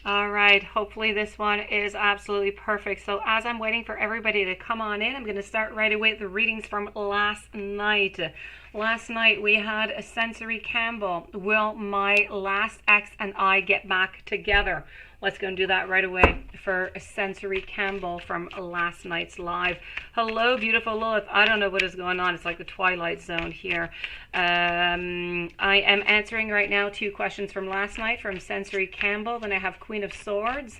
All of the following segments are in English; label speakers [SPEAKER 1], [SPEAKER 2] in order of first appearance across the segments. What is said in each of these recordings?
[SPEAKER 1] All right, hopefully this one is absolutely perfect. So as I'm waiting for everybody to come on in, I'm going to start right away with the readings from last night. Last night we had a Sensory Campbell. Will my last ex and I get back together? Let's go and do that right away for a Sensory Campbell from last night's live. Hello, beautiful Lilith. I don't know what is going on. It's like the Twilight Zone here. I am answering right now 2 questions from last night from Sensory Campbell. Then I have Queen of Swords.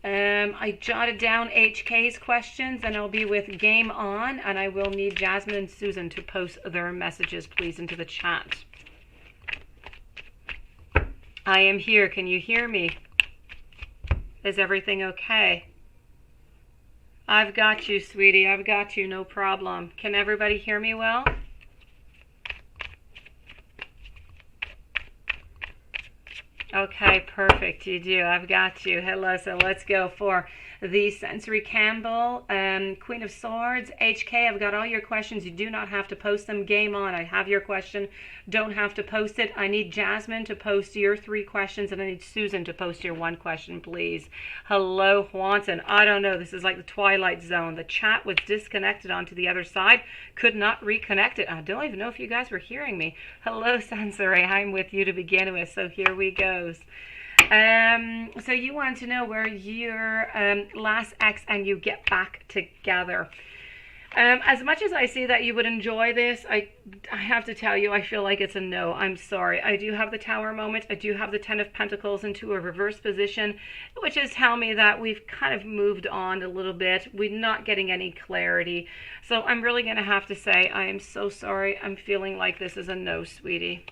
[SPEAKER 1] I jotted down HK's questions, and I'll be with Game On, and I will need Jasmine and Susan to post their messages, please, into the chat. I am here. Can you hear me? Is everything okay? I've got you, sweetie. I've got you. No problem. Can everybody hear me well? Okay, perfect. You do. I've got you. Hello. So let's go for the Sensory Campbell, Queen of Swords, HK. I've got all your questions. You do not have to post them. Game On. I have your question. Don't have to post it. I need Jasmine to post your 3 questions, and I need Susan to post your 1 question, please. Hello, Juanson. I don't know. This is like the Twilight Zone. The chat was disconnected onto the other side. Could not reconnect it. I don't even know if you guys were hearing me. Hello, Sensory. I'm with you to begin with. So here we go. So you want to know where your last ex and you get back together. As much as I see that you would enjoy this, I have to tell you, I feel like it's a no. I'm sorry. I do have the Tower moment. I do have the Ten of Pentacles into a reverse position, which is telling me that we've kind of moved on a little bit. We're not getting any clarity. So I'm really going to have to say, I am so sorry. I'm feeling like this is a no, sweetie.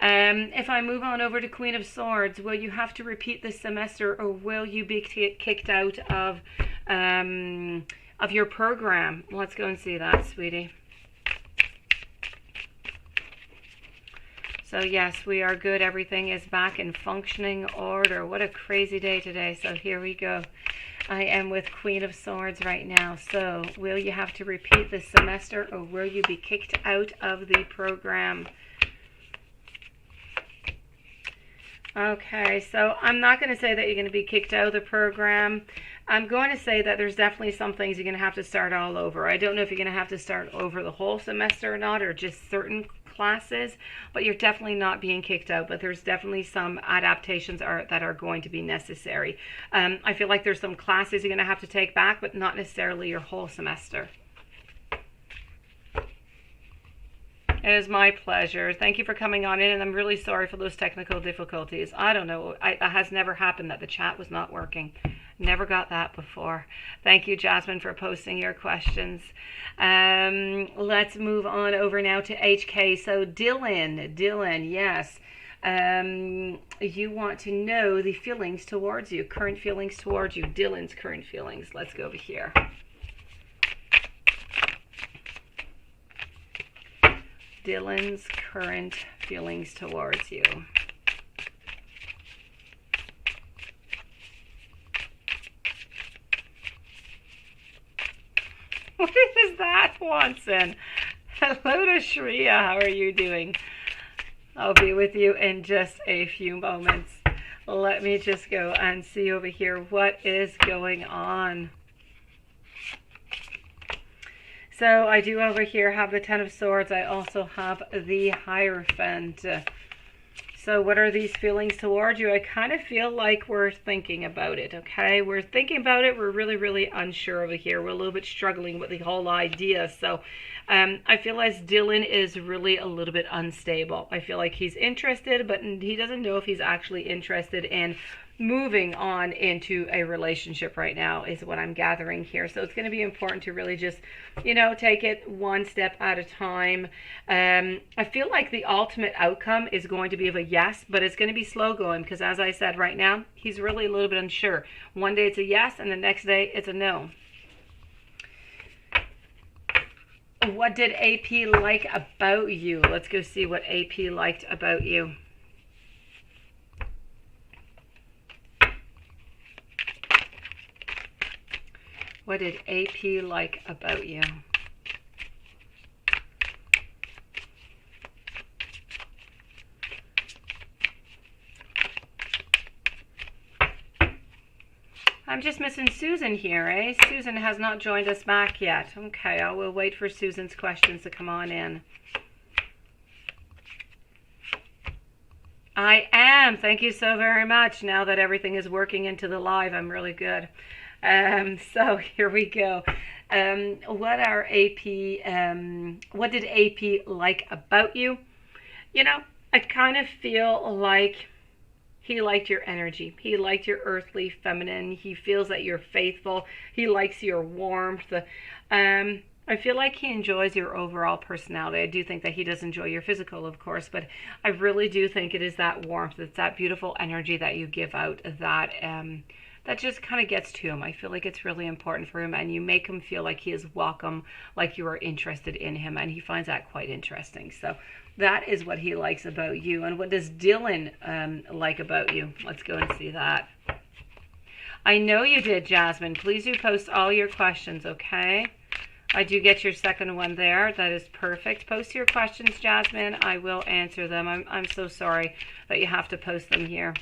[SPEAKER 1] If I move on over to Queen of Swords, will you have to repeat this semester, or will you be kicked out of your program? Let's go and see that, sweetie. So yes, we are good. Everything is back in functioning order. What a crazy day today. So here we go. I am with Queen of Swords right now. So will you have to repeat this semester, or will you be kicked out of the program? Okay, so I'm not going to say that you're going to be kicked out of the program. I'm going to say that there's definitely some things you're going to have to start all over. I don't know if you're going to have to start over the whole semester or not, or just certain classes, but you're definitely not being kicked out. But there's definitely some adaptations that are going to be necessary. I feel like there's some classes you're going to have to take back, but not necessarily your whole semester. It is my pleasure. Thank you for coming on in, and I'm really sorry for those technical difficulties. I don't know. It has never happened that the chat was not working. Never got that before. Thank you, Jasmine, for posting your questions. Let's move on over now to HK. So Dylan, yes. You want to know the feelings towards you, current feelings towards you, Dylan's current feelings. Let's go over here. Dylan's current feelings towards you. What is that, Watson? Hello to Shreya. How are you doing? I'll be with you in just a few moments. Let me just go and see over here what is going on. So I do over here have the Ten of Swords. I also have the Hierophant. So what are these feelings towards you? I kind of feel like we're thinking about it, okay? We're thinking about it. We're really, really unsure over here. We're a little bit struggling with the whole idea. So I feel as Dylan is really a little bit unstable. I feel like he's interested, but he doesn't know if he's actually interested in moving on into a relationship right now, is what I'm gathering here. So it's going to be important to really just, take it one step at a time. I feel like the ultimate outcome is going to be of a yes, but it's going to be slow going, because as I said, right now, he's really a little bit unsure. One day it's a yes, and the next day it's a no. What did AP like about you? Let's go see what AP liked about you. What did AP like about you? I'm just missing Susan here, eh? Susan has not joined us back yet. Okay, I will wait for Susan's questions to come on in. I am. Thank you so very much. Now that everything is working into the live, I'm really good. So here we go. What did AP like about you? You know, I kind of feel like he liked your energy. He liked your earthly feminine. He feels that you're faithful. He likes your warmth. I feel like he enjoys your overall personality. I do think that he does enjoy your physical, of course, but I really do think it is that warmth. It's that beautiful energy that you give out that just kind of gets to him. I feel like it's really important for him, and you make him feel like he is welcome, like you are interested in him, and he finds that quite interesting. So that is what he likes about you. And what does Dylan like about you? Let's go and see that. I know you did, Jasmine. Please do post all your questions, okay? I do get your second one there. That is perfect. Post your questions, Jasmine. I will answer them. I'm so sorry that you have to post them here.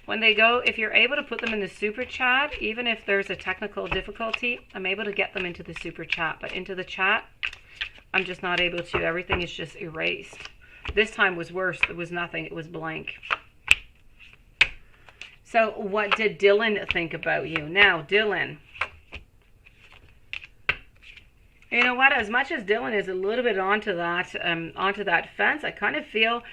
[SPEAKER 1] When they go, if you're able to put them in the super chat, even if there's a technical difficulty, I'm able to get them into the super chat. But into the chat, I'm just not able to. Everything is just erased. This time was worse. It was nothing. It was blank. So what did Dylan think about you? Now, Dylan. You know what? As much as Dylan is a little bit onto that fence, I kind of feel...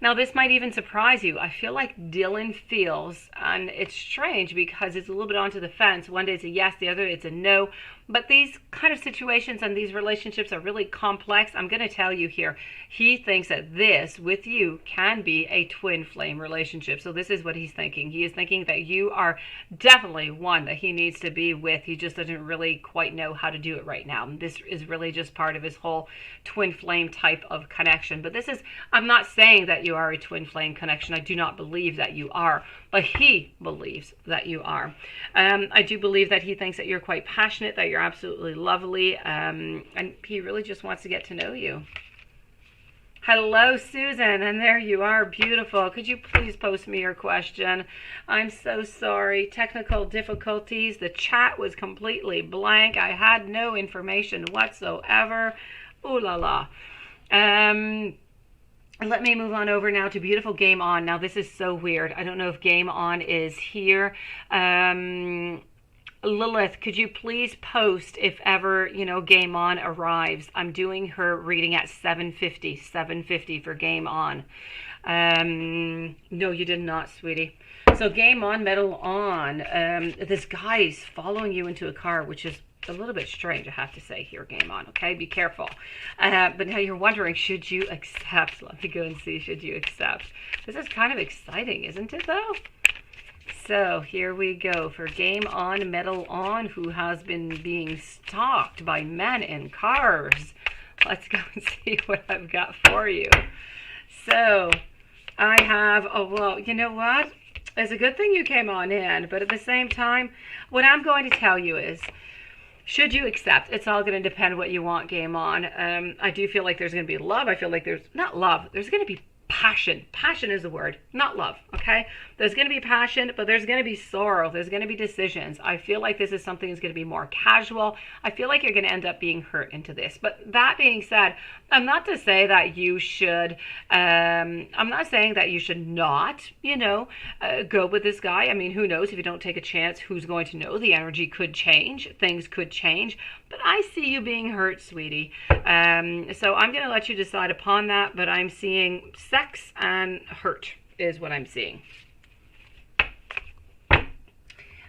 [SPEAKER 1] Now, this might even surprise you. I feel like Dylan feels, and it's strange because it's a little bit onto the fence. One day it's a yes, the other it's a no. But these kind of situations and these relationships are really complex. I'm going to tell you here. He thinks that this, with you, can be a twin flame relationship. So this is what he's thinking. He is thinking that you are definitely one that he needs to be with. He just doesn't really quite know how to do it right now. This is really just part of his whole twin flame type of connection. But this is, I'm not saying that you are a twin flame connection. I do not believe that you are. But he believes that you are. I do believe that he thinks that you're quite passionate, that you're absolutely lovely, and he really just wants to get to know you. Hello, Susan, and there you are, beautiful. Could you please post me your question? I'm so sorry. Technical difficulties. The chat was completely blank. I had no information whatsoever. Ooh la la. Let me move on over now to beautiful Game On. Now, this is so weird. I don't know if Game On is here. Lilith, could you please post if ever, Game On arrives? I'm doing her reading at 7:50 for Game On. No, you did not, sweetie. So Game On, Metal On. This guy's following you into a car, which is a little bit strange, I have to say here, Game On, okay? Be careful. But now you're wondering, should you accept? Let me go and see, should you accept? This is kind of exciting, isn't it, though? So here we go for Game On, Metal On, who has been being stalked by men in cars. Let's go and see what I've got for you. So I have, oh, well, you know what? It's a good thing you came on in, but at the same time, what I'm going to tell you is, should you accept? It's all going to depend what you want, Game On. I do feel like there's going to be love. I feel like there's, not love, there's going to be passion. Passion is the word, not love, okay? There's going to be passion, but there's going to be sorrow. There's going to be decisions. I feel like this is something that's going to be more casual. I feel like you're going to end up being hurt into this. But that being said, I'm not to say that you should, I'm not saying that you should not, go with this guy. I mean, who knows? If you don't take a chance, who's going to know? The energy could change. Things could change. But I see you being hurt, sweetie. So I'm going to let you decide upon that, but I'm seeing sex and hurt is what I'm seeing.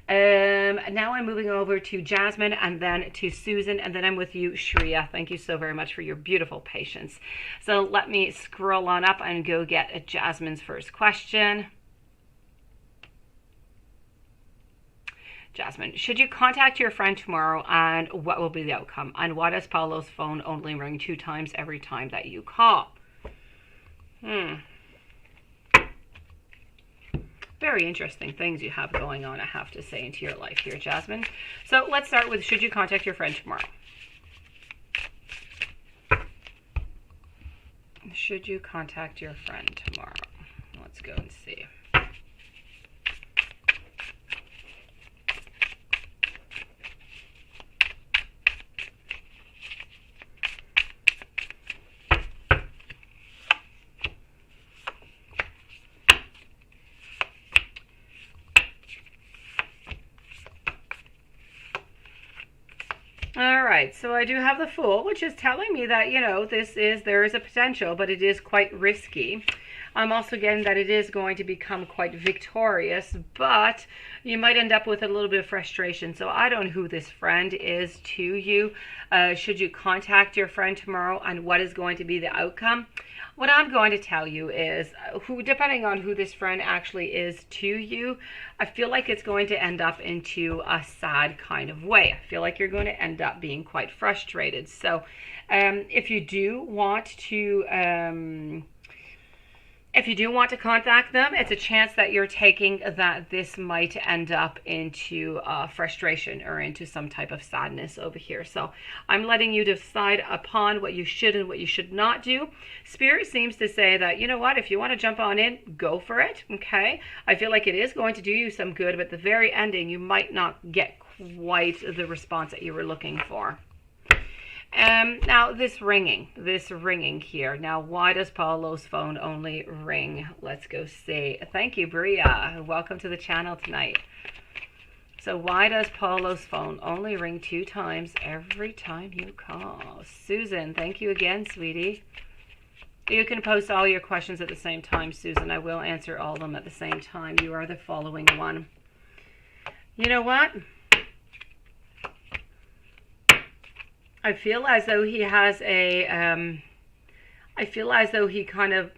[SPEAKER 1] Now I'm moving over to Jasmine and then to Susan, and then I'm with you, Shreya. Thank you so very much for your beautiful patience. So let me scroll on up and go get Jasmine's first question. Jasmine, should you contact your friend tomorrow, and what will be the outcome? And why does Paulo's phone only ring 2 times every time that you call? Very interesting things you have going on, I have to say, into your life here, Jasmine. So let's start with, should you contact your friend tomorrow? Should you contact your friend tomorrow? Let's go and see. right, so I do have the Fool, which is telling me that, you know, there is a potential, but it is quite risky. I'm also getting that it is going to become quite victorious, but you might end up with a little bit of frustration. So I don't know who this friend is to you. Should you contact your friend tomorrow, and what is going to be the outcome? What I'm going to tell you is, depending on who this friend actually is to you, I feel like it's going to end up into a sad kind of way. I feel like you're going to end up being quite frustrated. So if you do want to... if you do want to contact them, it's a chance that you're taking that this might end up into frustration or into some type of sadness over here. So I'm letting you decide upon what you should and what you should not do. Spirit seems to say that, you know what, if you want to jump on in, go for it, okay? I feel like it is going to do you some good, but at the very ending, you might not get quite the response that you were looking for. Now this ringing here. Now, why does Paulo's phone only ring? Let's go see. Thank you, Bria. Welcome to the channel tonight. So why does Paulo's phone only ring 2 times every time you call? Susan, thank you again, sweetie. You can post all your questions at the same time, Susan. I will answer all of them at the same time. You are the following one. You know what? I feel as though he has I feel as though he kind of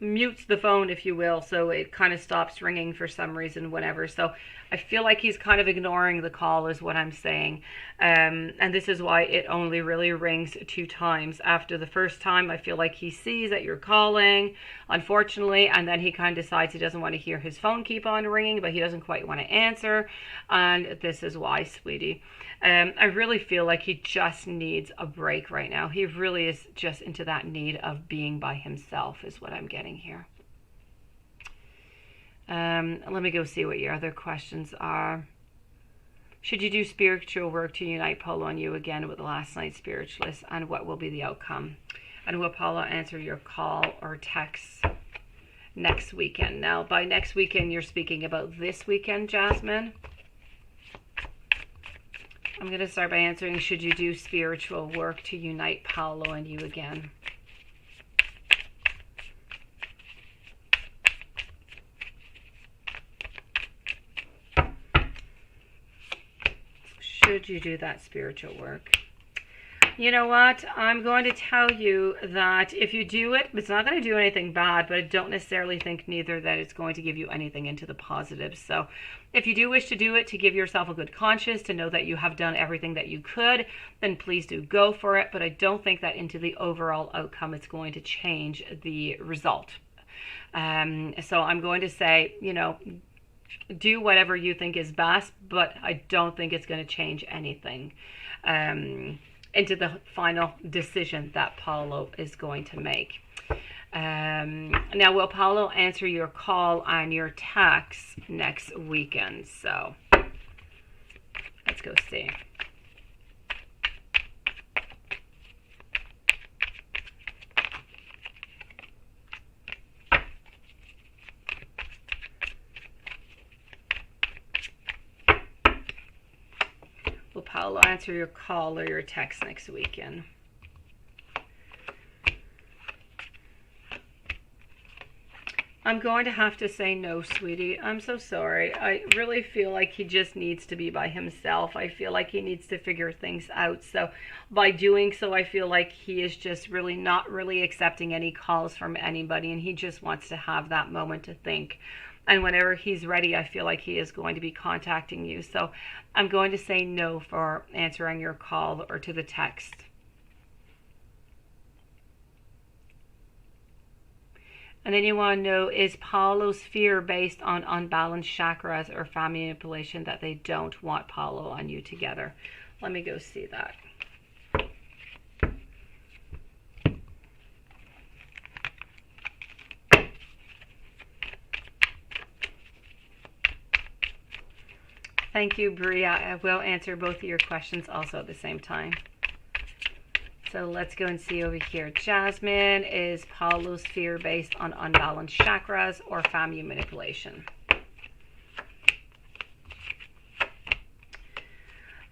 [SPEAKER 1] mutes the phone, if you will, so it kind of stops ringing for some reason whenever. So I feel like he's kind of ignoring the call is what I'm saying. And this is why it only really rings 2 times. After the first time, I feel like he sees that you're calling, unfortunately, and then he kind of decides he doesn't want to hear his phone keep on ringing, but he doesn't quite want to answer. And this is why, sweetie. I really feel like he just needs a break right now. He really is just into that need of being by himself is what I'm getting here. Let me go see what your other questions are. Should you do spiritual work to unite Paulo and you again with the last night's spiritualist, and what will be the outcome? And will Paulo answer your call or text next weekend? Now, by next weekend, you're speaking about this weekend, Jasmine. I'm going to start by answering, should you do spiritual work to unite Paulo and you again? Should you do that spiritual work? You know what? I'm going to tell you that if you do it, it's not going to do anything bad, but I don't necessarily think neither that it's going to give you anything into the positive. So if you do wish to do it to give yourself a good conscience, to know that you have done everything that you could, then please do go for it. But I don't think that into the overall outcome, it's going to change the result. So I'm going to say, you know, do whatever you think is best, but I don't think it's going to change anything into the final decision that Paulo is going to make. Now, will Paulo answer your call and your text next weekend? So let's go see. Will Paulo answer your call or your text next weekend? I'm going to have to say no, sweetie. I'm so sorry. I really feel like he just needs to be by himself. I feel like he needs to figure things out. So by doing so, I feel like he is just really not really accepting any calls from anybody, and he just wants to have that moment to think. And whenever he's ready, I feel like he is going to be contacting you. So I'm going to say no for answering your call or to the text. And then you want to know, is Paulo's fear based on unbalanced chakras or family manipulation that they don't want Paulo and you together? Let me go see that. Thank you, Bria. I will answer both of your questions also at the same time. So let's go and see over here. Jasmine, is Paulo's fear based on unbalanced chakras or family manipulation?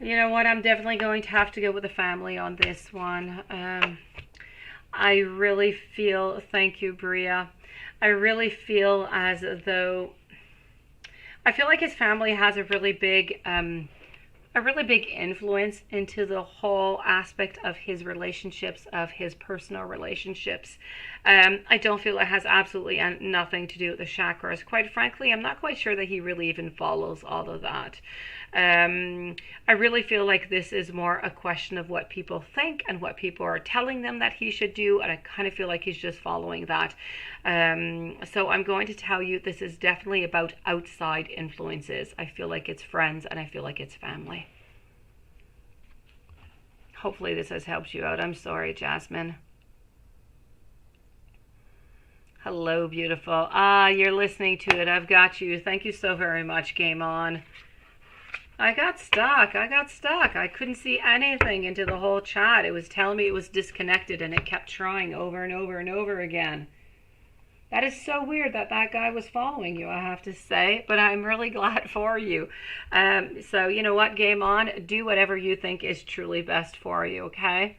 [SPEAKER 1] You know what? I'm definitely going to have to go with the family on this one. I really feel, thank you, Bria. I really feel as though, I feel like his family has a really big influence into the whole aspect of his relationships, of his personal relationships. I don't feel it has absolutely nothing to do with the chakras. Quite frankly, I'm not quite sure that he really even follows all of that. I really feel like this is more a question of what people think and what people are telling them that he should do, and I kind of feel like he's just following that. So I'm going to tell you this is definitely about outside influences. I feel like it's friends and I feel like it's family. Hopefully this has helped you out. I'm sorry, Jasmine. Hello, beautiful. You're listening to it. I've got you. Thank you so very much, Game On. I got stuck. I couldn't see anything into the whole chat. It was telling me it was disconnected and it kept trying over and over and over again. That is so weird that that guy was following you, I have to say, but I'm really glad for you. So you know what, Game On, do whatever you think is truly best for you, okay?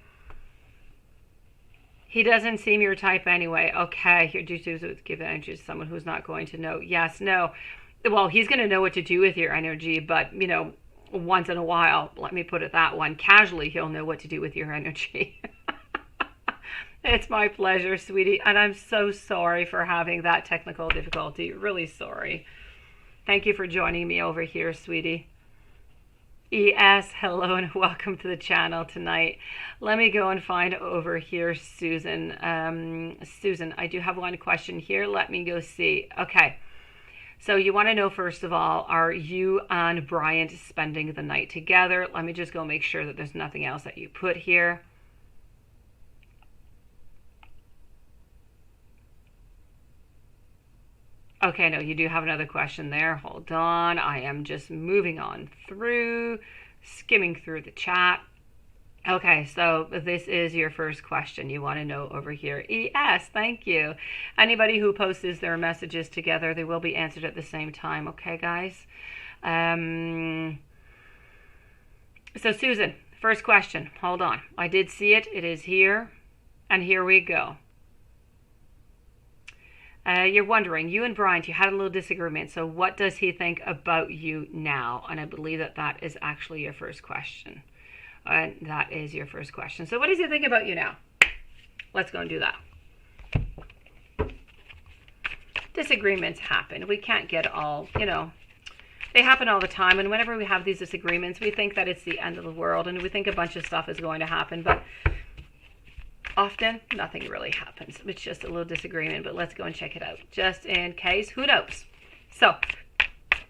[SPEAKER 1] He doesn't seem your type anyway. Okay, here, do give energy to someone who's not going to know. Yes, no. Well, he's going to know what to do with your energy, but, you know, once in a while, let me put it that one, casually, he'll know what to do with your energy. It's my pleasure, sweetie, and I'm so sorry for having that technical difficulty. Really sorry. Thank you for joining me over here, sweetie. ES, hello and welcome to the channel tonight. Let me go and find over here Susan. Susan, I do have one question here. Let me go see. Okay. So you want to know, first of all, are you and Bryant spending the night together? Let me just go make sure that there's nothing else that you put here. Okay, no, you do have another question there. Hold on. I am just moving on through, skimming through the chat. Okay, so this is your first question you want to know over here. ES, thank you. Anybody who posts their messages together, they will be answered at the same time. Okay, guys? So Susan, first question. Hold on. I did see it. It is here. And here we go. You're wondering, you and Bryant, you had a little disagreement. So what does he think about you now? And I believe that that is actually your first question. And that is your first question. So what does he think about you now? Let's go and do that. Disagreements happen. We can't get all, you know, they happen all the time. And whenever we have these disagreements, we think that it's the end of the world. And we think a bunch of stuff is going to happen. But often, nothing really happens. It's just a little disagreement. But let's go and check it out. Just in case. Who knows? So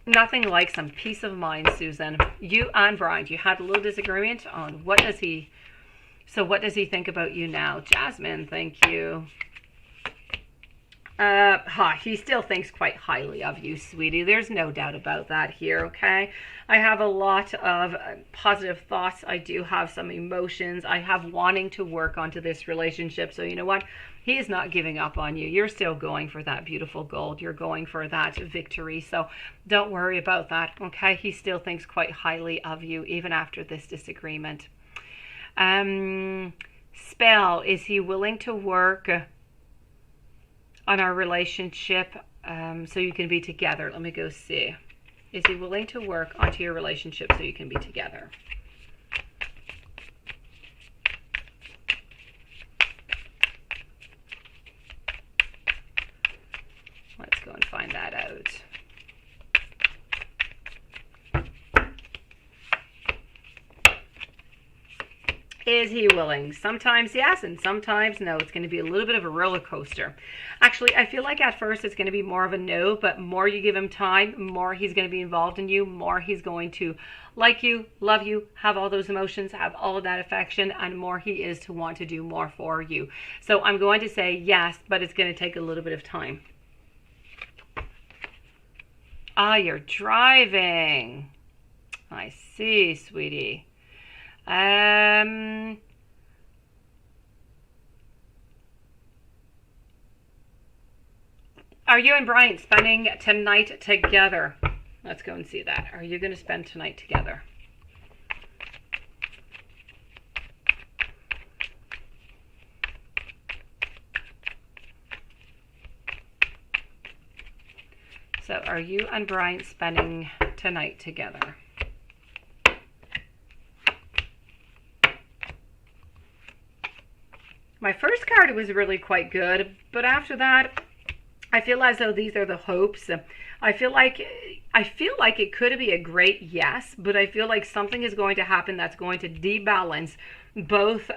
[SPEAKER 1] nothing like some peace of mind, Susan. You and Brian, you had a little disagreement on what does he think about you now? Jasmine, thank you. He still thinks quite highly of you, sweetie. There's no doubt about that here, okay? I have a lot of positive thoughts. I do have some emotions. I have wanting to work onto this relationship. So you know what? He is not giving up on you. You're still going for that beautiful gold. You're going for that victory. So don't worry about that, okay? He still thinks quite highly of you, even after this disagreement. Spell, is he willing to work on our relationship so you can be together? Let me go see. Is he willing to work onto your relationship so you can be together? Let's go and find that out. Is he willing? Sometimes yes, and sometimes no. It's going to be a little bit of a roller coaster. Actually, I feel like at first it's going to be more of a no, but more you give him time, more he's going to be involved in you, more he's going to like you, love you, have all those emotions, have all of that affection, and more he is to want to do more for you. So I'm going to say yes, but it's going to take a little bit of time. You're driving. I see, sweetie. Are you and Brian spending tonight together? Let's go and see that. Are you going to spend tonight together? So are you and Brian spending tonight together? My first card was really quite good, but after that, I feel as though these are the hopes. I feel like it could be a great yes, but I feel like something is going to happen that's going to debalance both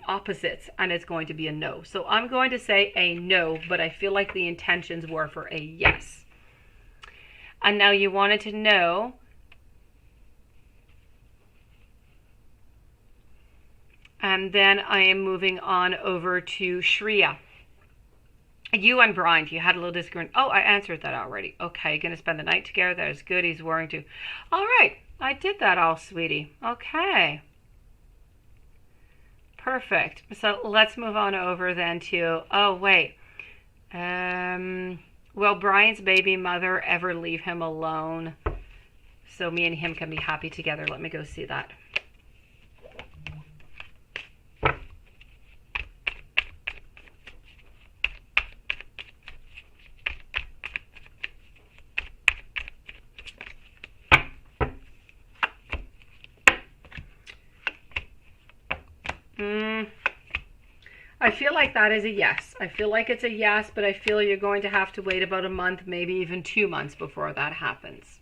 [SPEAKER 1] opposites, and it's going to be a no. So I'm going to say a no, but I feel like the intentions were for a yes. And now you wanted to know, and then I am moving on over to Shreya. You and Brian, you had a little disagreement. Oh, I answered that already. Okay, gonna spend the night together. That is good. He's worrying too. All right, I did that all, sweetie. Okay. Perfect. So let's move on over then to, oh, wait. Will Brian's baby mother ever leave him alone so me and him can be happy together? Let me go see that. I feel like that is a yes. I feel like it's a yes, but I feel you're going to have to wait about a month, maybe even 2 months before that happens.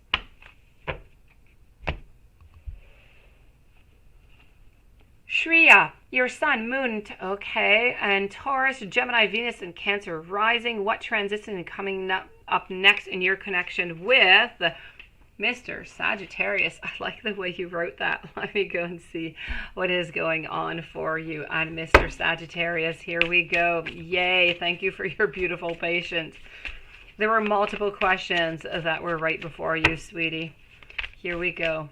[SPEAKER 1] Shreya, your sun, moon, okay, and Taurus, Gemini, Venus, and Cancer rising. What transition is coming up next in your connection with Mr. Sagittarius? I like the way you wrote that. Let me go and see what is going on for you and Mr. Sagittarius. Here we go. Yay. Thank you for your beautiful patience. There were multiple questions that were right before you, sweetie. Here we go.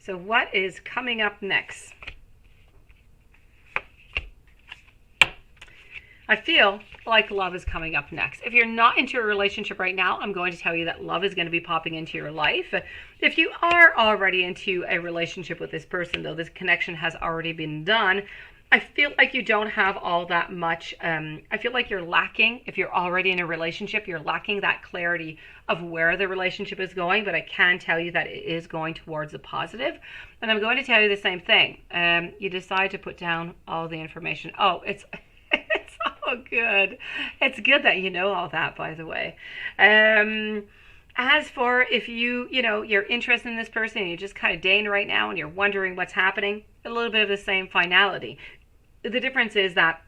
[SPEAKER 1] So what is coming up next? I feel like love is coming up next. If you're not into a relationship right now, I'm going to tell you that love is going to be popping into your life. If you are already into a relationship with this person, though, this connection has already been done, I feel like you don't have all that much. I feel like you're lacking, if you're already in a relationship, you're lacking that clarity of where the relationship is going. But I can tell you that it is going towards the positive. And I'm going to tell you the same thing. You decide to put down all the information. Oh, it's all good. It's good that you know all that, by the way. As for if you're interested in this person and you're just kind of dating right now and you're wondering what's happening, a little bit of the same finality. The difference is that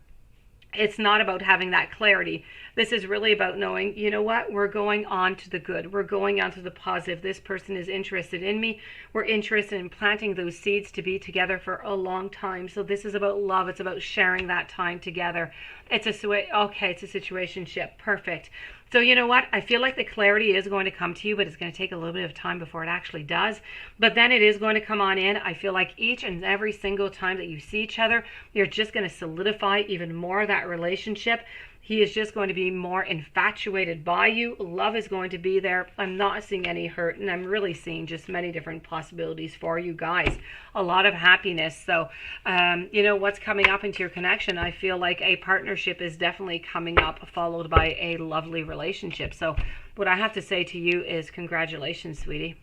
[SPEAKER 1] it's not about having that clarity. This is really about knowing, you know what, we're going on to the good. We're going on to the positive. This person is interested in me. We're interested in planting those seeds to be together for a long time. So this is about love. It's about sharing that time together. It's a situationship. Perfect. So you know what? I feel like the clarity is going to come to you, but it's going to take a little bit of time before it actually does. But then it is going to come on in. I feel like each and every single time that you see each other, you're just going to solidify even more that relationship. He is just going to be more infatuated by you. Love is going to be there. I'm not seeing any hurt, and I'm really seeing just many different possibilities for you guys. A lot of happiness. So, what's coming up into your connection, I feel like a partnership is definitely coming up, followed by a lovely relationship. So what I have to say to you is congratulations, sweetie.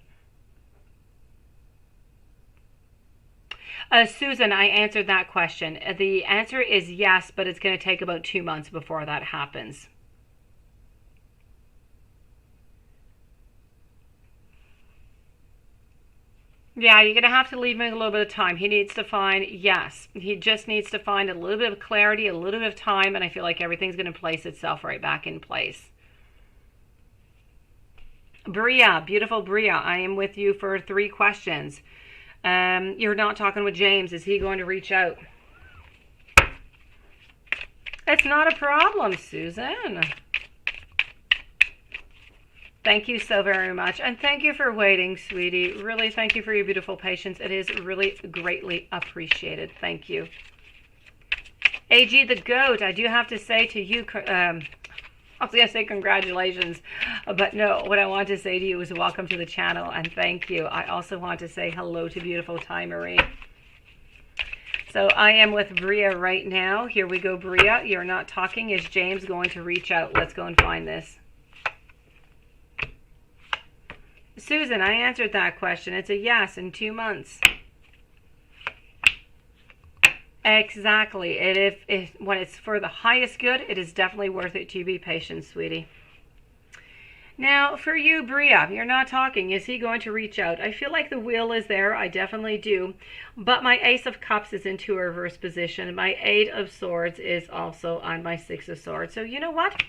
[SPEAKER 1] Susan, I answered that question. The answer is yes, but it's going to take about 2 months before that happens. Yeah, you're going to have to leave him a little bit of time. He needs to find, yes, he just needs to find a little bit of clarity, a little bit of time, and I feel like everything's going to place itself right back in place. Bria, beautiful Bria, I am with you for 3 questions. You're not talking with James. Is he going to reach out? It's not a problem, Susan. Thank you so very much. And thank you for waiting, sweetie. Really, thank you for your beautiful patience. It is really greatly appreciated. Thank you. AG the Goat, I do have to say to you, I was going to say congratulations, but no, what I want to say to you is welcome to the channel and thank you. I also want to say hello to beautiful Ty Marie. So I am with Bria right now. Here we go, Bria. You're not talking. Is James going to reach out? Let's go and find this. Susan, I answered that question. It's a yes in 2 months. Exactly. If when it's for the highest good, it is definitely worth it to be patient, sweetie. Now, for you, Bria, you're not talking. Is he going to reach out? I feel like the wheel is there. I definitely do. But my Ace of Cups is into a reverse position. My Eight of Swords is also on my Six of Swords. So you know what?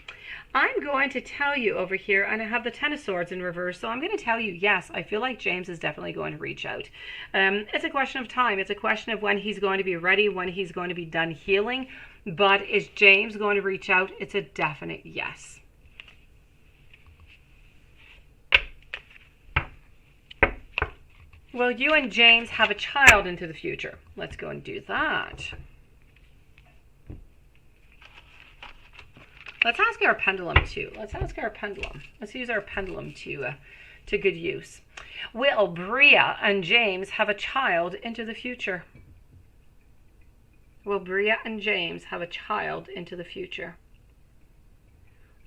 [SPEAKER 1] I'm going to tell you over here, and I have the Ten of Swords in reverse. So I'm going to tell you, yes, I feel like James is definitely going to reach out. It's a question of time. It's a question of when he's going to be ready, when he's going to be done healing. But is James going to reach out? It's a definite yes. Well, you and James have a child into the future. Let's go and do that. Let's ask our pendulum too. Let's ask our pendulum. Let's use our pendulum to good use. Will Bria and James have a child into the future? Will Bria and James have a child into the future?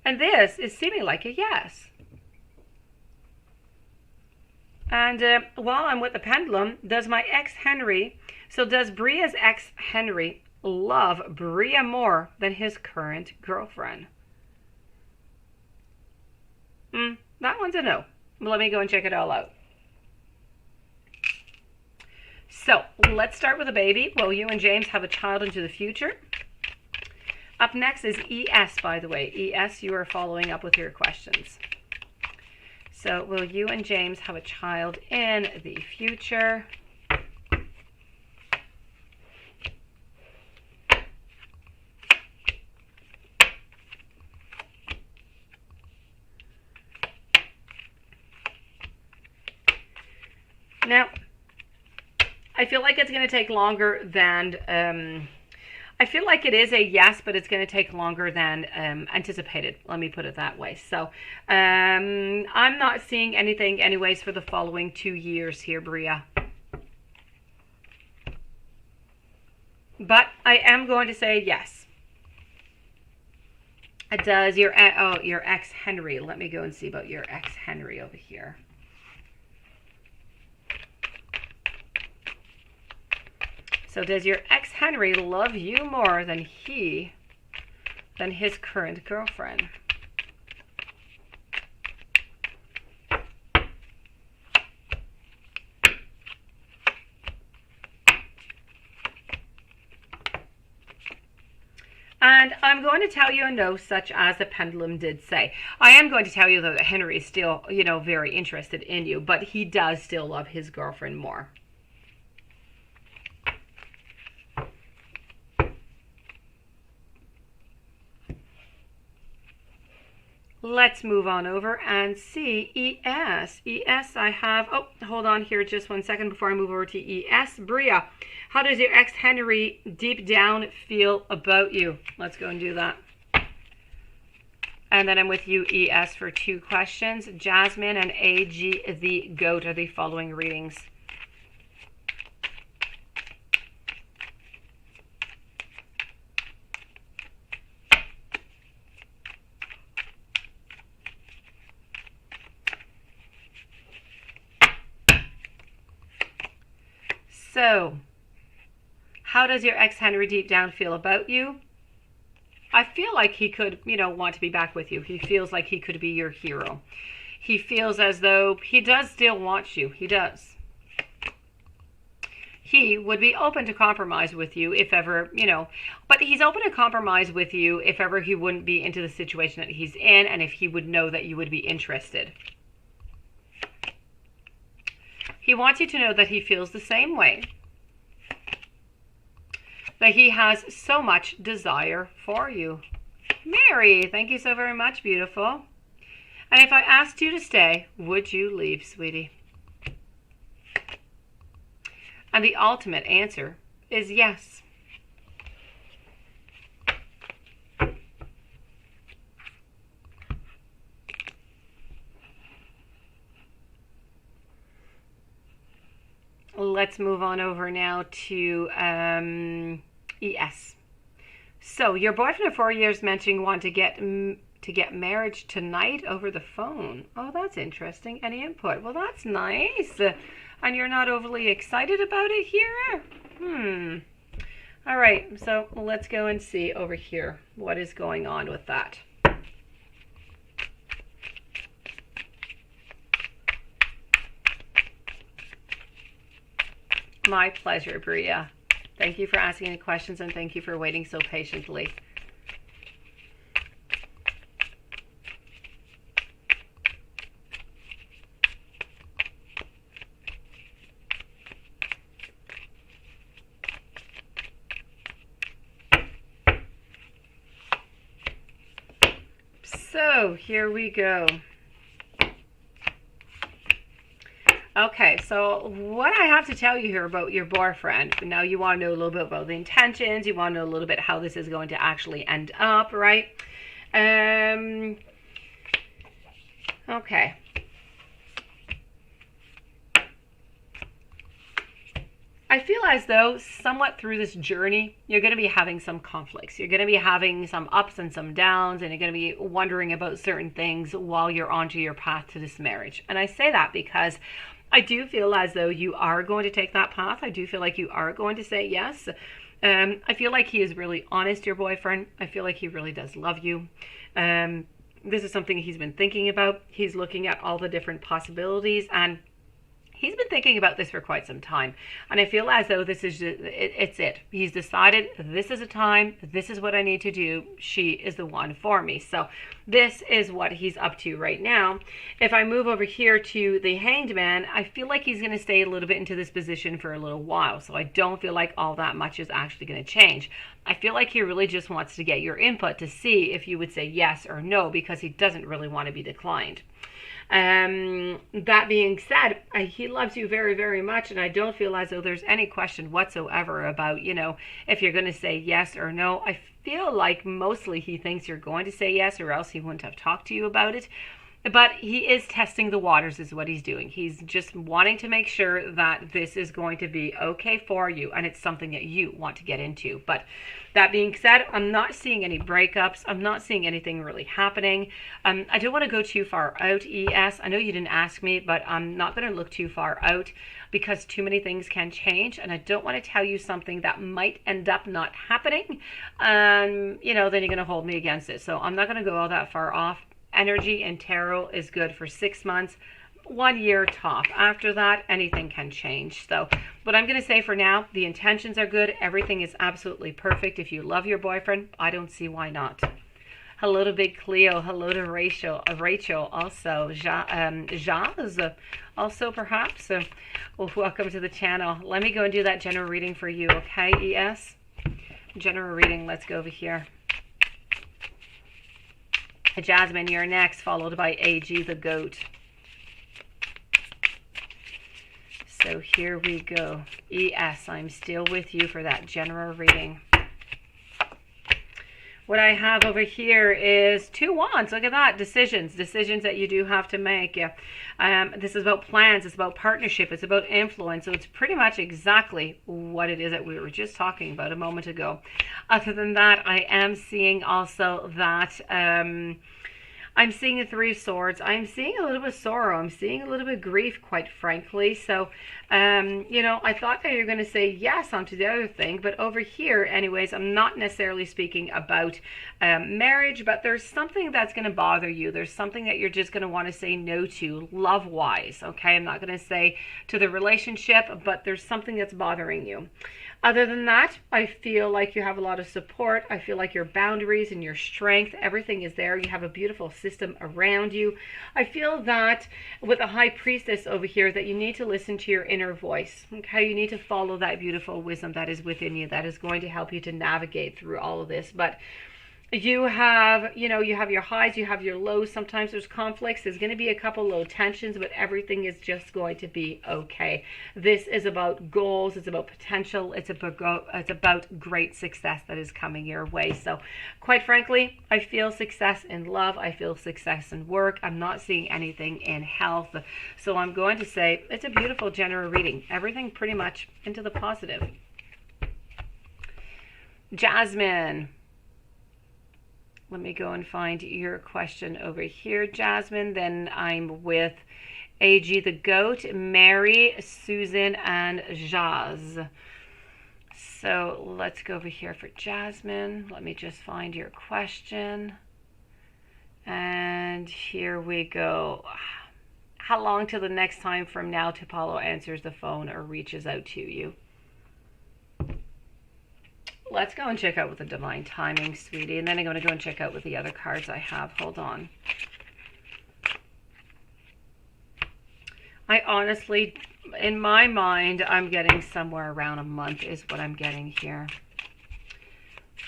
[SPEAKER 1] And this is seeming like a yes. And while I'm with the pendulum, does my ex-Henry, so does Bria's ex-Henry love Bria more than his current girlfriend? That one's a no. Let me go and check it all out. So let's start with the baby. Will you and James have a child into the future? Up next is ES, by the way. ES, you are following up with your questions. So will you and James have a child in the future? Now, I feel like it's going to take longer than... I feel like it is a yes, but it's going to take longer than anticipated. Let me put it that way. So I'm not seeing anything anyways for the following 2 years here, Bria. But I am going to say yes. Does your ex-Henry, let me go and see about your ex-Henry over here. So does your ex-Henry love you more than his current girlfriend? And I'm going to tell you a no, such as the pendulum did say. I am going to tell you, though, that Henry is still, very interested in you, but he does still love his girlfriend more. Let's move on over and see ES. ES, I have, hold on here just 1 second before I move over to ES. Bria, how does your ex-Henry deep down feel about you? Let's go and do that. And then I'm with you, ES, for 2 questions. Jasmine and AG, the goat, are the following readings. So, how does your ex-Henry deep down feel about you? I feel like he could, want to be back with you. He feels like he could be your hero. He feels as though he does still want you. He does. He would be open to compromise with you if ever, but he's open to compromise with you if ever he wouldn't be into the situation that he's in and if he would know that you would be interested. He wants you to know that he feels the same way. That he has so much desire for you. Mary, thank you so very much, beautiful. And if I asked you to stay, would you leave, sweetie? And the ultimate answer is yes. let's move on over now to ES. So your boyfriend of 4 years mentioned you want to get married tonight over the phone. Oh, that's interesting. Any input? Well, that's nice. And you're not overly excited about it here? All right, so let's go and see over here what is going on with that. My pleasure, Bria. Thank you for asking the questions and thank you for waiting so patiently. So here we go. Okay, so what I have to tell you here about your boyfriend, now you want to know a little bit about the intentions, you want to know a little bit how this is going to actually end up, right? Okay. I feel as though somewhat through this journey, you're going to be having some conflicts. You're going to be having some ups and some downs, and you're going to be wondering about certain things while you're onto your path to this marriage. And I say that because I do feel as though you are going to take that path. I do feel like you are going to say yes. I feel like he is really honest, your boyfriend. I feel like he really does love you. This is something he's been thinking about. He's looking at all the different possibilities, and he's been thinking about this for quite some time. And I feel as though this is it's it. He's decided this is a time, this is what I need to do. She is the one for me. So this is what he's up to right now. If I move over here to the Hanged Man, I feel like he's going to stay a little bit into this position for a little while. So I don't feel like all that much is actually going to change. I feel like he really just wants to get your input to see if you would say yes or no, because he doesn't really want to be declined. That being said, he loves you very, very much, and I don't feel as though there's any question whatsoever about, if you're going to say yes or no. I feel like mostly he thinks you're going to say yes, or else he wouldn't have talked to you about it. But he is testing the waters is what he's doing. He's just wanting to make sure that this is going to be okay for you, and it's something that you want to get into. But that being said, I'm not seeing any breakups. I'm not seeing anything really happening. I don't want to go too far out, ES. I know you didn't ask me, but I'm not going to look too far out because too many things can change, and I don't want to tell you something that might end up not happening. Then you're going to hold me against it. So I'm not going to go all that far off. Energy in tarot is good for 6 months, 1 year top. After that, anything can change. So what I'm going to say for now, the intentions are good. Everything is absolutely perfect. If you love your boyfriend, I don't see why not. Hello to Big Cleo. Hello to Rachel. Also. Jazz. Also, perhaps. Welcome to the channel. Let me go and do that general reading for you, okay, ES? General reading. Let's go over here. Jasmine, you're next, followed by AG the goat. So here we go. ES, I'm still with you for that general reading. What I have over here is 2 wands. Look at that. Decisions that you do have to make. Yeah. This is about plans. It's about partnership. It's about influence. So it's pretty much exactly what it is that we were just talking about a moment ago. Other than that, I am seeing also that I'm seeing the 3 of Swords. I'm seeing a little bit of sorrow. I'm seeing a little bit of grief, quite frankly. So, I thought that you're going to say yes onto the other thing. But over here, anyways, I'm not necessarily speaking about marriage. But there's something that's going to bother you. There's something that you're just going to want to say no to, love-wise. Okay, I'm not going to say to the relationship, but there's something that's bothering you. Other than that, I feel like you have a lot of support. I feel like your boundaries and your strength, everything is there. You have a beautiful system around you. I feel that with the High Priestess over here that you need to listen to your inner voice. Okay, you need to follow that beautiful wisdom that is within you that is going to help you to navigate through all of this. But You have, you have your highs, you have your lows. Sometimes there's conflicts. There's going to be a couple low tensions, but everything is just going to be okay. This is about goals. It's about potential. It's about great success that is coming your way. So quite frankly, I feel success in love. I feel success in work. I'm not seeing anything in health. So I'm going to say it's a beautiful general reading. Everything pretty much into the positive. Jasmine. Let me go and find your question over here, Jasmine. Then I'm with AG the Goat, Mary, Susan, and Jazz. So let's go over here for Jasmine. Let me just find your question. And here we go. How long till the next time from now Apollo answers the phone or reaches out to you? Let's go and check out with the divine timing, sweetie. And then I'm going to go and check out with the other cards I have. Hold on. I honestly, in my mind, I'm getting somewhere around a month is what I'm getting here.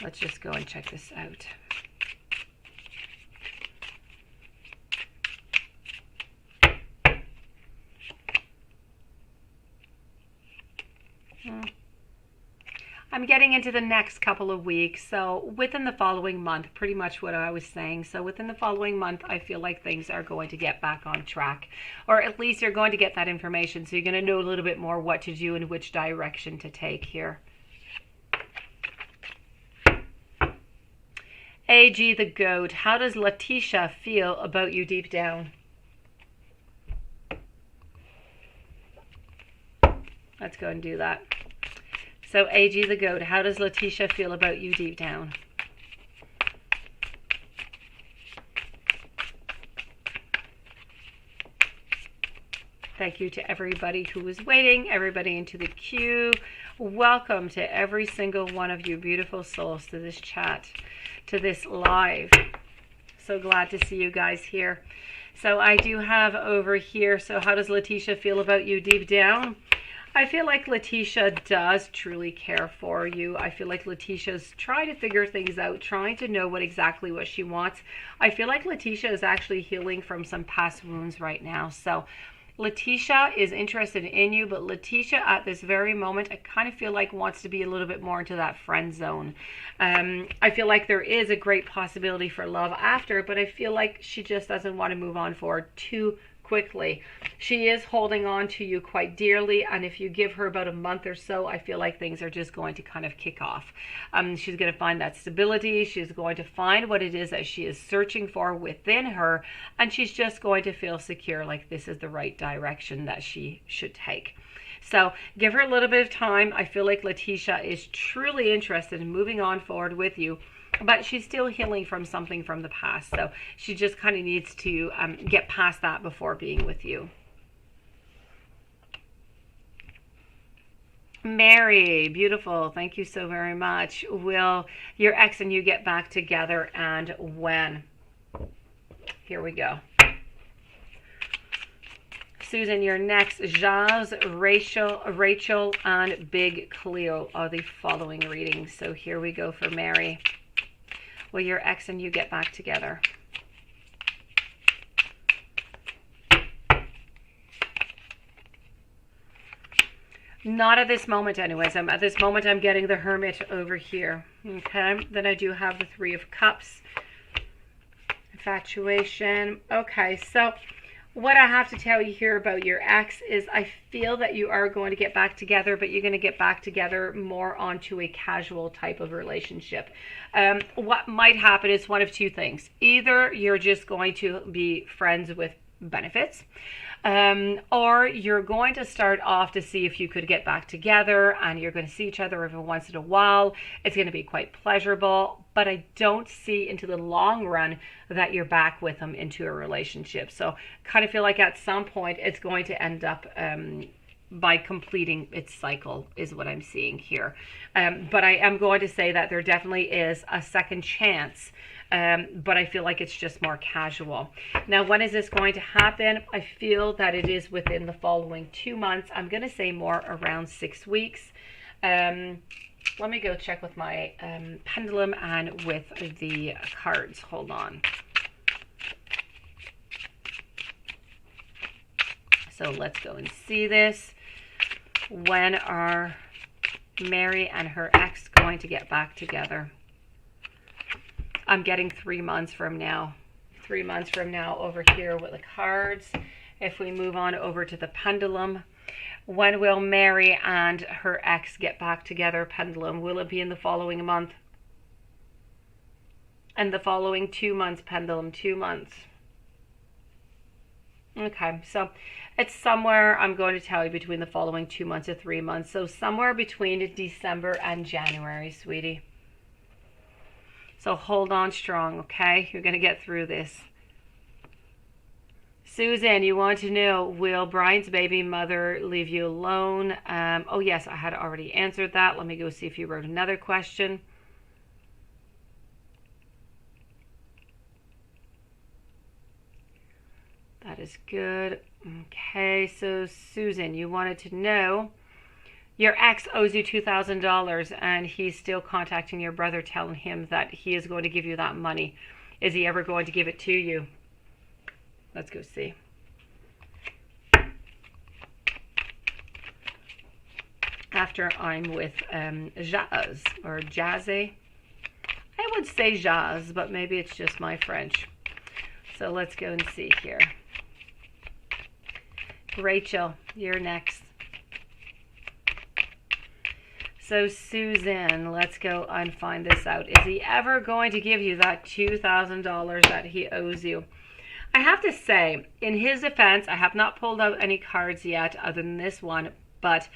[SPEAKER 1] Let's just go and check this out. I'm getting into the next couple of weeks, so within the following month, pretty much what I was saying. So within the following month, I feel like things are going to get back on track, or at least you're going to get that information, so you're going to know a little bit more what to do and which direction to take here. AG the Goat, how does Letitia feel about you deep down? Let's go and do that. So AG the Goat, how does Letitia feel about you deep down? Thank you to everybody who is waiting, everybody into the queue. Welcome to every single one of you beautiful souls to this chat, to this live. So glad to see you guys here. So I do have over here, so how does Letitia feel about you deep down? I feel like Letitia does truly care for you. I feel like Letitia's trying to figure things out, trying to know exactly what she wants. I feel like Letitia is actually healing from some past wounds right now. So Letitia is interested in you, but Letitia at this very moment, I kind of feel like wants to be a little bit more into that friend zone. I feel like there is a great possibility for love after, but I feel like she just doesn't want to move on forward too quickly. She is holding on to you quite dearly, and if you give her about a month or so, I feel like things are just going to kind of kick off. She's going to find that stability. She's going to find what it is that she is searching for within her, and she's just going to feel secure, like this is the right direction that she should take. So give her a little bit of time. I feel like Letitia is truly interested in moving on forward with you, but she's still healing from something from the past. So she just kind of needs to get past that before being with you. Mary, beautiful. Thank you so very much. Will your ex and you get back together, and when? Here we go. Susan, you're next. Jazz, Rachel, and Big Cleo are the following readings. So here we go for Mary. Will your ex and you get back together? Not at this moment anyways. At this moment I'm getting the Hermit over here. Okay, then I do have the Three of Cups. Infatuation. Okay, so what I have to tell you here about your ex is I feel that you are going to get back together, but you're going to get back together more onto a casual type of relationship. What might happen is one of two things. Either you're just going to be friends with benefits, or you're going to start off to see if you could get back together, and you're going to see each other every once in a while. It's going to be quite pleasurable, but I don't see into the long run that you're back with them into a relationship. So kind of feel like at some point it's going to end up by completing its cycle is what I'm seeing here. But I am going to say that there definitely is a second chance. But I feel like it's just more casual. Now, when is this going to happen? I feel that it is within the following 2 months. I'm going to say more around 6 weeks. Let me go check with my pendulum and with the cards. Hold on. So let's go and see this. When are Mary and her ex going to get back together? I'm getting 3 months from now. 3 months from now over here with the cards. If we move on over to the pendulum, when will Mary and her ex get back together, pendulum? Will it be in the following month? And the following 2 months, pendulum, 2 months. Okay, so it's somewhere, I'm going to tell you, between the following 2 months or 3 months. So somewhere between December and January, sweetie. So hold on strong, okay? You're going to get through this. Susan, you want to know, will Brian's baby mother leave you alone? Oh, yes, I had already answered that. Let me go see if you wrote another question. That is good. Okay, so Susan, you wanted to know, your ex owes you $2,000 and he's still contacting your brother telling him that he is going to give you that money. Is he ever going to give it to you? Let's go see. After I'm with Jazz or Jazzy. I would say Jazz, but maybe it's just my French. So let's go and see here. Rachel, you're next. So Susan, let's go and find this out. Is he ever going to give you that $2,000 that he owes you? I have to say, in his defense, I have not pulled out any cards yet other than this one, but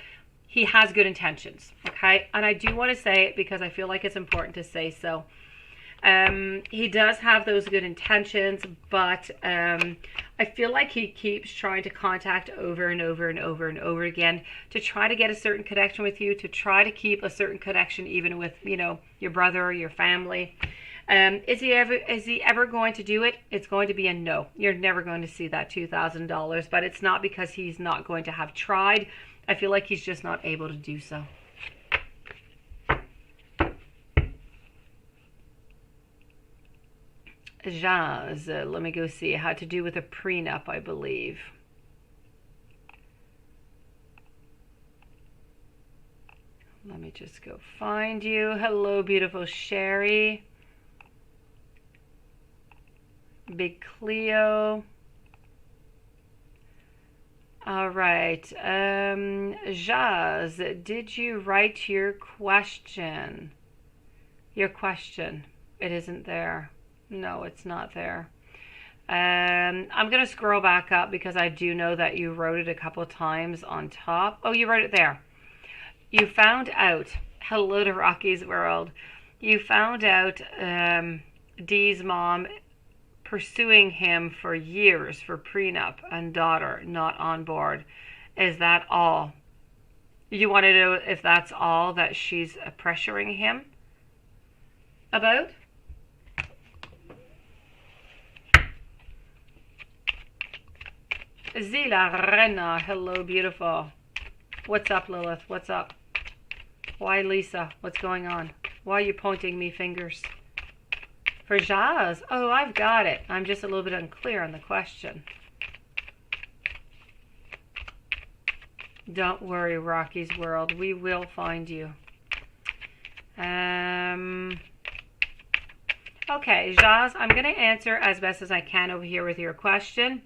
[SPEAKER 1] he has good intentions, okay? And I do want to say it because I feel like it's important to say so. He does have those good intentions, but I feel like he keeps trying to contact over and over and over and over again to try to get a certain connection with you, to try to keep a certain connection even with, you know, your brother or your family. Is he ever going to do it? It's going to be a no. You're never going to see that $2,000, but it's not because he's not going to have tried. I feel like he's just not able to do so. Jazz, let me go see. It had to do with a prenup, I believe. Let me just go find you. Hello, beautiful Sherry. Big Cleo. All right. Jazz, did you write your question? Your question. It isn't there. No, it's not there. I'm going to scroll back up because I do know that you wrote it a couple of times on top. Oh, you wrote it there. You found out. Hello to Rocky's World. You found out Dee's mom pursuing him for years for prenup and daughter not on board. Is that all? You want to know if that's all that she's pressuring him about? Zila Rena, hello beautiful. What's up, Lilith? What's up? Why Lisa? What's going on? Why are you pointing me fingers? For Jazz? Oh, I've got it. I'm just a little bit unclear on the question. Don't worry, Rocky's World. We will find you. Okay, Jazz, I'm going to answer as best as I can over here with your question.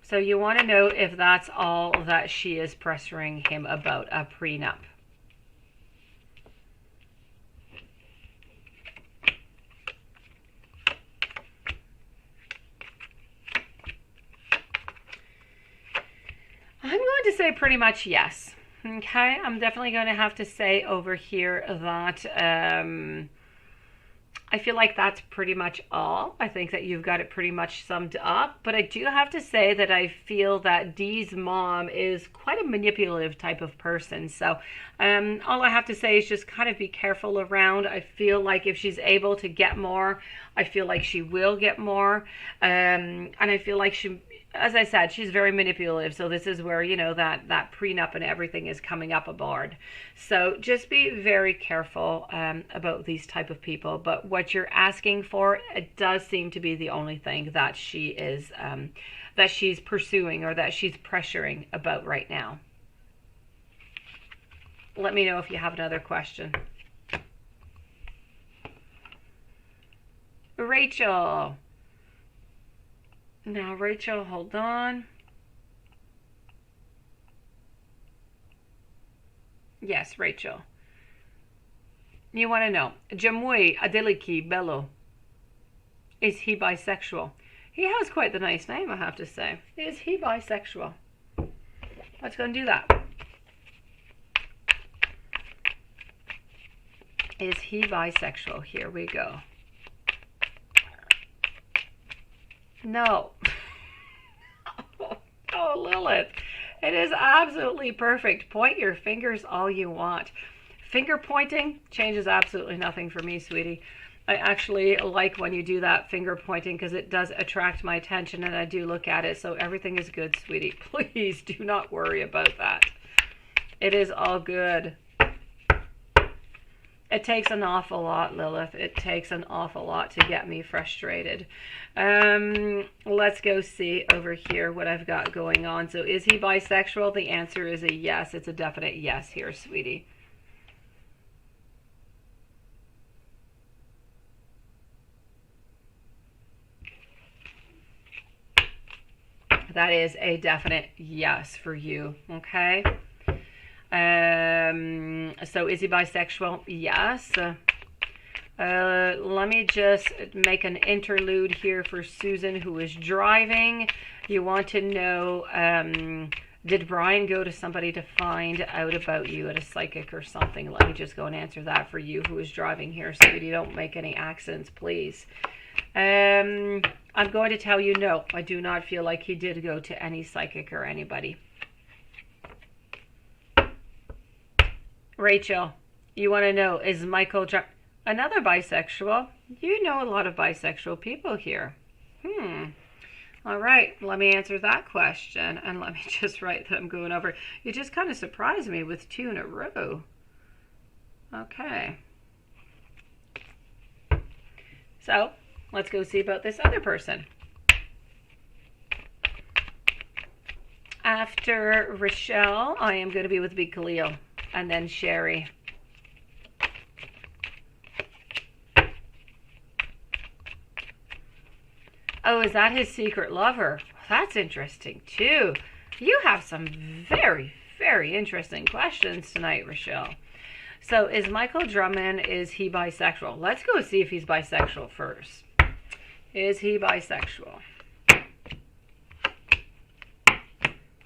[SPEAKER 1] So you want to know if that's all that she is pressuring him about, a prenup. I'm going to say pretty much yes. Okay, I'm definitely going to have to say over here that I feel like that's pretty much all. I think that you've got it pretty much summed up. But I do have to say that I feel that Dee's mom is quite a manipulative type of person. So all I have to say is just kind of be careful around. I feel like if she's able to get more, I feel like she will get more. And I feel like as I said, she's very manipulative. So this is where, you know, that prenup and everything is coming up aboard. So just be very careful about these type of people. But what you're asking for, it does seem to be the only thing that she is that she's pursuing or that she's pressuring about right now. Let me know if you have another question. Rachel. Now, Rachel, hold on. Yes, Rachel. You want to know, Jamui Adeliki Bello, is he bisexual? He has quite the nice name, I have to say. Is he bisexual? Let's go and do that. Is he bisexual? Here we go. No. Oh, Lilith. It is absolutely perfect. Point your fingers all you want. Finger pointing changes absolutely nothing for me, sweetie. I actually like when you do that finger pointing because it does attract my attention and I do look at it. So everything is good, sweetie. Please do not worry about that. It is all good. It takes an awful lot, Lilith. It takes an awful lot to get me frustrated. Let's go see over here what I've got going on. So is he bisexual? The answer is a yes. It's a definite yes here, sweetie. That is a definite yes for you, okay? So is he bisexual? Yes. Let me just make an interlude here for Susan, who is driving. You want to know, did Brian go to somebody to find out about you at a psychic or something? Let me just go and answer that for you, who is driving here, so that you don't make any accents, please. I'm going to tell you no. I do not feel like he did go to any psychic or anybody. Rachel, you want to know, is Michael another bisexual? You know a lot of bisexual people here. All right, let me answer that question. And let me just write that I'm going over. You just kind of surprised me with 2 in a row. Okay. So, let's go see about this other person. After Rochelle, I am going to be with Big Khalil. And then Sherry. Oh, is that his secret lover? That's interesting too. You have some very, very interesting questions tonight, Rochelle. So is Michael Drummond, is he bisexual? Let's go see if he's bisexual first. Is he bisexual?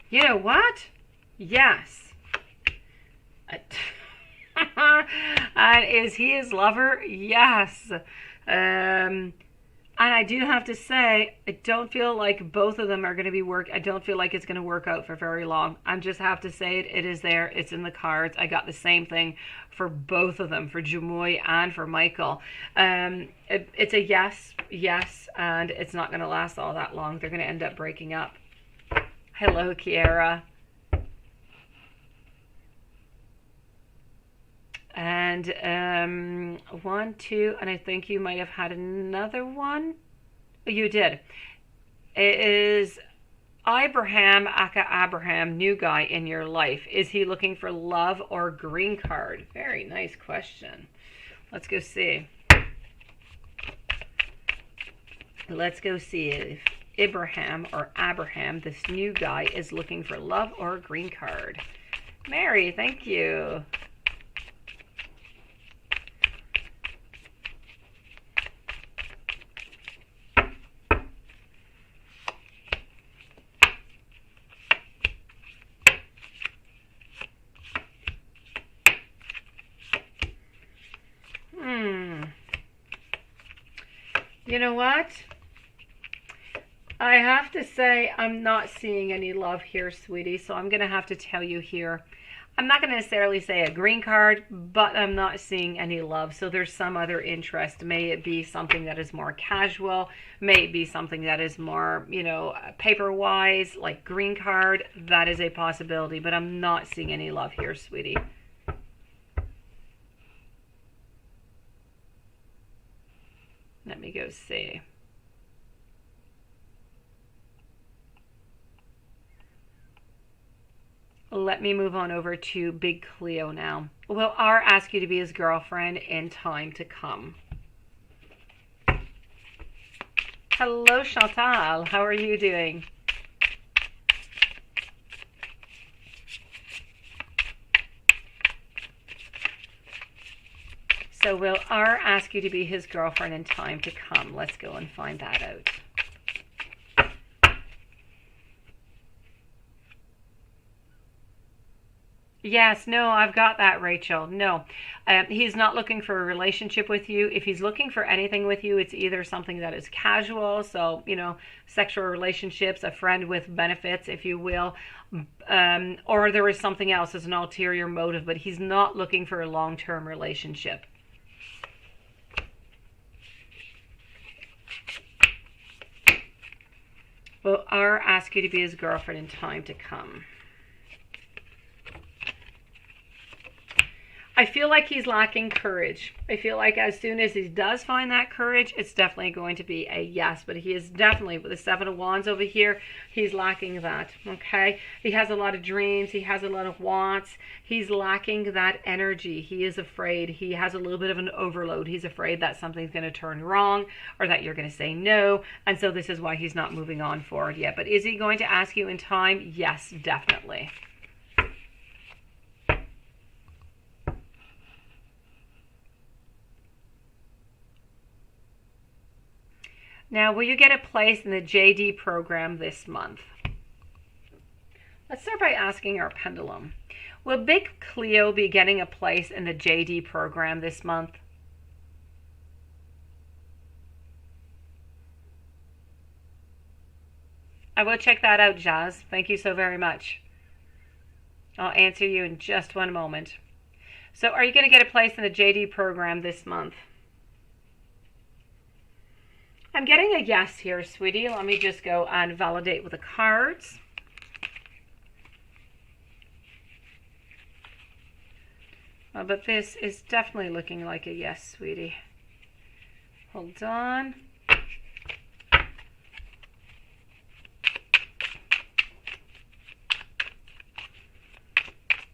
[SPEAKER 1] You know what? Yes. And is he his lover? Yes. And I do have to say, I don't feel like both of them are going to be I don't feel like it's going to work out for very long. I just have to say it is there. It's in the cards. I got the same thing for both of them, for Jamoy and for Michael. It's a yes, and it's not going to last all that long. They're going to end up breaking up. Hello, Kiara. And 1, 2, and I think you might have had another one. You did. It is Abraham, aka Abraham, new guy in your life. Is he looking for love or green card? Very nice question. Let's go see. Let's go see if Abraham or Abraham, this new guy, is looking for love or green card. Mary, thank you. You know what? I have to say I'm not seeing any love here, sweetie, so I'm going to have to tell you here. I'm not going to necessarily say a green card, but I'm not seeing any love. So there's some other interest. May it be something that is more casual, may it be something that is more, paper-wise, like green card. That is a possibility, but I'm not seeing any love here, sweetie. Let me go see. Let me move on over to Big Cleo now. Will R ask you to be his girlfriend in time to come? Hello, Chantal. How are you doing? So will R ask you to be his girlfriend in time to come? Let's go and find that out. Yes, no, I've got that, Rachel. No, he's not looking for a relationship with you. If he's looking for anything with you, it's either something that is casual, so, sexual relationships, a friend with benefits, if you will, or there is something else as an ulterior motive, but he's not looking for a long-term relationship. Will R ask you to be his girlfriend in time to come? I feel like he's lacking courage. I feel like as soon as he does find that courage, it's definitely going to be a yes. But he is definitely, with the Seven of Wands over here, he's lacking that, okay? He has a lot of dreams. He has a lot of wants. He's lacking that energy. He is afraid. He has a little bit of an overload. He's afraid that something's going to turn wrong or that you're going to say no. And so this is why he's not moving on forward yet. But is he going to ask you in time? Yes, definitely. Now, will you get a place in the JD program this month? Let's start by asking our pendulum. Will Big Cleo be getting a place in the JD program this month? I will check that out, Jazz. Thank you so very much. I'll answer you in just one moment. So are you going to get a place in the JD program this month? I'm getting a yes here, sweetie. Let me just go and validate with the cards. But this is definitely looking like a yes, sweetie. Hold on.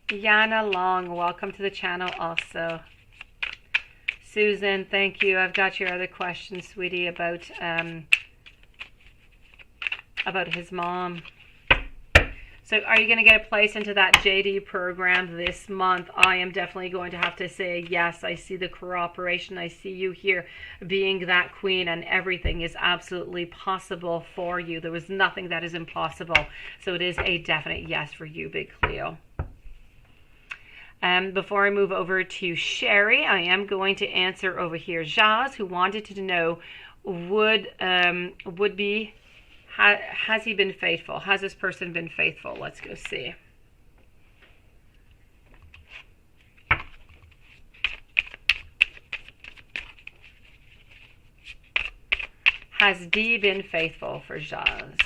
[SPEAKER 1] Yana Long, welcome to the channel also. Susan, thank you. I've got your other question, sweetie, about his mom. So are you going to get a place into that JD program this month? I am definitely going to have to say yes. I see the cooperation. I see you here being that queen, and everything is absolutely possible for you. There was nothing that is impossible. So it is a definite yes for you, Big Cleo. Before I move over to Sherry, I am going to answer over here Jazz, who wanted to know, has he been faithful? Has this person been faithful? Let's go see. Has D been faithful for Jazz?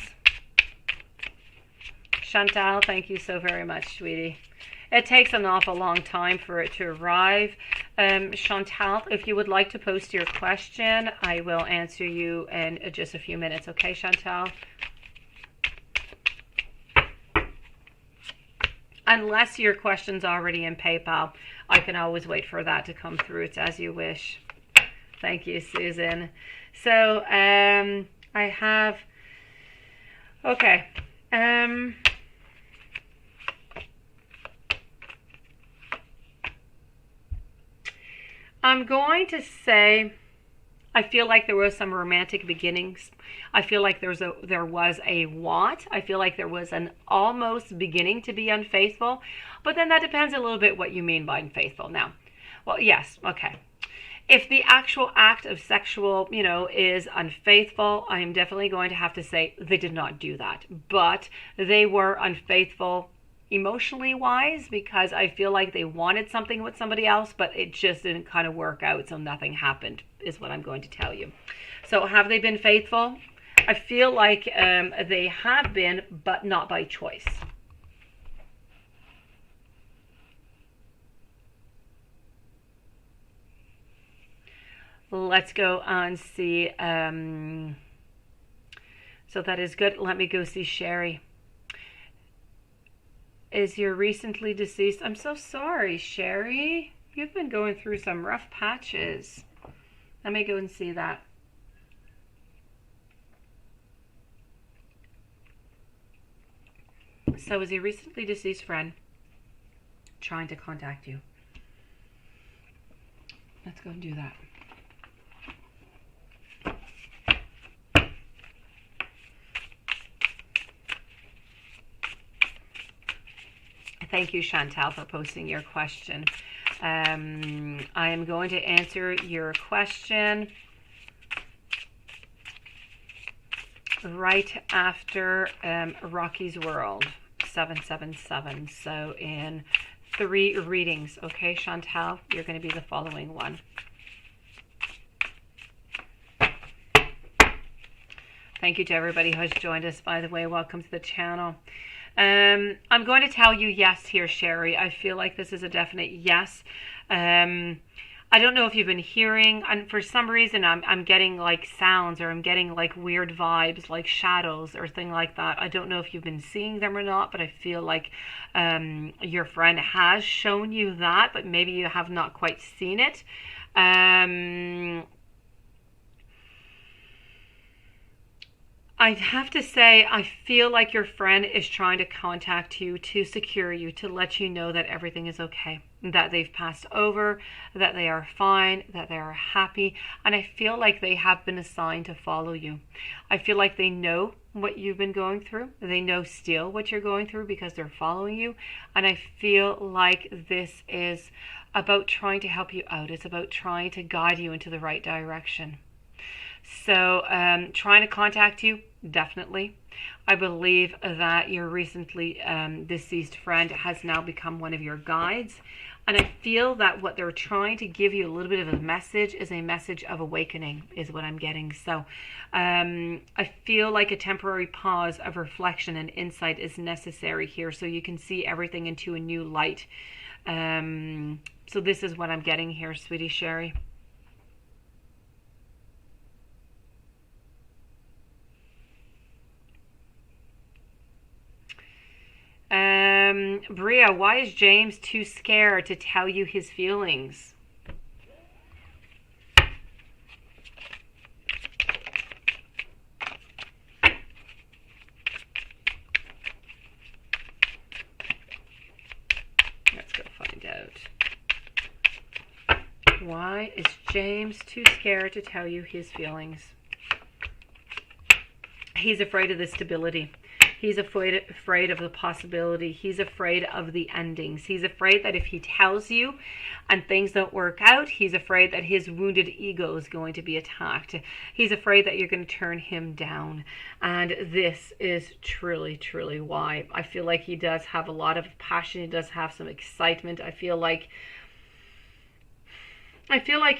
[SPEAKER 1] Chantal, thank you so very much, sweetie. It takes an awful long time for it to arrive. Chantal, if you would like to post your question, I will answer you in just a few minutes. Okay, Chantal? Unless your question's already in PayPal, I can always wait for that to come through. It's as you wish. Thank you, Susan. So, I have... Okay. I'm going to say, I feel like there was some romantic beginnings. I feel like there was a want. I feel like there was an almost beginning to be unfaithful. But then that depends a little bit what you mean by unfaithful. Now, well, yes, okay. If the actual act of sexual, is unfaithful, I am definitely going to have to say they did not do that. But they were unfaithful emotionally wise, because I feel like they wanted something with somebody else, but it just didn't kind of work out, so nothing happened, is what I'm going to tell you. So have they been faithful? I feel like they have been, but not by choice. Let's go and see. So that is good. Let me go see Sherry. Is your recently deceased? I'm so sorry, Sherry. You've been going through some rough patches. Let me go and see that. So is your recently deceased friend trying to contact you? Let's go and do that. Thank you, Chantal, for posting your question. I am going to answer your question right after Rocky's World 777. So in 3 readings. Okay, Chantal, you're going to be the following one. Thank you to everybody who has joined us, by the way. Welcome to the channel. I'm going to tell you yes here, Sherry. I feel like this is a definite yes. I don't know if you've been hearing, and for some reason I'm getting like sounds, or I'm getting like weird vibes, like shadows or thing like that. I don't know if you've been seeing them or not, but I feel like your friend has shown you that, but maybe you have not quite seen it. I have to say, I feel like your friend is trying to contact you to secure you, to let you know that everything is okay, that they've passed over, that they are fine, that they are happy. And I feel like they have been assigned to follow you. I feel like they know what you've been going through. They know still what you're going through because they're following you. And I feel like this is about trying to help you out. It's about trying to guide you into the right direction. So trying to contact you, definitely. I believe that your recently deceased friend has now become one of your guides. And I feel that what they're trying to give you a little bit of a message is a message of awakening, is what I'm getting. So I feel like a temporary pause of reflection and insight is necessary here, so you can see everything into a new light. So this is what I'm getting here, sweetie Sherry. Bria, why is James too scared to tell you his feelings? Let's go find out. Why is James too scared to tell you his feelings? He's afraid of the stability. He's afraid of the possibility. He's afraid of the endings. He's afraid that if he tells you and things don't work out, he's afraid that his wounded ego is going to be attacked. He's afraid that you're going to turn him down. And this is truly, truly why. I feel like he does have a lot of passion. He does have some excitement. I feel like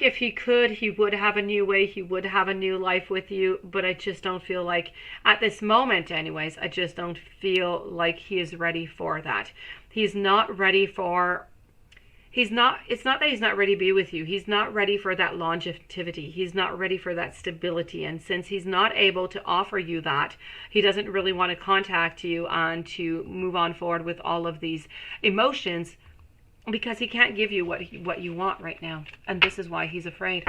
[SPEAKER 1] if he could, he would have a new way. He would have a new life with you. But I just don't feel like, at this moment anyways, I just don't feel like he is ready for that. He's not ready for, it's not that he's not ready to be with you. He's not ready for that longevity. He's not ready for that stability. And since he's not able to offer you that, he doesn't really want to contact you and to move on forward with all of these emotions, because he can't give you what you want right now. And this is why he's afraid.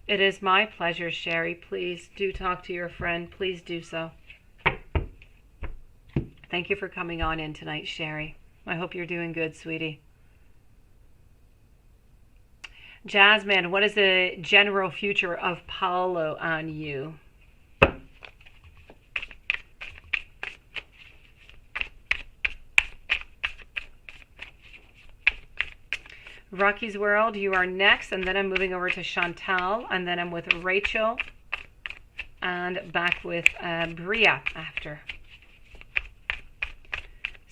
[SPEAKER 1] It is my pleasure, Sherry. Please do talk to your friend. Please do so. Thank you for coming on in tonight, Sherry. I hope you're doing good, sweetie. Jasmine, what is the general future of Paolo on you? Rocky's World, you are next, and then I'm moving over to Chantal, and then I'm with Rachel, and back with Bria after.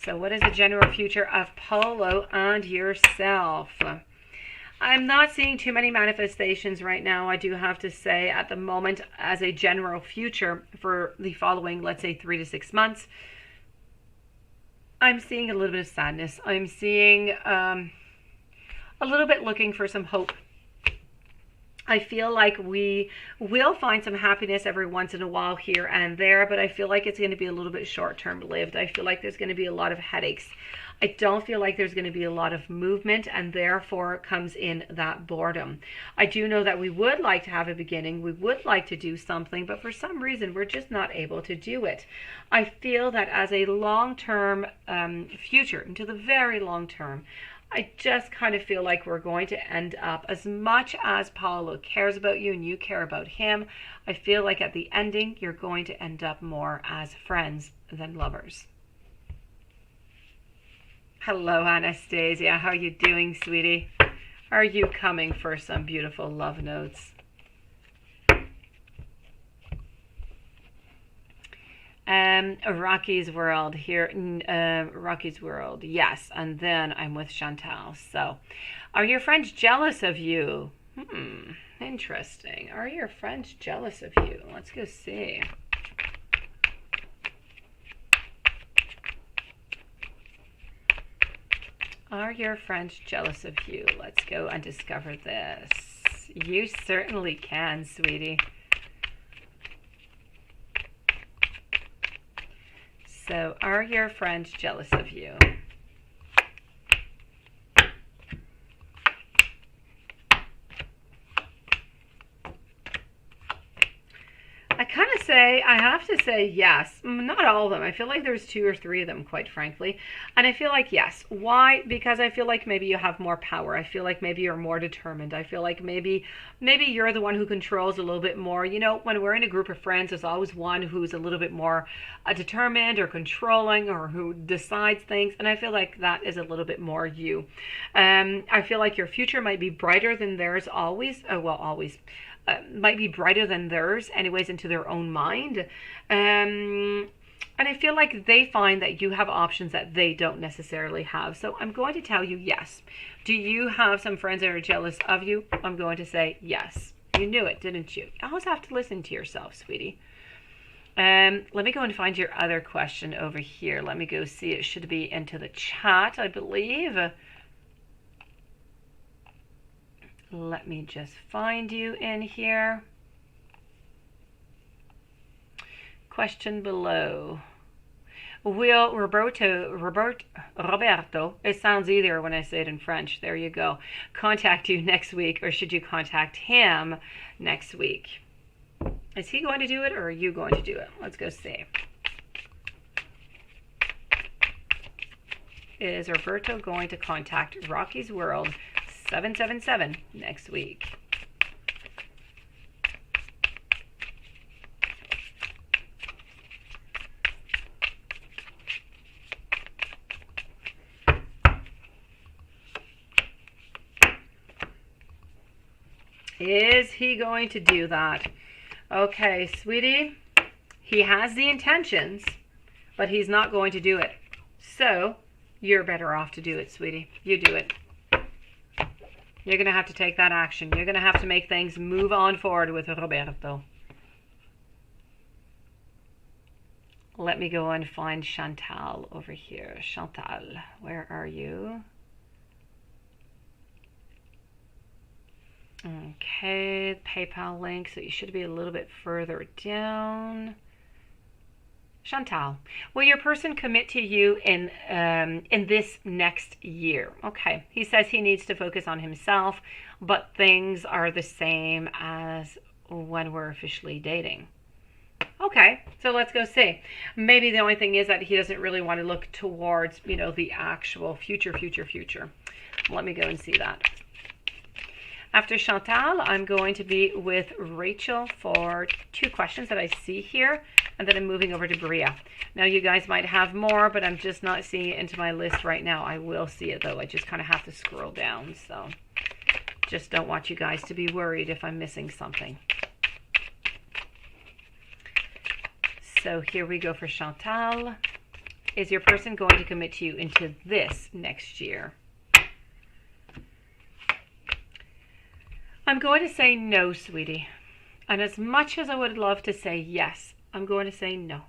[SPEAKER 1] So what is the general future of Paulo and yourself? I'm not seeing too many manifestations right now, I do have to say, at the moment, as a general future for the following, let's say, 3 to 6 months. I'm seeing a little bit of sadness. I'm seeing a little bit looking for some hope. I feel like we will find some happiness every once in a while here and there, but I feel like it's going to be a little bit short-term lived. I feel like there's going to be a lot of headaches. I don't feel like there's going to be a lot of movement, and therefore comes in that boredom. I do know that we would like to have a beginning. We would like to do something, but for some reason, we're just not able to do it. I feel that as a long-term future, into the very long term, I just kind of feel like we're going to end up, as much as Paulo cares about you and you care about him, I feel like at the ending, you're going to end up more as friends than lovers. Hello, Anastasia. How are you doing, sweetie? Are you coming for some beautiful love notes? Rocky's World here. Rocky's World, yes. And then I'm with Chantal. So, are your friends jealous of you? Interesting. Are your friends jealous of you? Let's go see. Are your friends jealous of you? Let's go and discover this. You certainly can, sweetie. So, are your friends jealous of you? I have to say yes. Not all of them. I feel like there's 2 or 3 of them, quite frankly. And I feel like yes. Why? Because I feel like maybe you have more power. I feel like maybe you're more determined. I feel like maybe you're the one who controls a little bit more. You know, when we're in a group of friends, there's always one who's a little bit more determined or controlling, or who decides things. And I feel like that is a little bit more you. I feel like your future might be brighter than theirs always. Might be brighter than theirs anyways, into their own mind. And I feel like they find that you have options that they don't necessarily have. So I'm going to tell you yes. Do you have some friends that are jealous of you? I'm going to say yes. You knew it, didn't you? You always have to listen to yourself, sweetie. Let me go and find your other question over here. Let me go see. It should be into the chat, I believe. Let me just find you in here. Question below. Will Roberto, it sounds easier when I say it in French, there you go, contact you next week, or should you contact him next week? Is he going to do it, or are you going to do it? Let's go see. Is Roberto going to contact Rocky's World 777 next week? Is he going to do that? Okay, sweetie, he has the intentions, but he's not going to do it. So you're better off to do it, sweetie. You do it. You're going to have to take that action. You're going to have to make things move on forward with Roberto. Let me go and find Chantal over here. Chantal, where are you? Okay, PayPal link. So you should be a little bit further down. Chantal, will your person commit to you in this next year? Okay, he says he needs to focus on himself, but things are the same as when we're officially dating. Okay, so let's go see. Maybe the only thing is that he doesn't really want to look towards, you know, the actual future. Let me go and see that. After Chantal, I'm going to be with Rachel for 2 questions that I see here, and then I'm moving over to Bria. Now, you guys might have more, but I'm just not seeing it into my list right now. I will see it, though. I just kind of have to scroll down, so just don't want you guys to be worried if I'm missing something. So here we go for Chantal. Is your person going to commit to you into this next year? I'm going to say no, sweetie. And as much as I would love to say yes, I'm going to say no.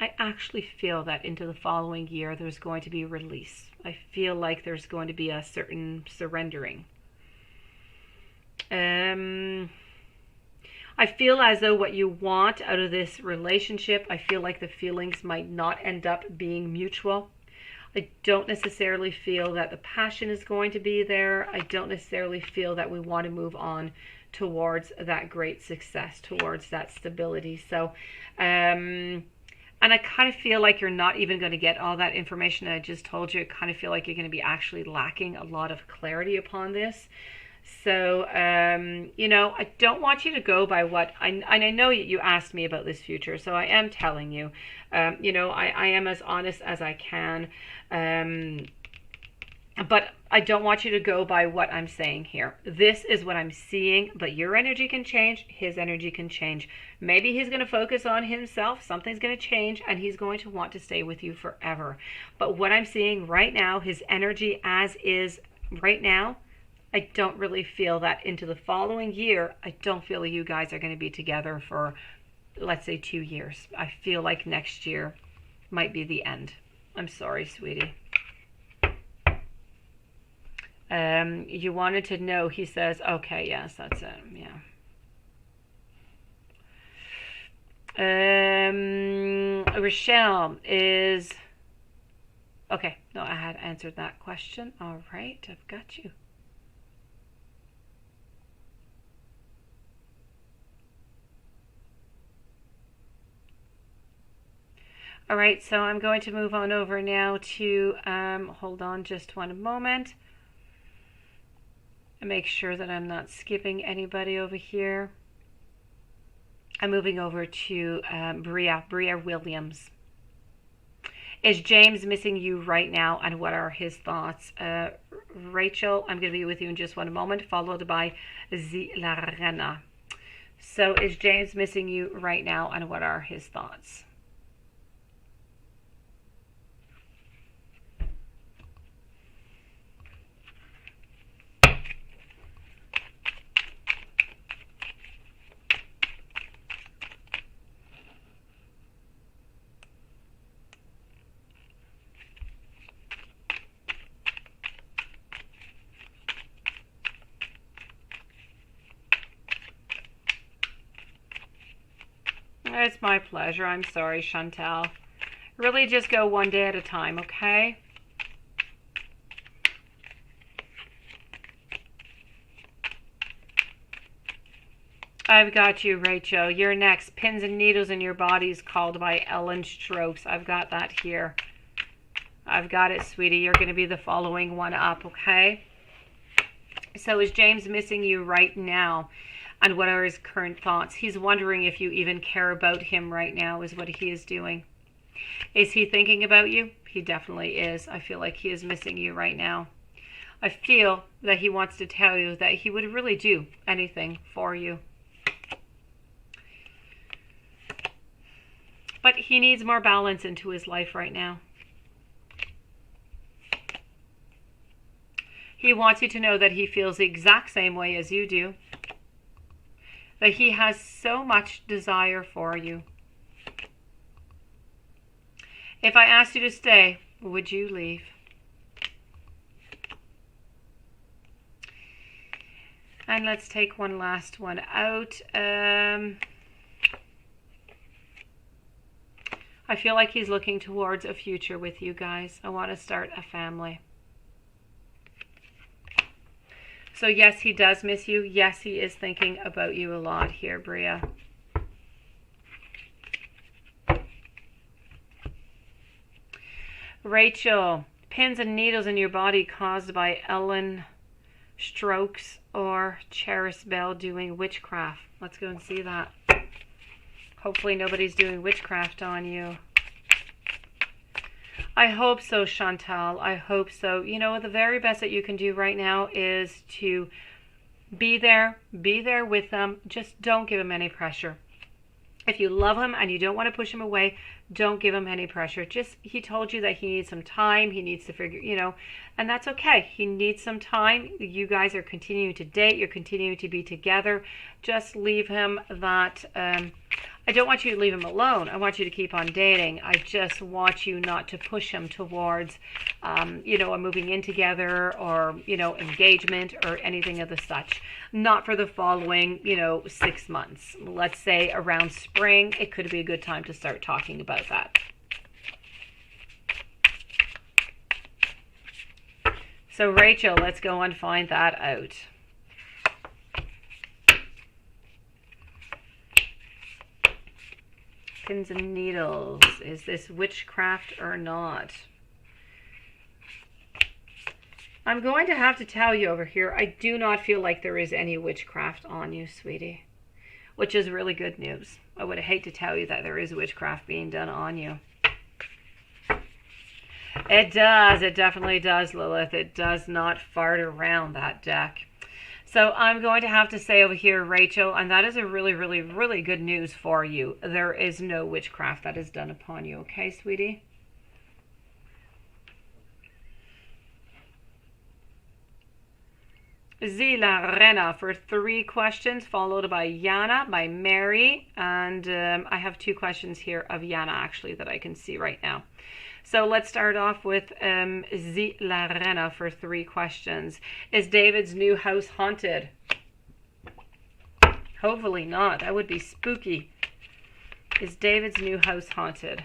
[SPEAKER 1] I actually feel that into the following year there's going to be release. I feel like there's going to be a certain surrendering. I feel as though what you want out of this relationship, I feel like the feelings might not end up being mutual. I don't necessarily feel that the passion is going to be there. I don't necessarily feel that we want to move on towards that great success, towards that stability. So, and I kind of feel like you're not even going to get all that information I just told you. I kind of feel like you're going to be actually lacking a lot of clarity upon this. So, you know, I don't want you to go by what, and I know you asked me about this future, so I am telling you, you know, I am as honest as I can, but I don't want you to go by what I'm saying here. This is what I'm seeing, but your energy can change, his energy can change. Maybe he's going to focus on himself, something's going to change, and he's going to want to stay with you forever. But what I'm seeing right now, his energy as is right now, I don't really feel that into the following year. I don't feel you guys are going to be together for, let's say, 2 years. I feel like next year might be the end. I'm sorry, sweetie. You wanted to know, he says, okay, yes, that's it, yeah. Rochelle is, okay, no, I had answered that question. All right, I've got you. All right, so I'm going to move on over now to, hold on just one moment. And make sure that I'm not skipping anybody over here. I'm moving over to Bria Williams. Is James missing you right now, and what are his thoughts? Rachel, I'm going to be with you in just one moment, followed by Zilarena. So is James missing you right now, and what are his thoughts? It's my pleasure. I'm sorry, Chantal. Really just go one day at a time, okay? I've got you, Rachel. You're next. Pins and Needles in Your Bodies, called by Ellen Strokes. I've got that here. I've got it, sweetie. You're going to be the following one up, okay? So is James missing you right now? And what are his current thoughts? He's wondering if you even care about him right now, is what he is doing. Is he thinking about you? He definitely is. I feel like he is missing you right now. I feel that he wants to tell you that he would really do anything for you. But he needs more balance into his life right now. He wants you to know that he feels the exact same way as you do. That he has so much desire for you. If I asked you to stay, would you leave? And let's take one last one out. I feel like he's looking towards a future with you guys. I want to start a family. So yes, he does miss you. Yes, he is thinking about you a lot here, Bria. Rachel, Pins and Needles in Your Body, caused by Ellen Strokes or Cheris Bell doing witchcraft. Let's go and see that. Hopefully nobody's doing witchcraft on you. I hope so, Chantal. I hope so. You know, the very best that you can do right now is to be there with them. Just don't give them any pressure. If you love him and you don't want to push him away, don't give him any pressure. Just, he told you that he needs some time. He needs to figure, and that's okay. He needs some time. You guys are continuing to date. You're continuing to be together. Just leave him that. I don't want you to leave him alone. I want you to keep on dating. I just want you not to push him towards, a moving in together or, engagement or anything of the such. Not for the following, 6 months. Let's say around spring, it could be a good time to start talking about that. So Rachel, let's go and find that out. Pins and needles. Is this witchcraft or not? I'm going to have to tell you over here, I do not feel like there is any witchcraft on you, sweetie. Which is really good news. I would hate to tell you that there is witchcraft being done on you. It does. It definitely does, Lilith. It does not fart around that deck. So I'm going to have to say over here, Rachel, and that is a really, really, really good news for you. There is no witchcraft that is done upon you. Okay, sweetie? Zila Rena for 3 questions, followed by Yana, by Mary. And I have 2 questions here of Yana, actually, that I can see right now. So let's start off with Zila Rena for 3 questions. Is David's new house haunted? Hopefully not. That would be spooky. Is David's new house haunted?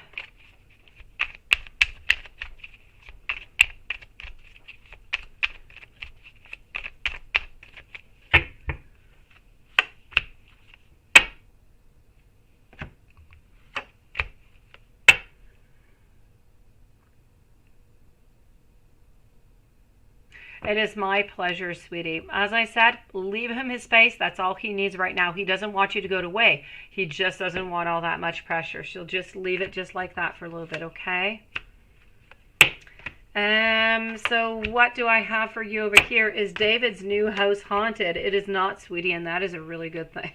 [SPEAKER 1] It is my pleasure, sweetie. As I said, leave him his space. That's all he needs right now. He doesn't want you to go away. He just doesn't want all that much pressure. She'll just leave it just like that for a little bit, okay? So what do I have for you over here? Is David's new house haunted? It is not, sweetie, and that is a really good thing.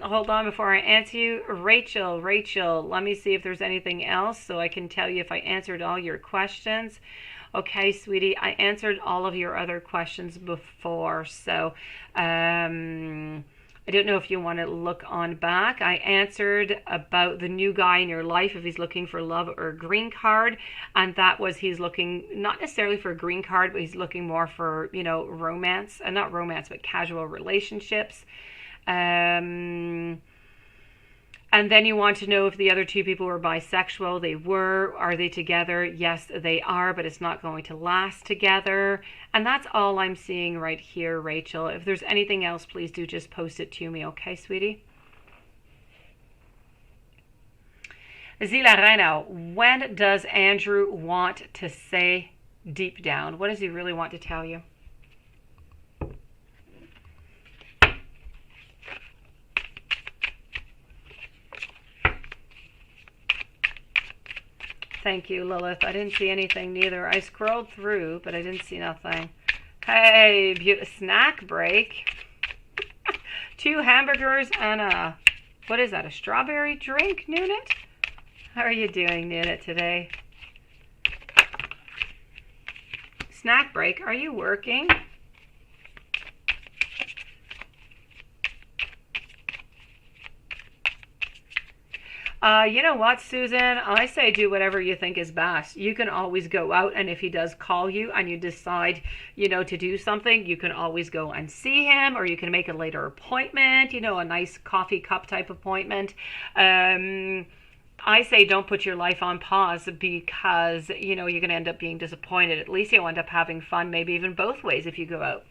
[SPEAKER 1] Hold on before I answer you. Rachel, let me see if there's anything else so I can tell you if I answered all your questions. Okay, sweetie, I answered all of your other questions before, so I don't know if you want to look on back. I answered about the new guy in your life, if he's looking for love or a green card, and that was he's looking not necessarily for a green card, but he's looking more for, romance, not romance, but casual relationships. And then you want to know if the other 2 people were bisexual. They were. Are they together? Yes, they are, but it's not going to last together. And that's all I'm seeing right here, Rachel. If there's anything else, please do just post it to me, okay, sweetie? Zila Reina, when does Andrew want to say deep down? What does he really want to tell you? Thank you, Lilith. I didn't see anything neither. I scrolled through, but I didn't see nothing. Hey, snack break. 2 hamburgers and a, what is that, a strawberry drink, Nunit? How are you doing, Nunit, today? Snack break, are you working? You know what, Susan? I say do whatever you think is best. You can always go out, and if he does call you and you decide, to do something, you can always go and see him, or you can make a later appointment, a nice coffee cup type appointment. I say don't put your life on pause because, you're going to end up being disappointed. At least you'll end up having fun, maybe even both ways if you go out.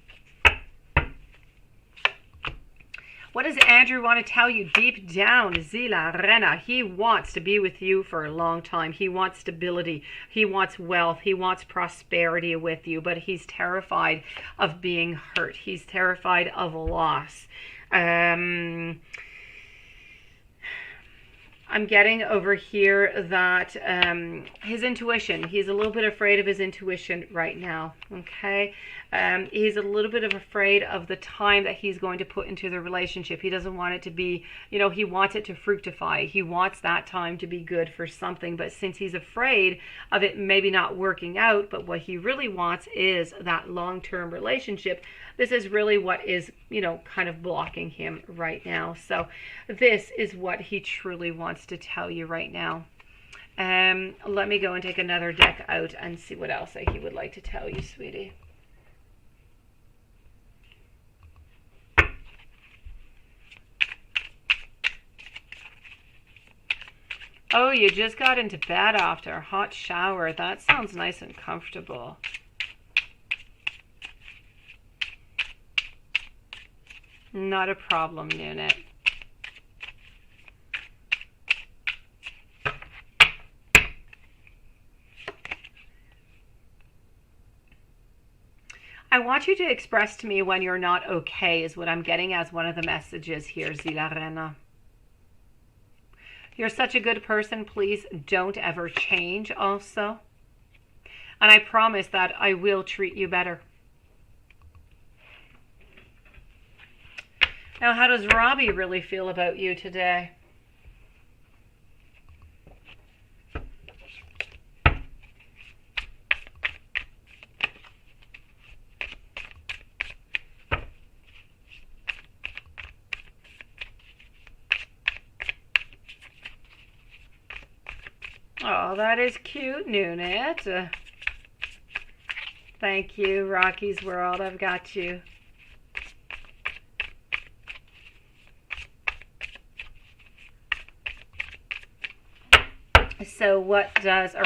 [SPEAKER 1] What does Andrew want to tell you deep down, Zila Rena? He wants to be with you for a long time. He wants stability. He wants wealth. He wants prosperity with you, but he's terrified of being hurt. He's terrified of loss. I'm getting over here that his intuition, he's a little bit afraid of his intuition right now, okay? He's a little bit afraid of the time that he's going to put into the relationship. He doesn't want it to be, he wants it to fructify. He wants that time to be good for something, but since he's afraid of it maybe not working out, but what he really wants is that long-term relationship, this is really what is, kind of blocking him right now. So this is what he truly wants to tell you right now. Let me go and take another deck out and see what else he would like to tell you, sweetie. Oh, you just got into bed after a hot shower. That sounds nice and comfortable. Not a problem, Nunit. I want you to express to me when you're not okay is what I'm getting as one of the messages here, Zilarena. You're such a good person. Please don't ever change also. And I promise that I will treat you better. Now, how does Robbie really feel about you today? Oh, that is cute, Nunit. Thank you, Rocky's World. I've got you. So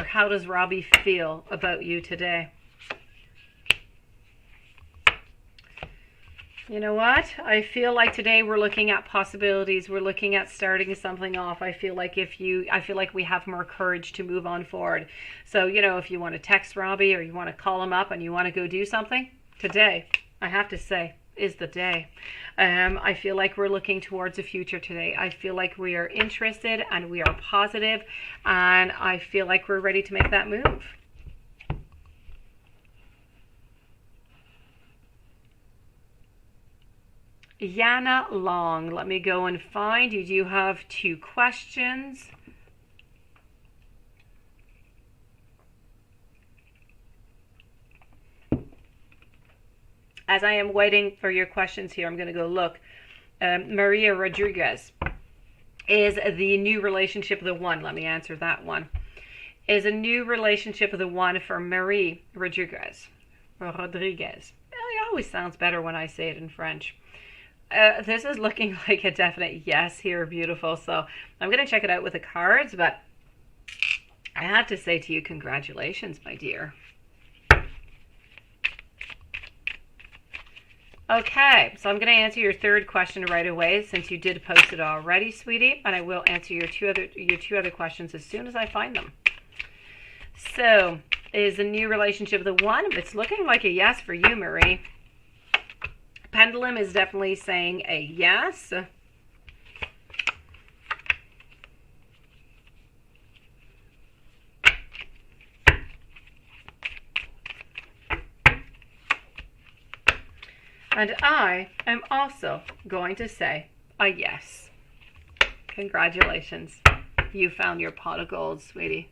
[SPEAKER 1] how does Robbie feel about you today? You know what? I feel like today we're looking at possibilities. We're looking at starting something off. I feel like we have more courage to move on forward. So, if you want to text Robbie or you want to call him up and you want to go do something, today, I have to say, is the day. I feel like we're looking towards the future today. I feel like we are interested and we are positive, and I feel like we're ready to make that move. Yana Long, let me go and find. You do have 2 questions. As I am waiting for your questions here, I'm going to go look. Maria Rodriguez, is the new relationship the one? Let me answer that one. Is a new relationship the one for Marie Rodriguez? Rodriguez. It always sounds better when I say it in French. This is looking like a definite yes here, beautiful. So I'm going to check it out with the cards, but I have to say to you, congratulations, my dear. Okay, so I'm going to answer your 3rd question right away since you did post it already, sweetie, and I will answer your two other questions as soon as I find them. So, is a new relationship the one? It's looking like a yes for you, Marie. Pendulum is definitely saying a yes. And I am also going to say a yes. Congratulations. You found your pot of gold, sweetie.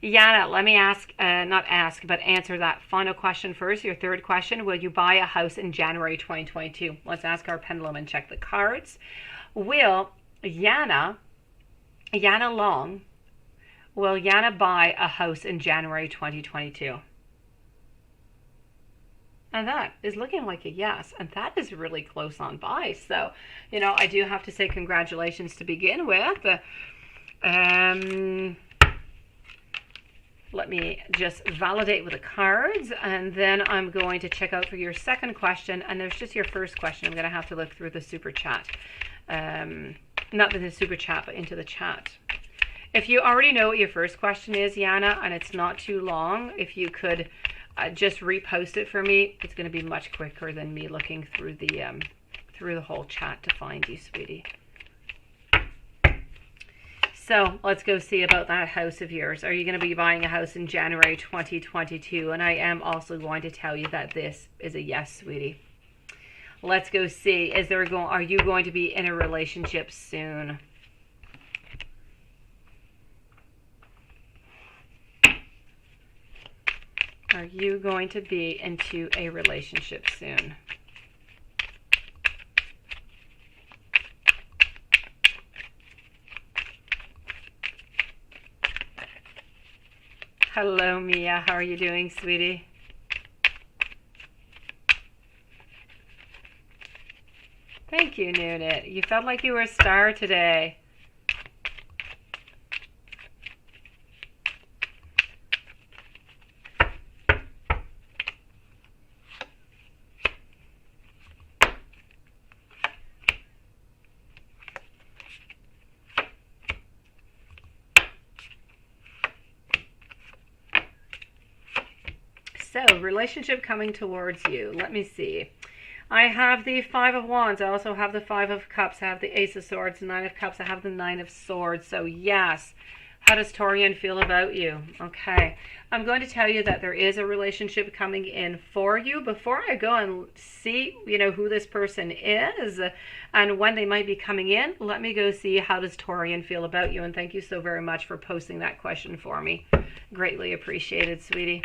[SPEAKER 1] Yana, let me answer that final question first. Your 3rd question, will you buy a house in January 2022? Let's ask our pendulum and check the cards. Will Yana Long, will Yana buy a house in January 2022? And that is looking like a yes. And that is really close on by. So, I do have to say congratulations to begin with. Let me just validate with the cards. And then I'm going to check out for your 2nd question. And there's just your 1st question. I'm going to have to look through the super chat. Not in the super chat, but into the chat. If you already know what your 1st question is, Yana, and it's not too long, if you could just repost it for me, it's going to be much quicker than me looking through the whole chat to find you, sweetie. So let's go see about that house of yours. Are you going to be buying a house in January 2022? And I am also going to tell you that this is a yes, sweetie. Let's go see. Are you going to be in a relationship soon? Are you going to be into a relationship soon? Hello, Mia. How are you doing, sweetie? Thank you, Nunit. You felt like you were a star today. So, relationship coming towards you. Let me see. I have the Five of Wands. I also have the Five of Cups. I have the Ace of Swords, Nine of Cups. I have the Nine of Swords. So, yes. How does Taurian feel about you? Okay. I'm going to tell you that there is a relationship coming in for you. Before I go and see, who this person is and when they might be coming in, let me go see how does Taurian feel about you. And thank you so very much for posting that question for me. Greatly appreciated, sweetie.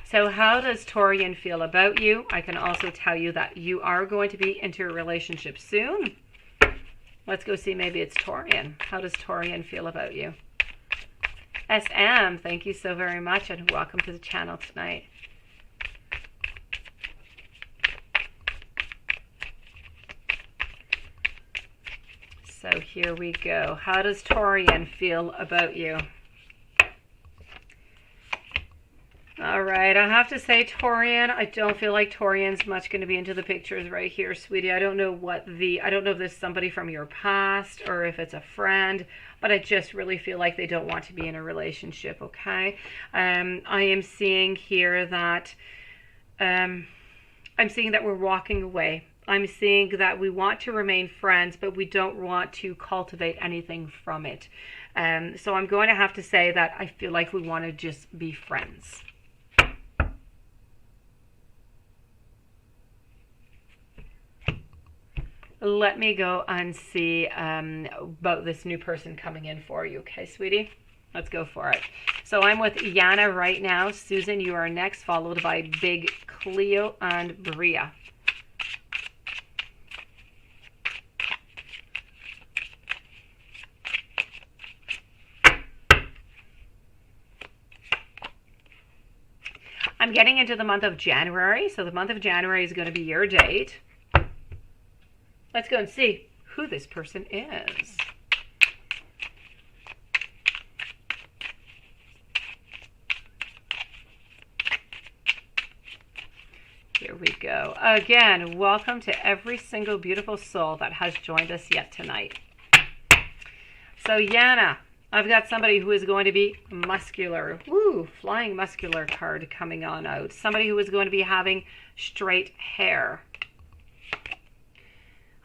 [SPEAKER 1] So how does Taurian feel about you? I can also tell you that you are going to be into a relationship soon. Let's go see, maybe it's Taurian. How does Taurian feel about you? SM, thank you so very much and welcome to the channel tonight. So here we go. How does Taurian feel about you? All right, I have to say, Taurian, I don't feel like Taurian's much going to be into the pictures right here, sweetie. I don't know if there's somebody from your past or if it's a friend, but I just really feel like they don't want to be in a relationship, okay? I am seeing here that, I'm seeing that we're walking away. I'm seeing that we want to remain friends, but we don't want to cultivate anything from it. So I'm going to have to say that I feel like we want to just be friends. Let me go and see about this new person coming in for you. Okay, sweetie? Let's go for it. So I'm with Yana right now. Susan, you are next, followed by Big Cleo and Bria. I'm getting into the month of January. So the month of January is going to be your date. Let's go and see who this person is. Here we go. Again, welcome to every single beautiful soul that has joined us yet tonight. So Yana, I've got somebody who is going to be muscular. Woo, flying muscular card coming on out. Somebody who is going to be having straight hair.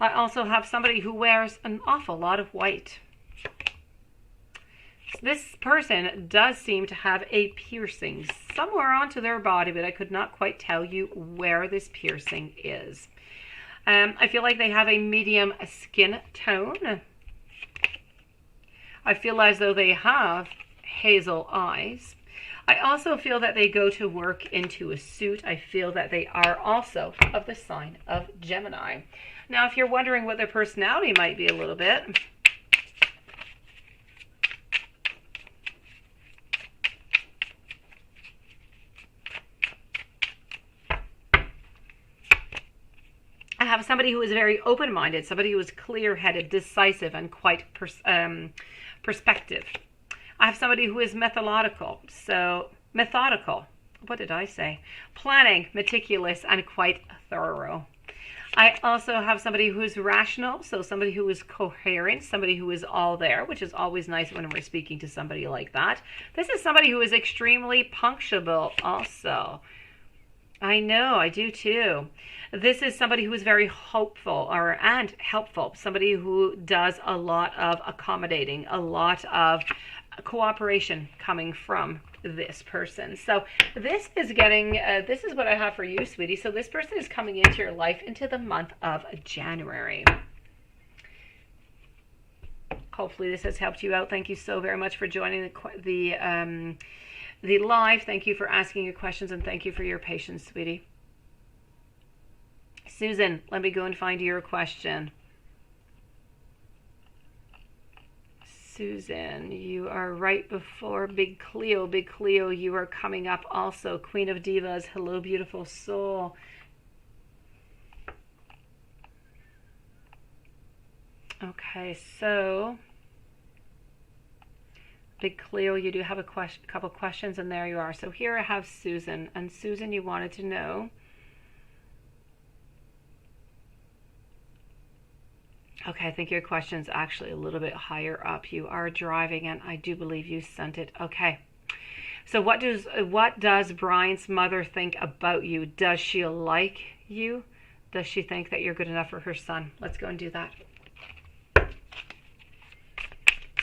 [SPEAKER 1] I also have somebody who wears an awful lot of white. This person does seem to have a piercing somewhere onto their body, but I could not quite tell you where this piercing is. I feel like they have a medium skin tone. I feel as though they have hazel eyes. I also feel that they go to work into a suit. I feel that they are also of the sign of Gemini. Now, if you're wondering what their personality might be a little bit, I have somebody who is very open-minded, somebody who is clear-headed, decisive, and quite perspective. I have somebody who is methodical. What did I say? Planning, meticulous, and quite thorough. I also have somebody who is rational, so somebody who is coherent, somebody who is all there, which is always nice when we're speaking to somebody like that. This is somebody who is extremely punctual also. I know, I do too. This is somebody who is very hopeful and helpful, somebody who does a lot of accommodating, a lot of cooperation coming from this person. So this is getting, this is what I have for you, sweetie. So this person is coming into your life into the month of January. Hopefully this has helped you out. Thank you so very much for joining the live. Thank you for asking your questions, and thank you for your patience, sweetie. Susan, let me go and find your question. Susan, you are right before Big Cleo. Big Cleo, you are coming up also. Queen of Divas, hello, beautiful soul. Okay, so Big Cleo, you do have a couple questions, and there you are. So here I have Susan, and Susan, you wanted to know. Okay, I think your question's actually a little bit higher up. You are driving, and I do believe you sent it. Okay. So what does Brian's mother think about you? Does she like you? Does she think that you're good enough for her son? Let's go and do that.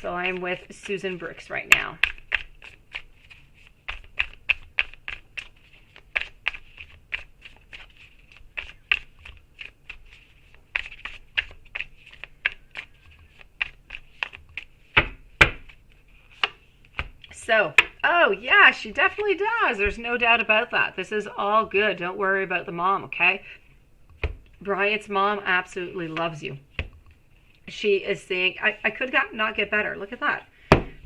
[SPEAKER 1] So I'm with Susan Brooks right now. So, oh yeah, she definitely does. There's no doubt about that. This is all good. Don't worry about the mom, okay? Brian's mom absolutely loves you. She is saying, I could not get better. Look at that.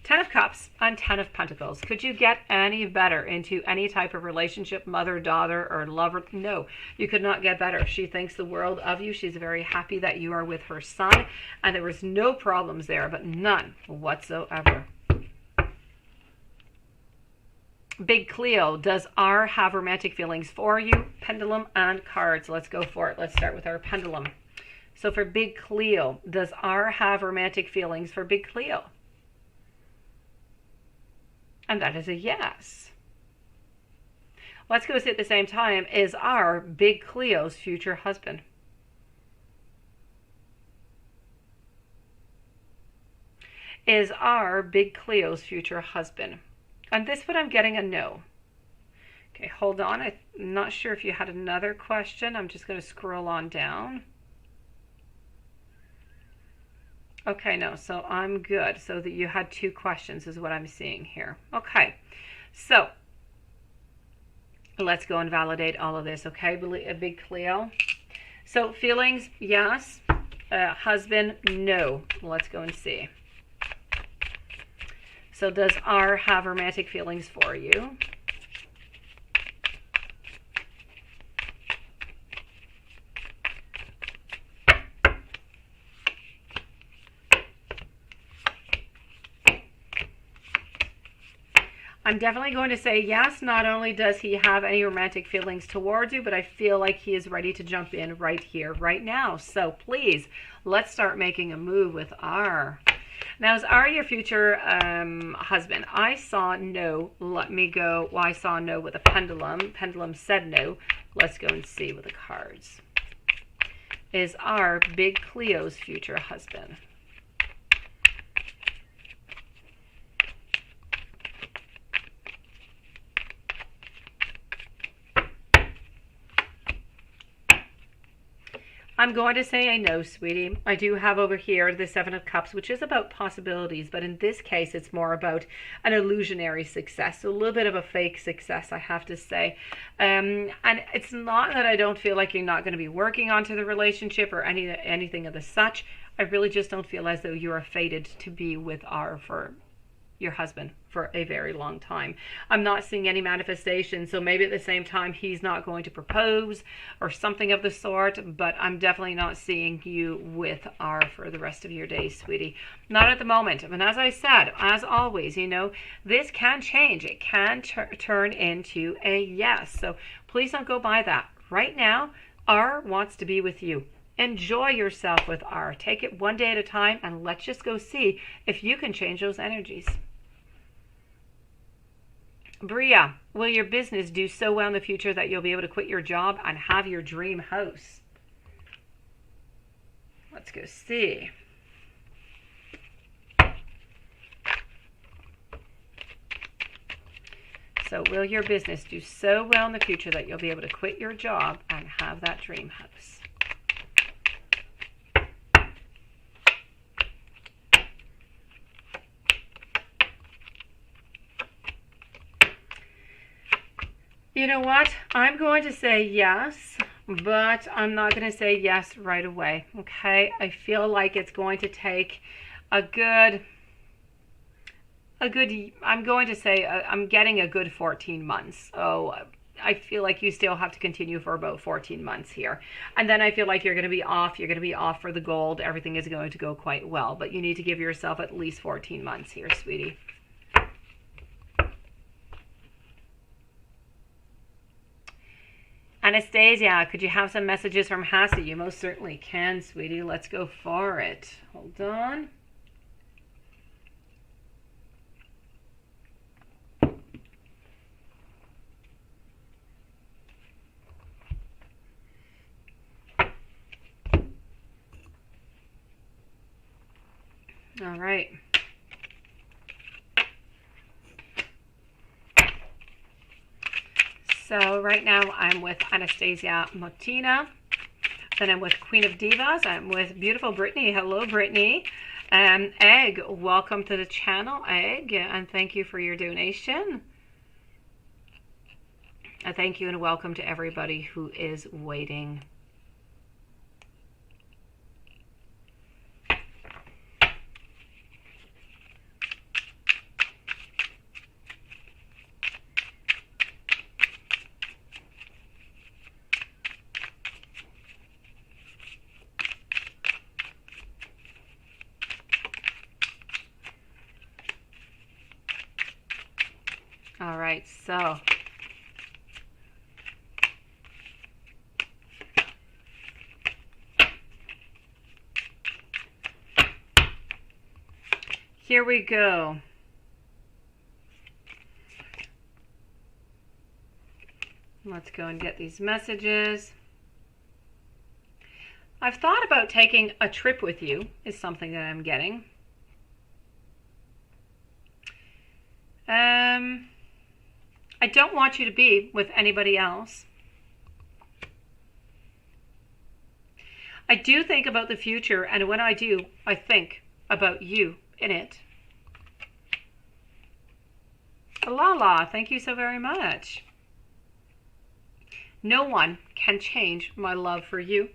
[SPEAKER 1] 10 of Cups and 10 of Pentacles. Could you get any better into any type of relationship, mother, daughter, or lover? No, you could not get better. She thinks the world of you. She's very happy that you are with her son. And there was no problems there, but none whatsoever. Big Cleo, does R have romantic feelings for you? Pendulum and cards. Let's go for it. Let's start with our pendulum. So for Big Cleo, does R have romantic feelings for Big Cleo? And that is a yes. Let's go see at the same time, is R Big Cleo's future husband? Is R Big Cleo's future husband? And this one I'm getting a no. Okay, hold on. I'm not sure if you had another question. I'm just going to scroll on down. Okay, no, so I'm good. So that you had 2 questions is what I'm seeing here. Okay, so let's go and validate all of this, okay, Big Cleo? So feelings, yes. Husband, no. Let's go and see. So does R have romantic feelings for you? I'm definitely going to say yes. Not only does he have any romantic feelings towards you, but I feel like he is ready to jump in right here, right now. So please, let's start making a move with R. Now, is R your future husband? I saw no. Let me go. Well, I saw no with a pendulum. Pendulum said no. Let's go and see with the cards. Is R Big Cleo's future husband? I'm going to say I know, sweetie. I do have over here the 7 of Cups, which is about possibilities, but in this case, it's more about an illusionary success. So a little bit of a fake success, I have to say. And it's not that I don't feel like you're not going to be working onto the relationship or anything of the such. I really just don't feel as though you are fated to be with R for your husband for a very long time. I'm not seeing any manifestation, so maybe at the same time he's not going to propose or something of the sort, but I'm definitely not seeing you with R for the rest of your days, sweetie. Not at the moment. And as I said, as always, you know, this can change. It can turn into a yes. So please don't go by that. Right now, R wants to be with you. Enjoy yourself with R. Take it one day at a time, and let's just go see if you can change those energies. Bria, will your business do so well in the future that you'll be able to quit your job and have your dream house? Let's go see. So will your business do so well in the future that you'll be able to quit your job and have that dream house? You know what? I'm going to say yes, but I'm not going to say yes right away. Okay? I feel like it's going to take I'm going to say I'm getting a good 14 months. So I feel like you still have to continue for about 14 months here. And then I feel like you're going to be off. You're going to be off for the gold. Everything is going to go quite well. But you need to give yourself at least 14 months here, sweetie. Anastasia, could you have some messages from Hassie? You most certainly can, sweetie. Let's go for it. Hold on. All right. So right now I'm with Anastasia Motina. Then I'm with Queen of Divas. I'm with beautiful Brittany. Hello, Brittany. Egg, welcome to the channel, Egg, and thank you for your donation. Thank you and welcome to everybody who is waiting. All right, so here we go. Let's go and get these messages. I've thought about taking a trip with you, is something that I'm getting. I don't want you to be with anybody else. I do think about the future, and when I do, I think about you in it. Lala, thank you so very much. No one can change my love for you.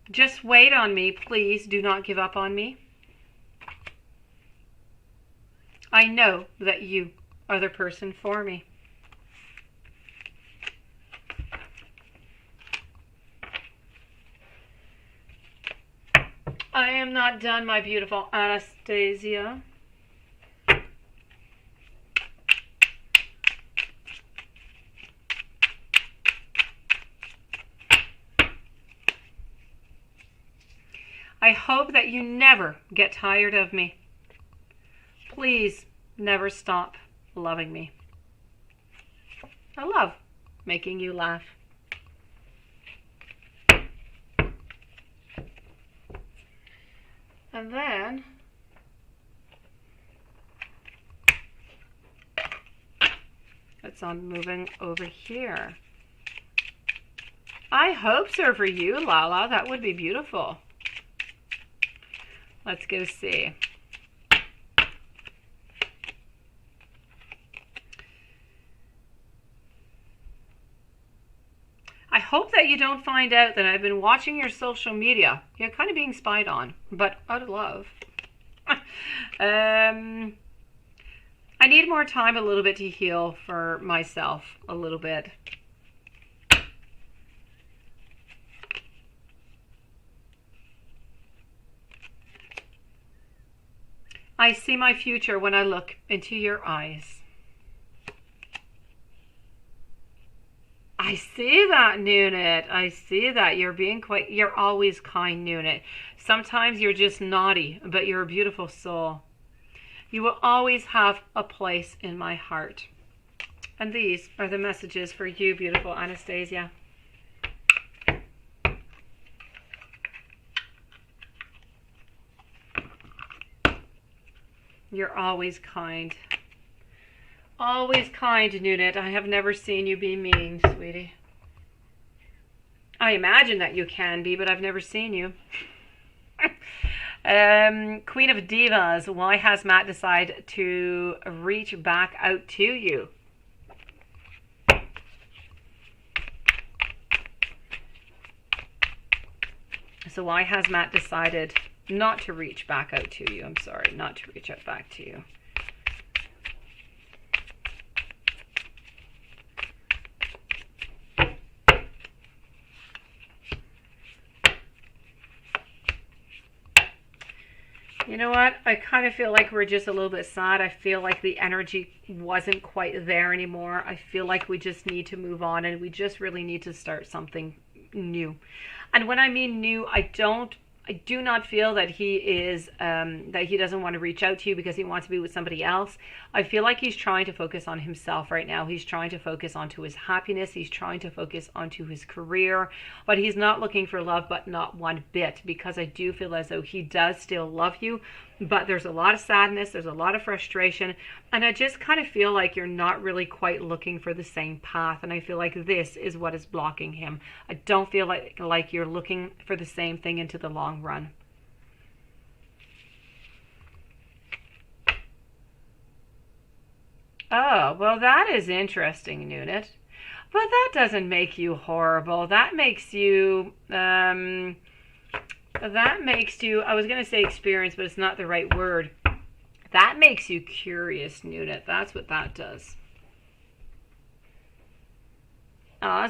[SPEAKER 1] Just wait on me, please. Do not give up on me. I know that you are the person for me. I am not done, my beautiful Anastasia. I hope that you never get tired of me. Please never stop loving me. I love making you laugh. And then it's on moving over here. I hope so for you, Lala. That would be beautiful. Let's go see. I hope that you don't find out that I've been watching your social media. You're kind of being spied on, but out of love. I need more time a little bit to heal for myself a little bit. I see my future when I look into your eyes. I see that, Nunit. I see that. You're always kind, Nunit. Sometimes you're just naughty, but you're a beautiful soul. You will always have a place in my heart. And these are the messages for you, beautiful Anastasia. You're always kind. Always kind, Nunit. I have never seen you be mean, sweetie. I imagine that you can be, but I've never seen you. Queen of Divas, why has Matt decided to reach back out to you? So why has Matt decided not to reach back out to you? I'm sorry, not to reach out back to you. You know what? I kind of feel like we're just a little bit sad. I feel like the energy wasn't quite there anymore. I feel like we just need to move on, and we just really need to start something new. And when I mean new, I do not feel that that he doesn't want to reach out to you because he wants to be with somebody else. I feel like he's trying to focus on himself right now. He's trying to focus onto his happiness. He's trying to focus onto his career, but he's not looking for love, but not one bit, because I do feel as though he does still love you, but there's a lot of sadness, there's a lot of frustration, and I just kind of feel like you're not really quite looking for the same path, and I feel like this is what is blocking him. I don't feel like you're looking for the same thing into the long run. Oh, well, that is interesting, Nunit. But that doesn't make you horrible. That makes you, I was going to say experience, but it's not the right word. That makes you curious, Nunit. That's what that does.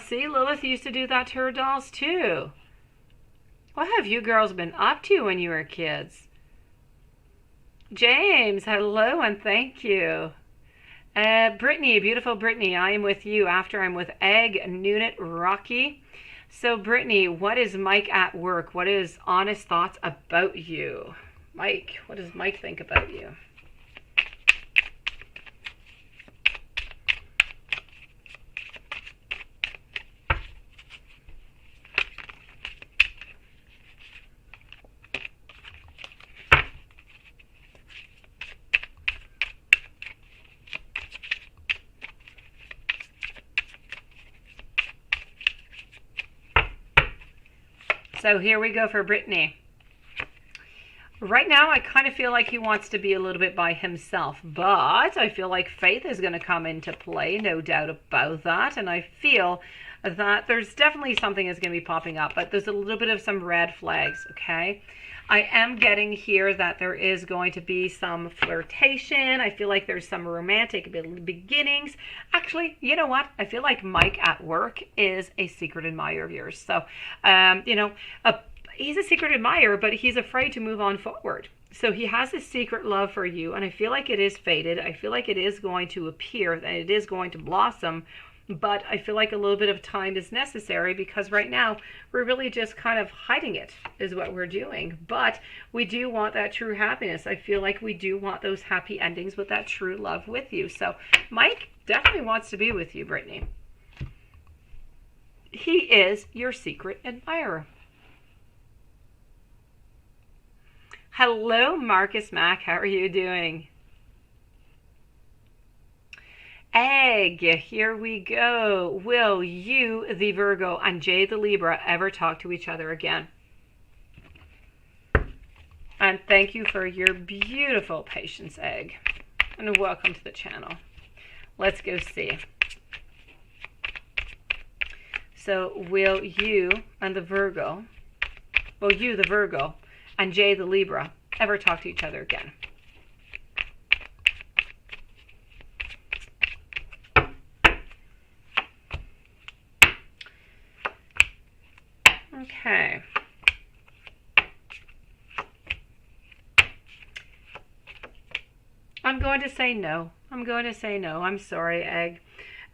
[SPEAKER 1] See, Lilith used to do that to her dolls, too. What have you girls been up to when you were kids? James, hello and thank you. Brittany, beautiful Brittany, I am with you after I'm with Egg, Nunit, Rocky. So Brittany, what is Mike at work? What is honest thoughts about you? Mike, what does Mike think about you? So here we go for Brittany. Right now, I kind of feel like he wants to be a little bit by himself, but I feel like faith is going to come into play, no doubt about that. And I feel that there's definitely something that's going to be popping up, but there's a little bit of some red flags, okay? I am getting here that there is going to be some flirtation. I feel like there's some romantic beginnings. Actually, you know what? I feel like Mike at work is a secret admirer of yours. So, he's a secret admirer, but he's afraid to move on forward. So he has a secret love for you, and I feel like it is fated. I feel like it is going to appear, and it is going to blossom. But I feel like a little bit of time is necessary because right now we're really just kind of hiding it is what we're doing. But we do want that true happiness. I feel like we do want those happy endings with that true love with you. So Mike definitely wants to be with you, Brittany. He is your secret admirer. Hello, Marcus Mack. How are you doing? Egg, here we go. Will you, the Virgo, and Jay, the Libra, ever talk to each other again? And thank you for your beautiful patience, Egg. And welcome to the channel. Let's go see. So, will you and the Virgo, and Jay, the Libra, ever talk to each other again? Okay. I'm going to say no. I'm sorry, Egg.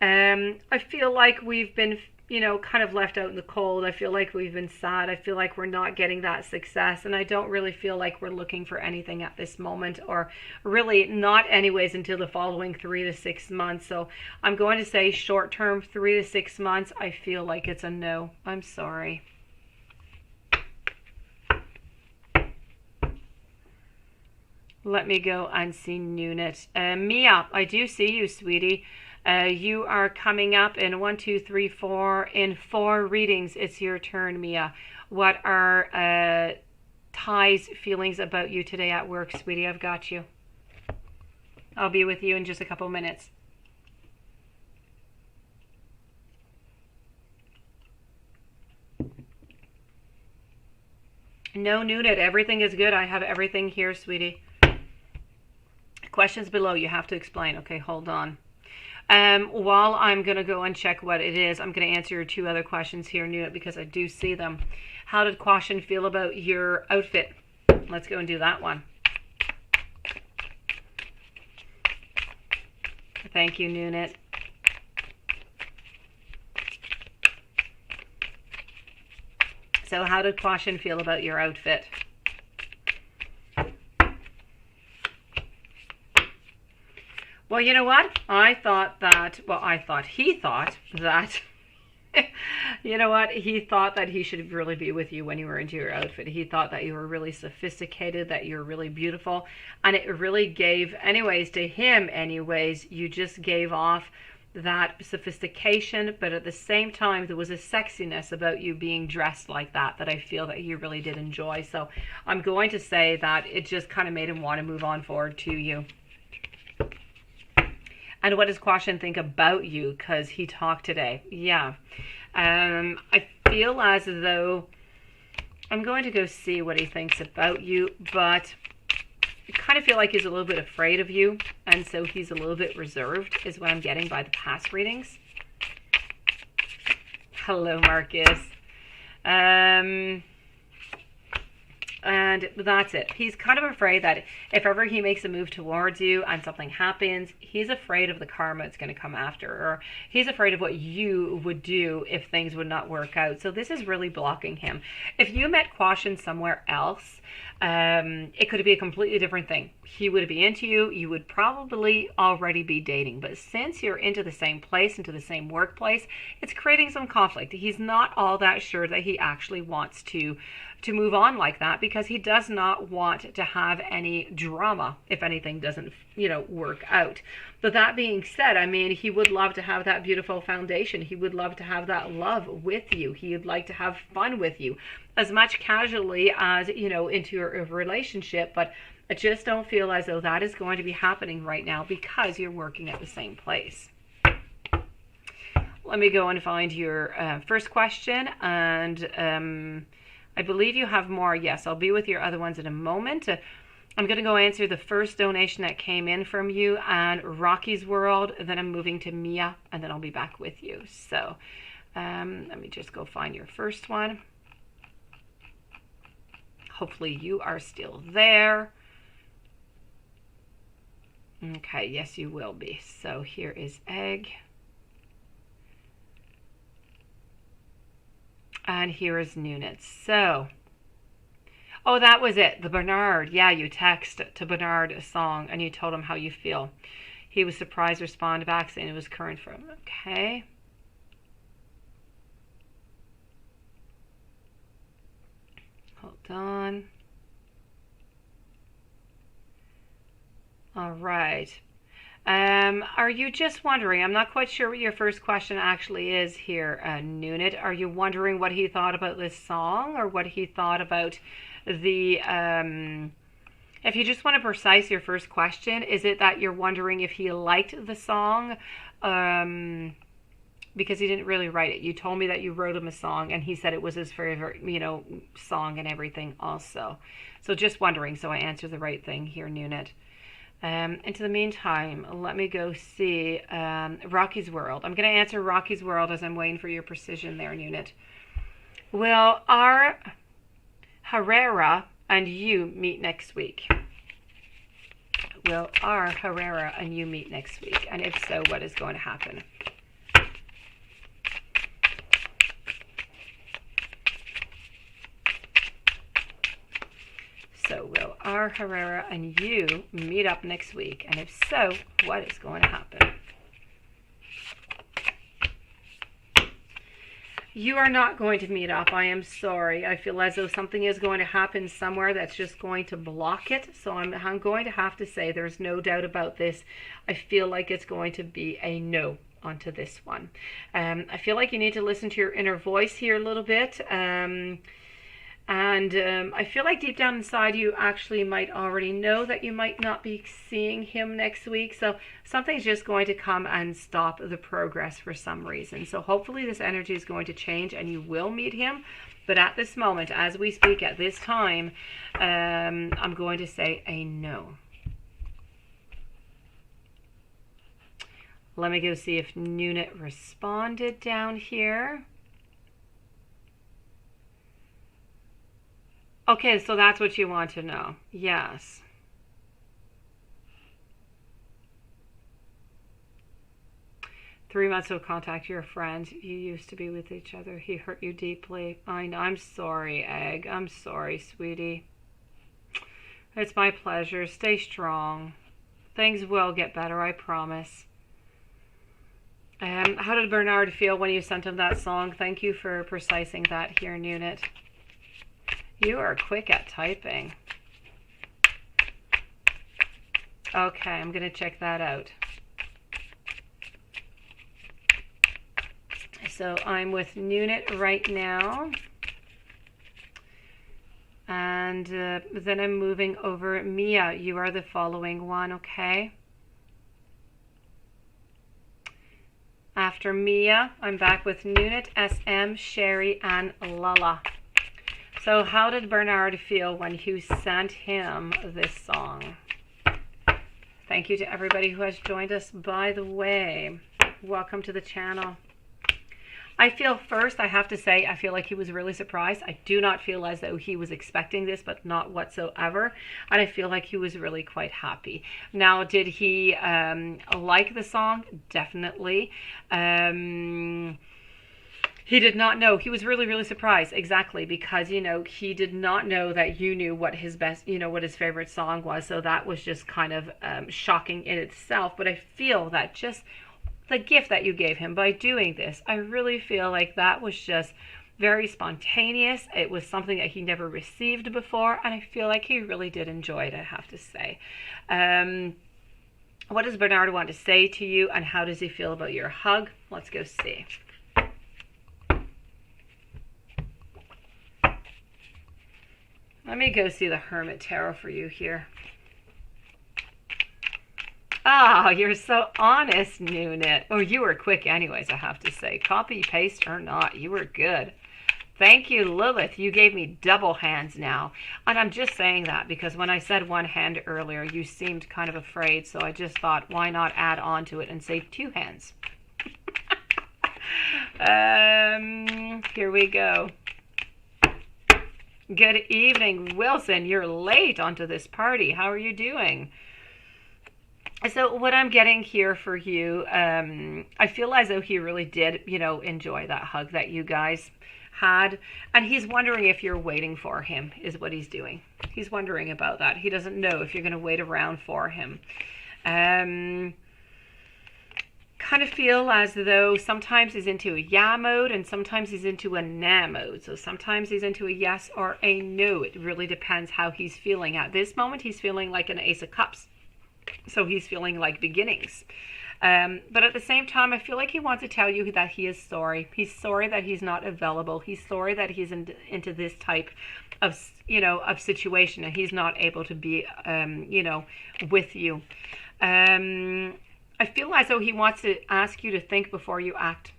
[SPEAKER 1] I feel like we've been you know, kind of left out in the cold. I feel like we've been sad. I feel like we're not getting that success. And I don't really feel like we're looking for anything at this moment, or really not anyways until the following 3 to 6 months. So I'm going to say short term, 3 to 6 months, I feel like it's a no. I'm sorry. Let me go and see Nunit. Mia, I do see you, sweetie. You are coming up in 1, 2, 3, 4. In 4 readings, it's your turn, Mia. What are Ty's feelings about you today at work, sweetie? I've got you. I'll be with you in just a couple minutes. No, Nunit, everything is good. I have everything here, sweetie. Questions below, you have to explain. Okay, hold on. While I'm going to go and check what it is, I'm going to answer your 2 other questions here, Nunit, because I do see them. How did Caution feel about your outfit? Let's go and do that one. Thank you, Nunit. So how did Caution feel about your outfit? Well, you know what? He thought that, you know what? He thought that he should really be with you when you were into your outfit. He thought that you were really sophisticated, that you were really beautiful. And it really gave, anyways, to him, anyways, you just gave off that sophistication. But at the same time, there was a sexiness about you being dressed like that I feel that you really did enjoy. So I'm going to say that it just kind of made him want to move on forward to you. And what does Caution think about you? Because he talked today. Yeah. I feel as though I'm going to go see what he thinks about you, but I kind of feel like he's a little bit afraid of you, and so he's a little bit reserved is what I'm getting by the past readings. Hello, Marcus. And that's it. He's kind of afraid that if ever he makes a move towards you and something happens, he's afraid of the karma it's going to come after, or he's afraid of what you would do if things would not work out. So this is really blocking him. If you met Caution somewhere else, it could be a completely different thing. He would be into you. You would probably already be dating. But since you're into the same place, into the same workplace, it's creating some conflict. He's not all that sure that he actually wants to move on like that, because he does not want to have any drama if anything doesn't, work out. But that being said, I mean, he would love to have that beautiful foundation. He would love to have that love with you. He would like to have fun with you, as much casually as, into your relationship. But I just don't feel as though that is going to be happening right now because you're working at the same place. Let me go and find your first question, and I believe you have more. Yes, I'll be with your other ones in a moment. I'm going to go answer the first donation that came in from you and Rocky's World. Then I'm moving to Mia, and then I'll be back with you. So let me just go find your first one. Hopefully you are still there. Okay, yes, you will be. So here is Egg. And here is Nunit. So, oh, that was it. The Bernard. Yeah, you text to Bernard a song and you told him how you feel. He was surprised, responded back saying it was current for him. Okay. Hold on. All right. Are you just wondering, I'm not quite sure what your first question actually is here, Nunit. Are you wondering what he thought about this song, or what he thought about the, if you just want to precise your first question, is it that you're wondering if he liked the song, because he didn't really write it? You told me that you wrote him a song, and he said it was his favorite, song and everything also. So just wondering, so I answered the right thing here, Nunit. Into the meantime, let me go see Rocky's World. I'm going to answer Rocky's World as I'm waiting for your precision there, Nunit. Will our Herrera and you meet next week? Will our Herrera and you meet next week? And if so, what is going to happen? Star Herrera and you meet up next week? And if so, what is going to happen? You are not going to meet up. I am sorry. I feel as though something is going to happen somewhere that's just going to block it. So I'm going to have to say there's no doubt about this. I feel like it's going to be a no onto this one. I feel like you need to listen to your inner voice here a little bit. I feel like deep down inside you actually might already know that you might not be seeing him next week. So something's just going to come and stop the progress for some reason. So hopefully this energy is going to change and you will meet him. But at this moment, as we speak at this time, I'm going to say a no. Let me go see if Nunit responded down here. Okay, so that's what you want to know. Yes. Three months will contact your friend. You used to be with each other. He hurt you deeply. I know. I'm sorry, Egg. I'm sorry, sweetie. It's my pleasure. Stay strong. Things will get better, I promise. How did Bernard feel when you sent him that song? Thank you for precising that here, Nunit. You are quick at typing. Okay, I'm going to check that out. So I'm with Nunit right now. And then I'm moving over. Mia, you are the following one, okay? After Mia, I'm back with Nunit, SM, Sherry, and Lala. So how did Bernard feel when you sent him this song? Thank you to everybody who has joined us, by the way. Welcome to the channel. I feel first, I have to say, I feel like he was really surprised. I do not feel as though he was expecting this, but not whatsoever. And I feel like he was really quite happy. Now, did he like the song? Definitely. He did not know. He was really, really surprised. Exactly. Because, you know, he did not know that you knew what his best, you know, what his favorite song was. So that was just kind of shocking in itself. But I feel that just the gift that you gave him by doing this, I really feel like that was just very spontaneous. It was something that he never received before. And I feel like he really did enjoy it, I have to say. What does Bernard want to say to you? And how does he feel about your hug? Let's go see. Let me go see the Hermit Tarot for you here. Oh, you're so honest, Nunit. Oh, you were quick anyways, I have to say. Copy, paste or not, you were good. Thank you, Lilith. You gave me double hands now. And I'm just saying that because when I said one hand earlier, you seemed kind of afraid. So I just thought, why not add on to it and say two hands? Here we go. Good evening, Wilson. You're late onto this party. How are you doing? So what I'm getting here for you, I feel as though he really did, you know, enjoy that hug that you guys had. And he's wondering if you're waiting for him, is what he's doing. He's wondering about that. He doesn't know if you're going to wait around for him. Kind of feel as though sometimes he's into a yeah mode and sometimes he's into a nah mode. So sometimes he's into a yes or a no. It really depends how he's feeling. At this moment, he's feeling like an Ace of Cups. So he's feeling like beginnings. But at the same time, I feel like he wants to tell you that he is sorry. He's sorry that he's not available. He's sorry that he's into this type of, you know, of situation and he's not able to be, you know, with you. I feel as though he wants to ask you to think before you act,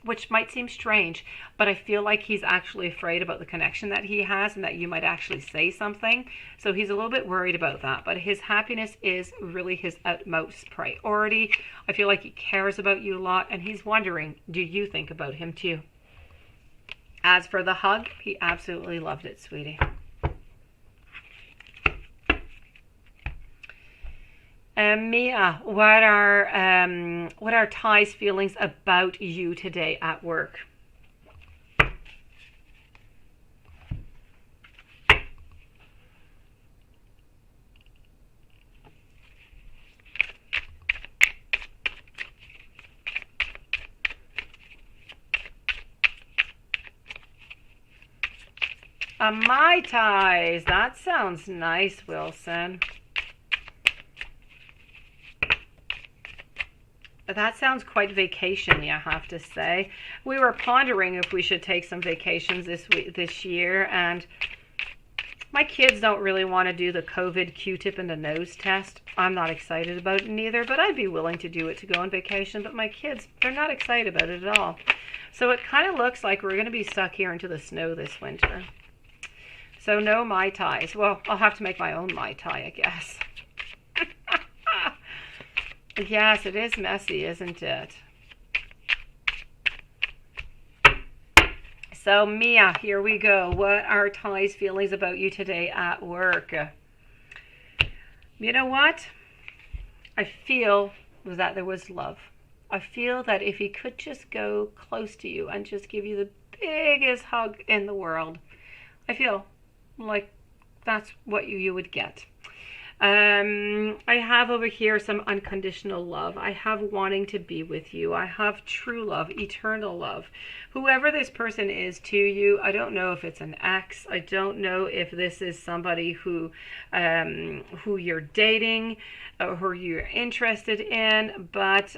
[SPEAKER 1] which might seem strange, but I feel like he's actually afraid about the connection that he has and that you might actually say something. So he's a little bit worried about that, but his happiness is really his utmost priority. I feel like he cares about you a lot and he's wondering, do you think about him too? As for the hug, he absolutely loved it, sweetie. Mia, what are Ty's feelings about you today at work? Mai Tais. That sounds nice, Wilson. That sounds quite vacation-y, I have to say. We were pondering if we should take some vacations this year, and my kids don't really want to do the COVID Q-tip in the nose test. I'm not excited about it neither, but I'd be willing to do it to go on vacation. But my kids, they're not excited about it at all. So it kind of looks like we're going to be stuck here into the snow this winter. So no Mai Tais. Well, I'll have to make my own Mai Tai, I guess. Yes, it is messy, isn't it? So Mia, here we go. What are Ty's feelings about you today at work? You know what? I feel that there was love. I feel that if he could just go close to you and just give you the biggest hug in the world, I feel like that's what you would get. I have over here some unconditional love. I have wanting to be with you. I have true love, eternal love. Whoever this person is to you, I don't know if it's an ex. I don't know if this is somebody who you're dating or who you're interested in, but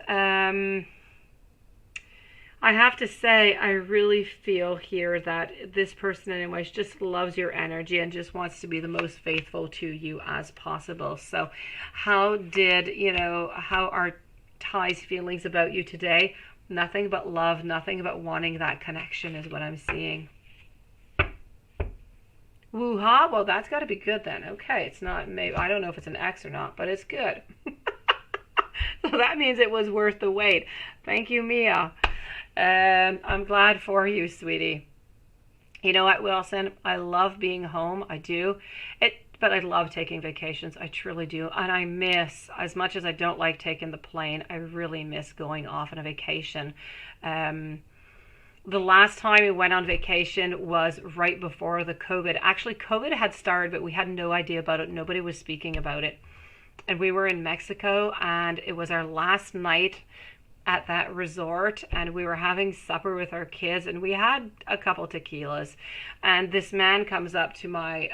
[SPEAKER 1] I have to say, I really feel here that this person anyways just loves your energy and just wants to be the most faithful to you as possible. So how are Ty's feelings about you today? Nothing but love, nothing but wanting that connection is what I'm seeing. Woo-ha, well that's got to be good then. Okay, it's not, maybe, I don't know if it's an X or not, but it's good. So that means it was worth the wait. Thank you, Mia. I'm glad for you, sweetie. You know what, Wilson? I love being home. I do. But I love taking vacations. I truly do. And I miss, as much as I don't like taking the plane, I really miss going off on a vacation. The last time we went on vacation was right before the COVID. Actually, COVID had started, but we had no idea about it. Nobody was speaking about it. And we were in Mexico, and it was our last night at that resort, and we were having supper with our kids, and we had a couple tequilas, and this man comes up to my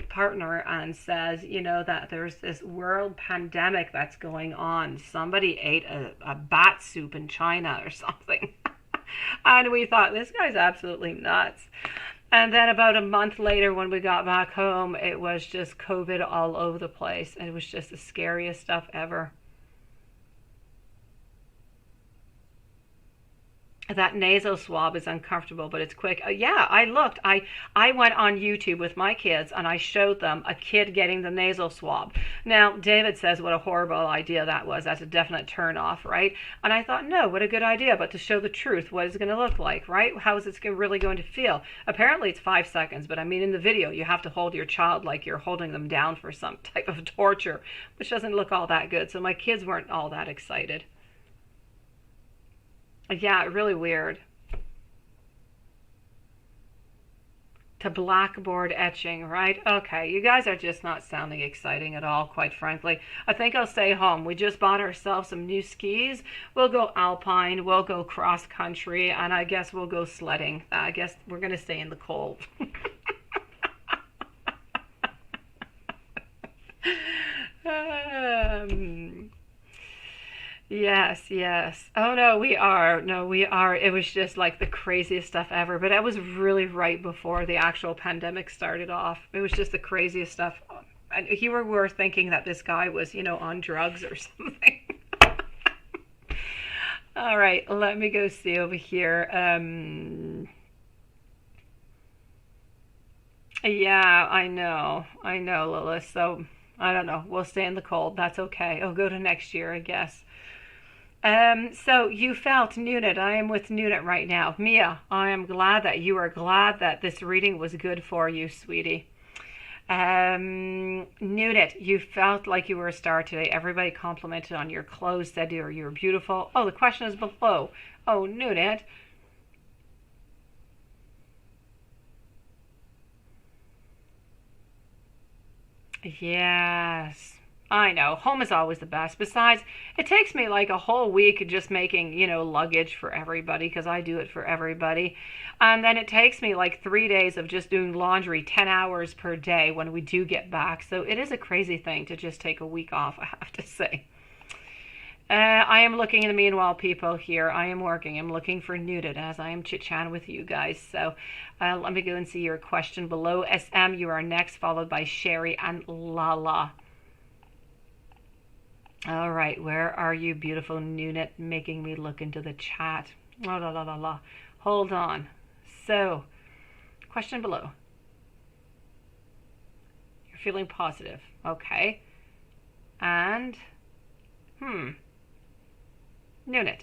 [SPEAKER 1] partner and says, you know, that there's this world pandemic that's going on. Somebody ate a bat soup in China or something. And we thought, this guy's absolutely nuts. And then about a month later, when we got back home, it was just COVID all over the place, and it was just the scariest stuff ever. That nasal swab is uncomfortable, but it's quick. Yeah, I looked. I went on YouTube with my kids, and I showed them a kid getting the nasal swab. Now, David says what a horrible idea that was. That's a definite turn off, right? And I thought, no, what a good idea. But to show the truth, what is it going to look like, right? How is it really going to feel? Apparently, it's 5 seconds. But I mean, in the video, you have to hold your child like you're holding them down for some type of torture, which doesn't look all that good. So my kids weren't all that excited. Yeah, really weird. To blackboard etching, right? Okay, you guys are just not sounding exciting at all, quite frankly. I think I'll stay home. We just bought ourselves some new skis. We'll go alpine, we'll go cross country, and I guess we'll go sledding. I guess we're going to stay in the cold. Yes. Oh, no, we are. No, we are. It was just like the craziest stuff ever. But that was really right before the actual pandemic started off. It was just the craziest stuff. And we were thinking that this guy was, on drugs or something. All right, let me go see over here. Yeah, I know, Lilith. So I don't know. We'll stay in the cold. That's okay. I'll go to next year, I guess. So you felt Nunit. I am with Nunit right now. Mia, I am glad that you are glad that this reading was good for you, sweetie. Nunit, you felt like you were a star today. Everybody complimented on your clothes, said you were beautiful. Oh, the question is below. Oh, Nunit. Yes. I know. Home is always the best. Besides, it takes me like a whole week just making, luggage for everybody because I do it for everybody. And then it takes me like 3 days of just doing laundry, 10 hours per day when we do get back. So it is a crazy thing to just take a week off, I have to say. I am looking in the meanwhile, people here. I am working. I'm looking for Nunit as I am chit-chatting with you guys. So let me go and see your question below. SM, you are next, followed by Sherry and Lala. All right, where are you, beautiful Nunit, making me look into the chat? Oh, la, la, la, la. Hold on. So, question below. You're feeling positive. Okay. And, Nunit.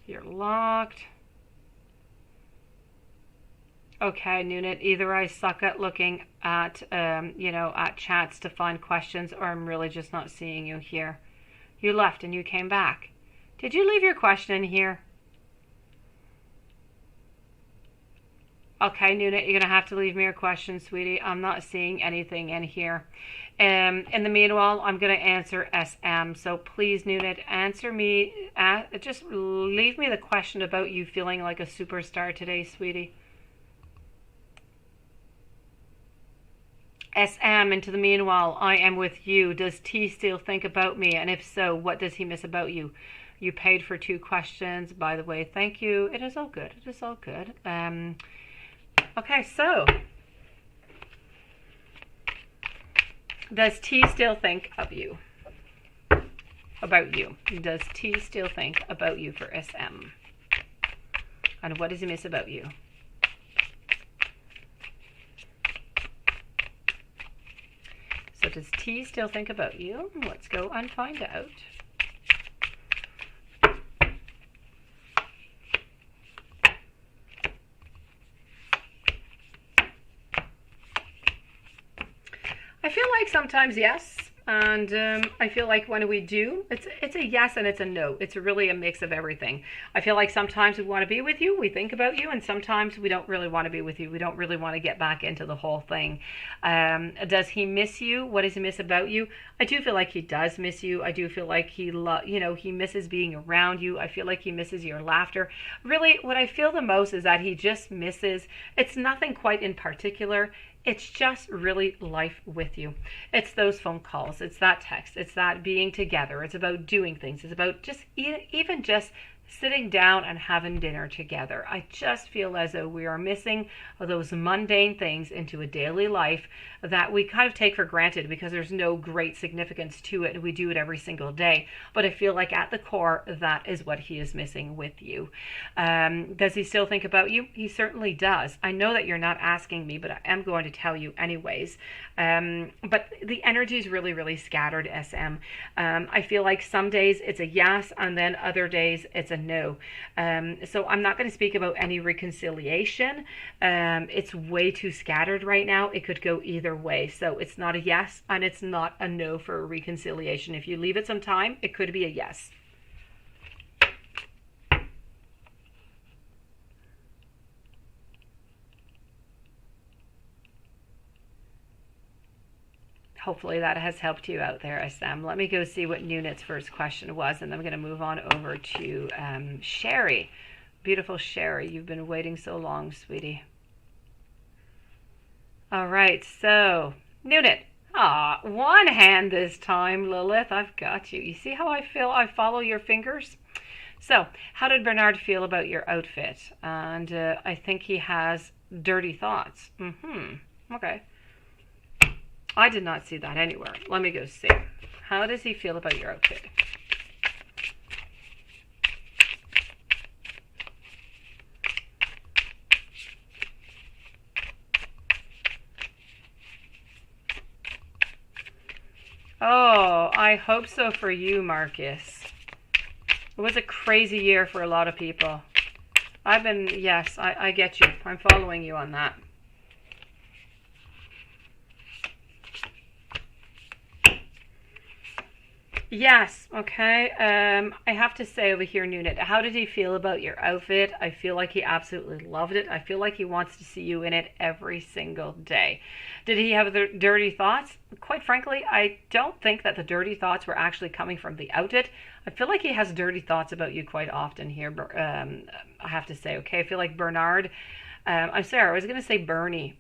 [SPEAKER 1] You're locked. Okay, Nunit, either I suck at looking at, at chats to find questions, or I'm really just not seeing you here. You left and you came back. Did you leave your question in here? Okay, Nunit, you're going to have to leave me your question, sweetie. I'm not seeing anything in here. In the meanwhile, I'm going to answer SM. So please, Nunit, answer me. Just leave me the question about you feeling like a superstar today, sweetie. SM, into the meanwhile, I am with you. Does T still think about me? And if so, what does he miss about you? You paid for 2 questions, by the way. Thank you. It is all good. It is all good. Okay, so does T still think of you? About you? Does T still think about you for SM? And what does he miss about you? So does T still think about you? Let's go and find out. I feel like sometimes yes, and I feel like when we do, it's a yes and it's a no. It's really a mix of everything. I feel like sometimes we want to be with you, we think about you, and sometimes we don't really want to be with you. We don't really want to get back into the whole thing. Does he miss you? What does he miss about you? I do feel like he does miss you. I do feel like he misses being around you. I feel like he misses your laughter. Really, what I feel the most is that he just misses, it's nothing quite in particular. It's just really life with you. It's those phone calls. It's that text. It's that being together. It's about doing things. It's about just even just sitting down and having dinner together. I just feel as though we are missing those mundane things into a daily life that we kind of take for granted because there's no great significance to it and we do it every single day. But I feel like at the core, that is what he is missing with you. Does he still think about you? He certainly does. I know that you're not asking me, but I am going to tell you anyways. But the energy is really, really scattered, SM. I feel like some days it's a yes, and then other days it's a no. So I'm not going to speak about any reconciliation. It's way too scattered right now. It could go either way. So it's not a yes and it's not a no for a reconciliation. If you leave it some time, it could be a yes. Hopefully that has helped you out there, SM. Let me go see what Nunit's first question was, and then I'm going to move on over to Sherry. Beautiful Sherry, you've been waiting so long, sweetie. All right, so Nunit. One hand this time, Lilith. I've got you. You see how I feel? I follow your fingers. So, how did Bernard feel about your outfit? And I think he has dirty thoughts. Okay. I did not see that anywhere. Let me go see. How does he feel about your outfit? Oh, I hope so for you, Marcus. It was a crazy year for a lot of people. Yes, I get you. I'm following you on that. Yes, okay. I have to say over here, Nunit, how did he feel about your outfit? I feel like he absolutely loved it. I feel like he wants to see you in it every single day. Did he have the dirty thoughts? Quite frankly, I don't think that the dirty thoughts were actually coming from the outfit. I feel like he has dirty thoughts about you quite often here. I have to say, okay. I feel like Bernard. I'm sorry, I was going to say Bernie.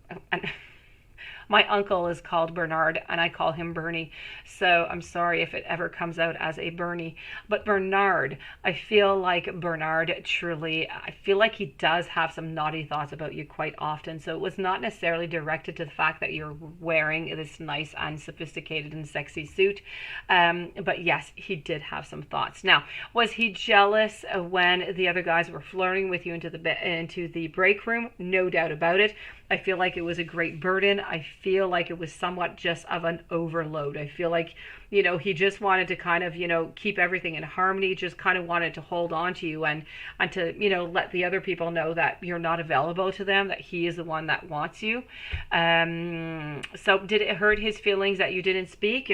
[SPEAKER 1] My uncle is called Bernard and I call him Bernie. So I'm sorry if it ever comes out as a Bernie. But Bernard, I feel like Bernard truly, I feel like he does have some naughty thoughts about you quite often. So it was not necessarily directed to the fact that you're wearing this nice and sophisticated and sexy suit. But yes, he did have some thoughts. Now, was he jealous when the other guys were flirting with you into the break room? No doubt about it. I feel like it was a great burden. I feel like it was somewhat just of an overload. I feel like, he just wanted to kind of, keep everything in harmony, just kind of wanted to hold on to you and to, let the other people know that you're not available to them, that he is the one that wants you. So did it hurt his feelings that you didn't speak?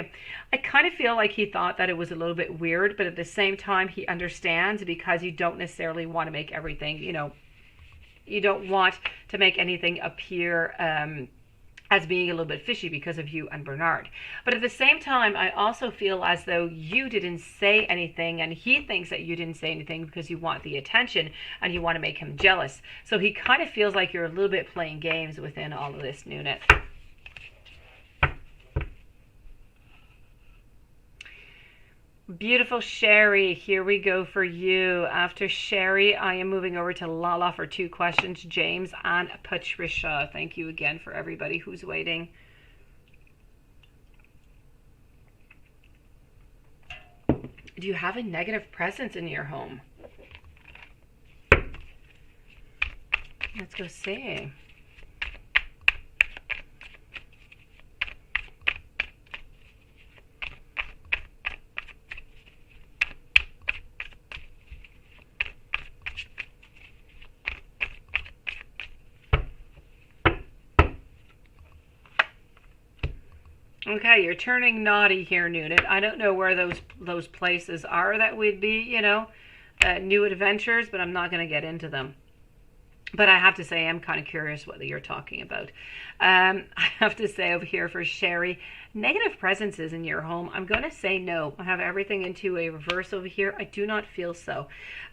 [SPEAKER 1] I kind of feel like he thought that it was a little bit weird, but at the same time, he understands because you don't necessarily want to make everything, you don't want to make anything appear as being a little bit fishy because of you and Bernard. But at the same time, I also feel as though you didn't say anything and he thinks that you didn't say anything because you want the attention and you want to make him jealous. So he kind of feels like you're a little bit playing games within all of this, Nunit. Beautiful Sherry, here we go for you. After Sherry, I am moving over to Lala for 2 questions. James and Patricia. Thank you again for everybody who's waiting. Do you have a negative presence in your home? Let's go see. Okay, you're turning naughty here, Nunit. I don't know where those places are that would be, new adventures, but I'm not going to get into them. But I have to say, I'm kind of curious what you're talking about. I have to say over here for Sherry, negative presences in your home. I'm going to say no. I have everything into a reverse over here. I do not feel so.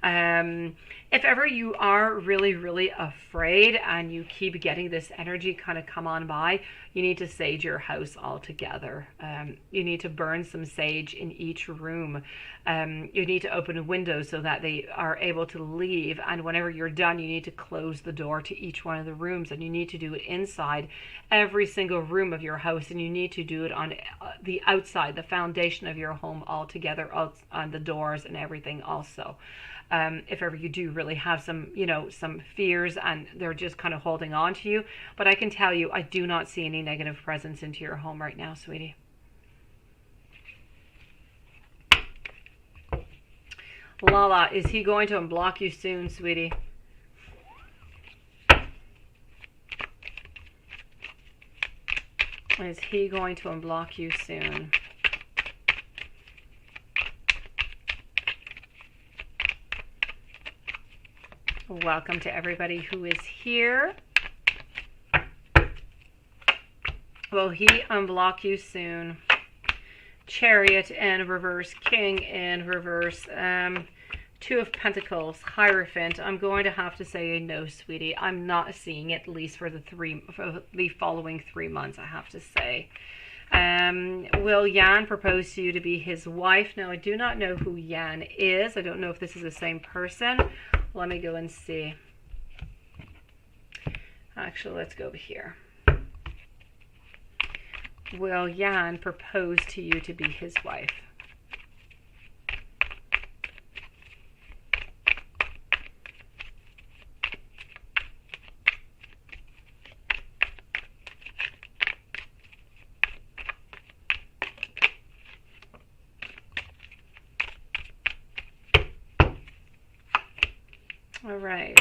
[SPEAKER 1] If ever you are really, really afraid and you keep getting this energy kind of come on by, you need to sage your house altogether. You need to burn some sage in each room. You need to open windows so that they are able to leave. And whenever you're done, you need to close the door to each one of the rooms. And you need to do it inside every single room of your house. And you need to do it on the outside, the foundation of your home altogether, on the doors and everything also. If ever you do really have some, some fears and they're just kind of holding on to you. But I can tell you, I do not see any negative presence into your home right now, sweetie. Lala, is he going to unblock you soon, sweetie? Is he going to unblock you soon? Welcome to everybody who is here. Will he unblock you soon? Chariot in reverse, King in reverse, 2 of Pentacles, Hierophant. I'm going to have to say no, sweetie. I'm not seeing it, at least for the following 3 months, I have to say. Will Jan propose to you to be his wife? Now, I do not know who Jan is. I don't know if this is the same person. Let me go and see. Actually, let's go over here. Will Jan propose to you to be his wife? All right.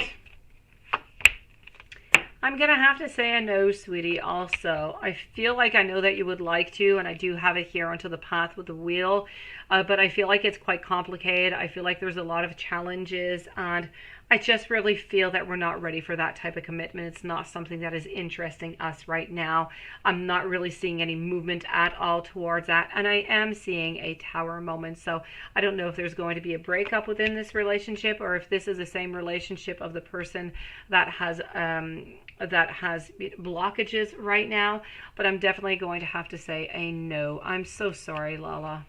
[SPEAKER 1] I'm going to have to say a no, sweetie, also. I feel like I know that you would like to, and I do have it here onto the path with the wheel, but I feel like it's quite complicated. I feel like there's a lot of challenges, and I just really feel that we're not ready for that type of commitment. It's not something that is interesting us right now. I'm not really seeing any movement at all towards that, and I am seeing a tower moment. So I don't know if there's going to be a breakup within this relationship, or if this is the same relationship of the person that has blockages right now. But I'm definitely going to have to say a no. I'm so sorry, Lala.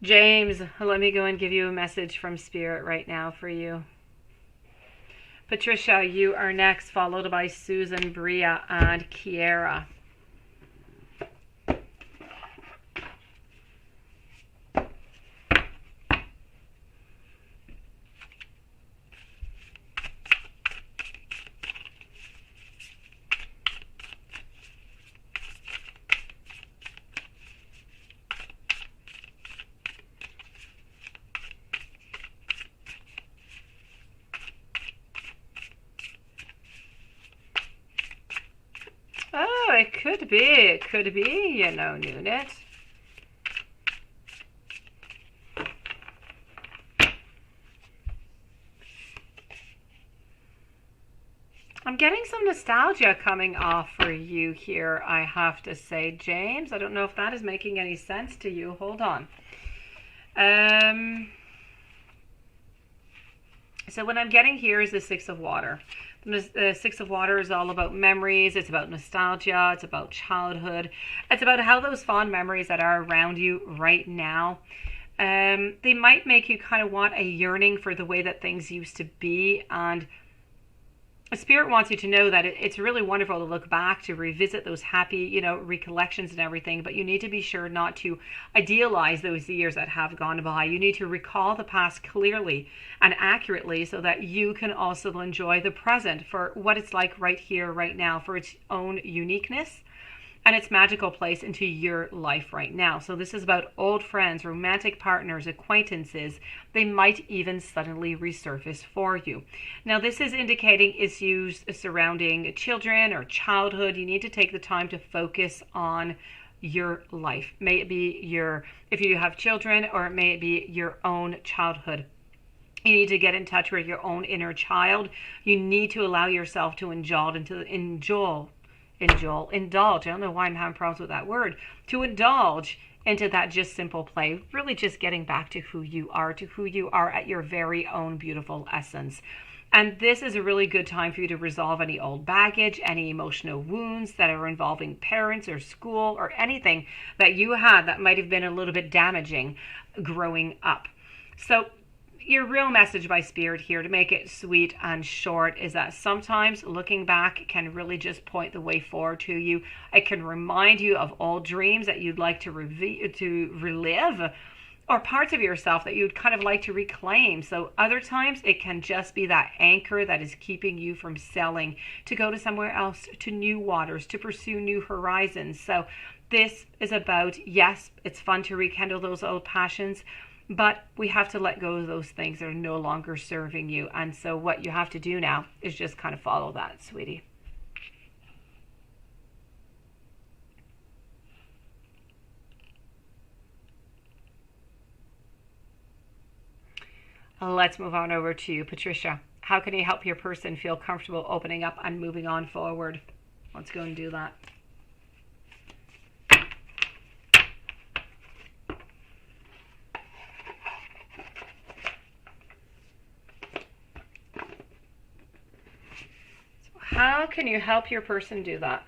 [SPEAKER 1] James, let me go and give you a message from Spirit right now for you. Patricia, you are next, followed by Susan, Bria, and Kiera. Oh, it could be, you know, Nunit. I'm getting some nostalgia coming off for you here, I have to say, James. I don't know if that is making any sense to you. Hold on. So what I'm getting here is the Six of Water. The Six of Water is all about memories. It's about nostalgia. It's about childhood. It's about how those fond memories that are around you right now, they might make you kind of want a yearning for the way that things used to be. And Spirit wants you to know that it's really wonderful to look back, to revisit those happy, you know, recollections and everything, but you need to be sure not to idealize those years that have gone by. You need to recall the past clearly and accurately so that you can also enjoy the present for what it's like right here, right now, for its own uniqueness and its magical place into your life right now. So this is about old friends, romantic partners, acquaintances. They might even suddenly resurface for you. Now this is indicating issues surrounding children or childhood. You need to take the time to focus on your life. May it be if you have children, or it may be your own childhood. You need to get in touch with your own inner child. You need to allow yourself to indulge. I don't know why I'm having problems with that word. To indulge into that just simple play, really just getting back to who you are at your very own beautiful essence. And this is a really good time for you to resolve any old baggage, any emotional wounds that are involving parents or school or anything that you had that might have been a little bit damaging growing up. So your real message by Spirit here, to make it sweet and short, is that sometimes looking back can really just point the way forward to you. It can remind you of old dreams that you'd like to relive, or parts of yourself that you'd kind of like to reclaim. So other times it can just be that anchor that is keeping you from selling, to go to somewhere else, to new waters, to pursue new horizons. So this is about, yes, it's fun to rekindle those old passions, but we have to let go of those things that are no longer serving you. And so what you have to do now is just kind of follow that, sweetie. Let's move on over to Patricia. How can you help your person feel comfortable opening up and moving on forward? Let's go and do that. How can you help your person do that?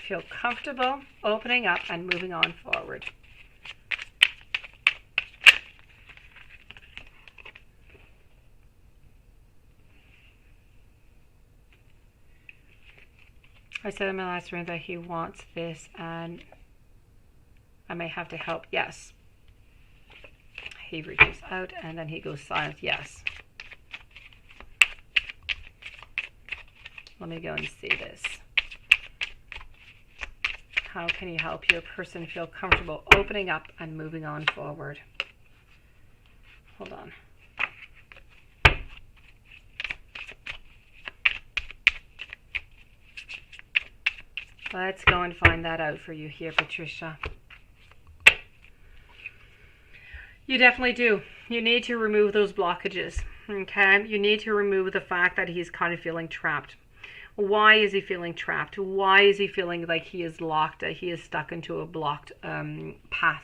[SPEAKER 1] Feel comfortable opening up and moving on forward. I said in my last room that he wants this and I may have to help. Yes. He reaches out and then he goes silent. Yes. Let me go and see this. How can you help your person feel comfortable opening up and moving on forward? Hold on. Let's go and find that out for you here, Patricia. You definitely do. You need to remove those blockages, okay? You need to remove the fact that he's kind of feeling trapped. Why is he feeling trapped? Why is he feeling like he is locked, that he is stuck into a blocked path?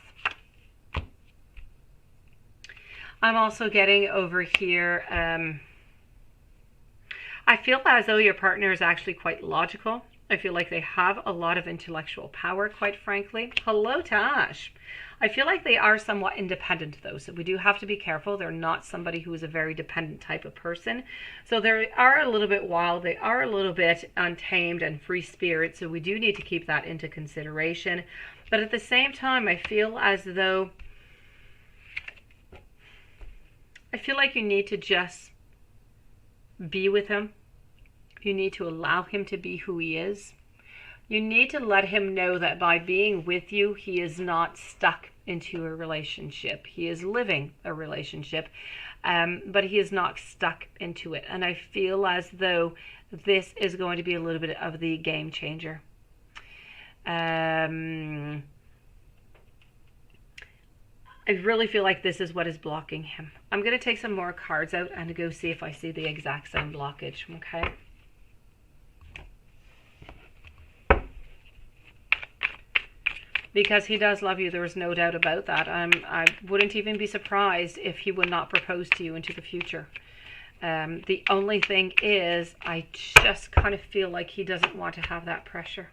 [SPEAKER 1] I'm also getting over here, I feel as though your partner is actually quite logical. I feel like they have a lot of intellectual power, quite frankly. Hello, Tash. I feel like they are somewhat independent, though, so we do have to be careful. They're not somebody who is a very dependent type of person. So they are a little bit wild. They are a little bit untamed and free spirit, so we do need to keep that into consideration. But at the same time, I feel as though... I feel like you need to just be with him. You need to allow him to be who he is. You need to let him know that by being with you, he is not stuck into a relationship. He is living a relationship, but he is not stuck into it. And I feel as though this is going to be a little bit of the game changer. I really feel like this is what is blocking him. I'm going to take some more cards out and go see if I see the exact same blockage, okay? Because he does love you, there is no doubt about that. I wouldn't even be surprised if he would not propose to you into the future. The only thing is, I just kind of feel like he doesn't want to have that pressure.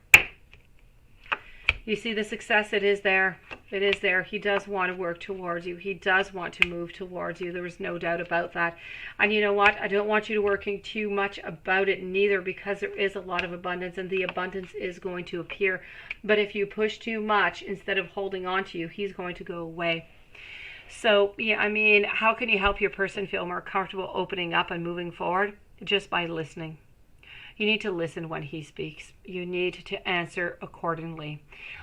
[SPEAKER 1] You see the success, it is there. It is there. He does want to work towards you. He does want to move towards you. There is no doubt about that. And you know what? I don't want you to working too much about it neither, because there is a lot of abundance and the abundance is going to appear. But if you push too much, instead of holding on to you, he's going to go away. So, yeah, I mean, how can you help your person feel more comfortable opening up and moving forward? Just by listening. You need to listen when he speaks. You need to answer accordingly.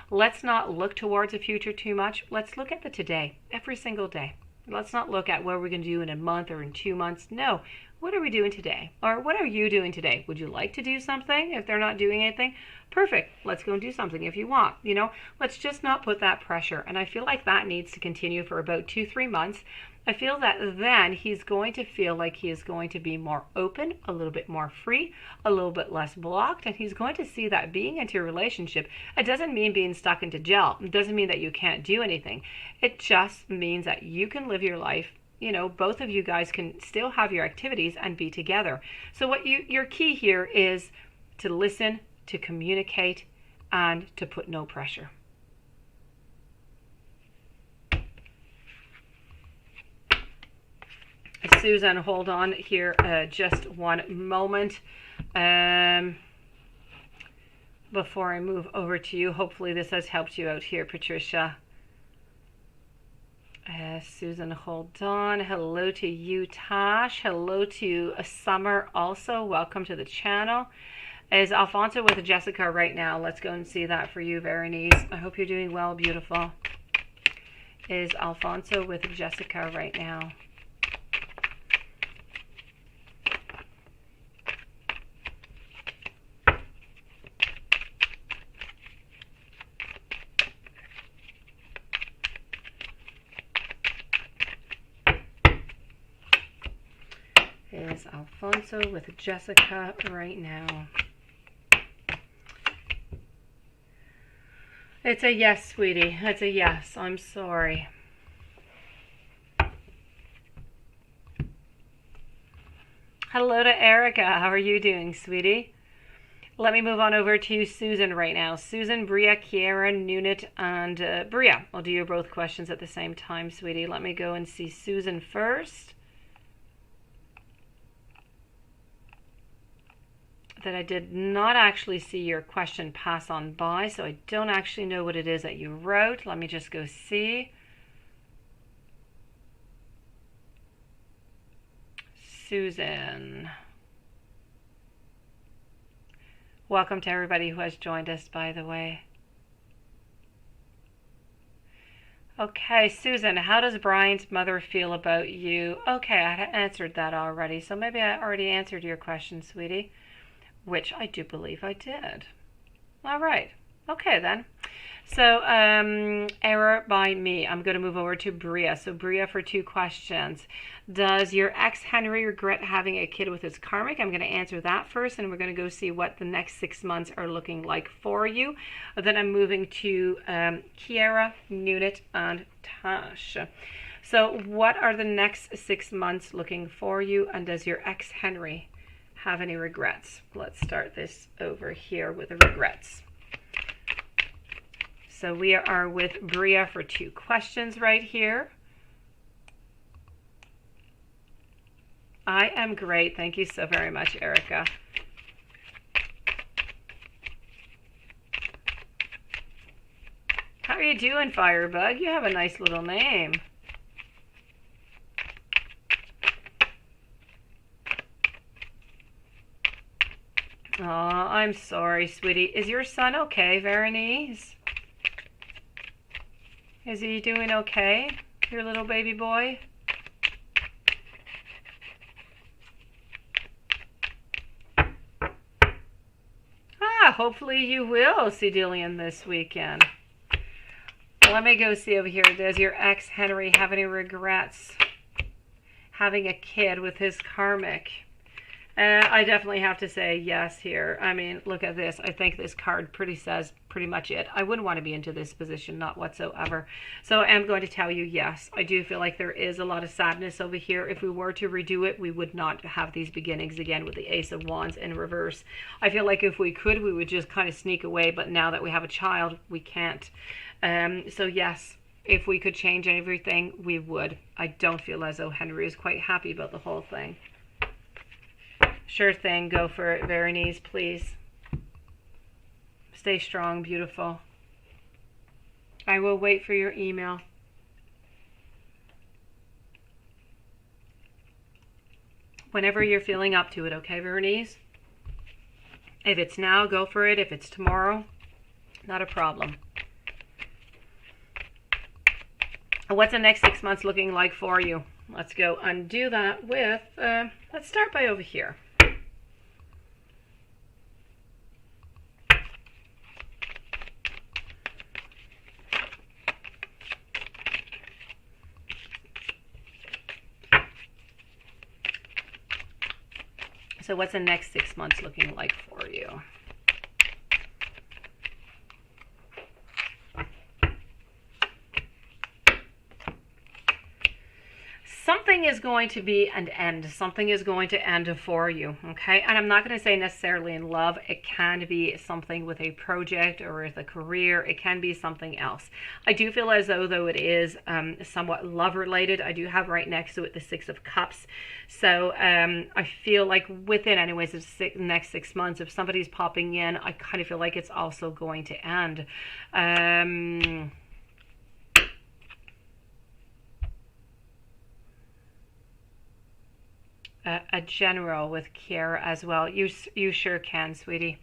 [SPEAKER 1] Let's not look towards the future too much. Let's look at the today, every single day. Let's not look at what we're going to do in a month or in 2 months. No, what are we doing today? Or what are you doing today? Would you like to do something? If they're not doing anything, perfect. Let's go and do something if you want. You know, let's just not put that pressure. And I feel like that needs to continue for about 2-3 months. I feel that then he's going to feel like he is going to be more open, a little bit more free, a little bit less blocked, and he's going to see that being into a relationship, it doesn't mean being stuck into jail. It doesn't mean that you can't do anything. It just means that you can live your life. You know, both of you guys can still have your activities and be together. So what your key here is to listen, to communicate, and to put no pressure. Susan, hold on here just one moment before I move over to you. Hopefully this has helped you out here, Patricia. Susan, hold on. Hello to you, Tash. Hello to Summer also. Welcome to the channel. Is Alfonso with Jessica right now? Let's go and see that for you, Veronice. I hope you're doing well, beautiful. Is Alfonso with Jessica right now? Is Alfonso with Jessica right now? It's a yes, sweetie. It's a yes. I'm sorry. Hello to Erica. How are you doing, sweetie? Let me move on over to Susan right now. Susan, Bria, Kiera, Nunit, and Bria. I'll do your both questions at the same time, sweetie. Let me go and see Susan first. That I did not actually see your question pass on by, so I don't actually know what it is that you wrote. Let me just go see. Susan. Welcome to everybody who has joined us, by the way. Okay, Susan, how does Brian's mother feel about you? Okay, I answered that already, so maybe I already answered your question, sweetie, which I do believe I did. All right. Okay, then. So, error by me. I'm going to move over to Bria. So, Bria, for 2 questions. Does your ex Henry regret having a kid with his karmic? I'm going to answer that first, and we're going to go see what the next 6 months are looking like for you. Then I'm moving to Kiara, Nunit, and Tash. So, what are the next 6 months looking for you, and does your ex Henry have any regrets? Let's start this over here with the regrets. So we are with Bria for 2 questions right here. I am great. Thank you so very much, Erica. How are you doing, Firebug? You have a nice little name. Oh, I'm sorry, sweetie. Is your son okay, Veronice? Is he doing okay, your little baby boy? Hopefully you will see Dillian this weekend. Let me go see over here. Does your ex Henry have any regrets having a kid with his karmic? I definitely have to say yes here. I mean, look at this. I think this card says pretty much it. I wouldn't want to be into this position, not whatsoever. So I am going to tell you yes. I do feel like there is a lot of sadness over here. If we were to redo it, we would not have these beginnings again with the Ace of Wands in reverse. I feel like if we could, we would just kind of sneak away. But now that we have a child, we can't. So yes, if we could change everything, we would. I don't feel as though Henry is quite happy about the whole thing. Sure thing. Go for it, Veronice, please. Stay strong, beautiful. I will wait for your email. Whenever you're feeling up to it, okay, Veronice? If it's now, go for it. If it's tomorrow, not a problem. What's the next 6 months looking like for you? Let's go undo that with, let's start by over here. So what's the next 6 months looking like for you? Something is going to be an end. Something is going to end for you, okay? And I'm not going to say necessarily in love. It can be something with a project or with a career. It can be something else. I do feel as though it is somewhat love-related. I do have right next to it the 6 of Cups. So I feel like within, anyways, the next 6 months, if somebody's popping in, I kind of feel like it's also going to end. A general with Kiara as well. You sure can, sweetie.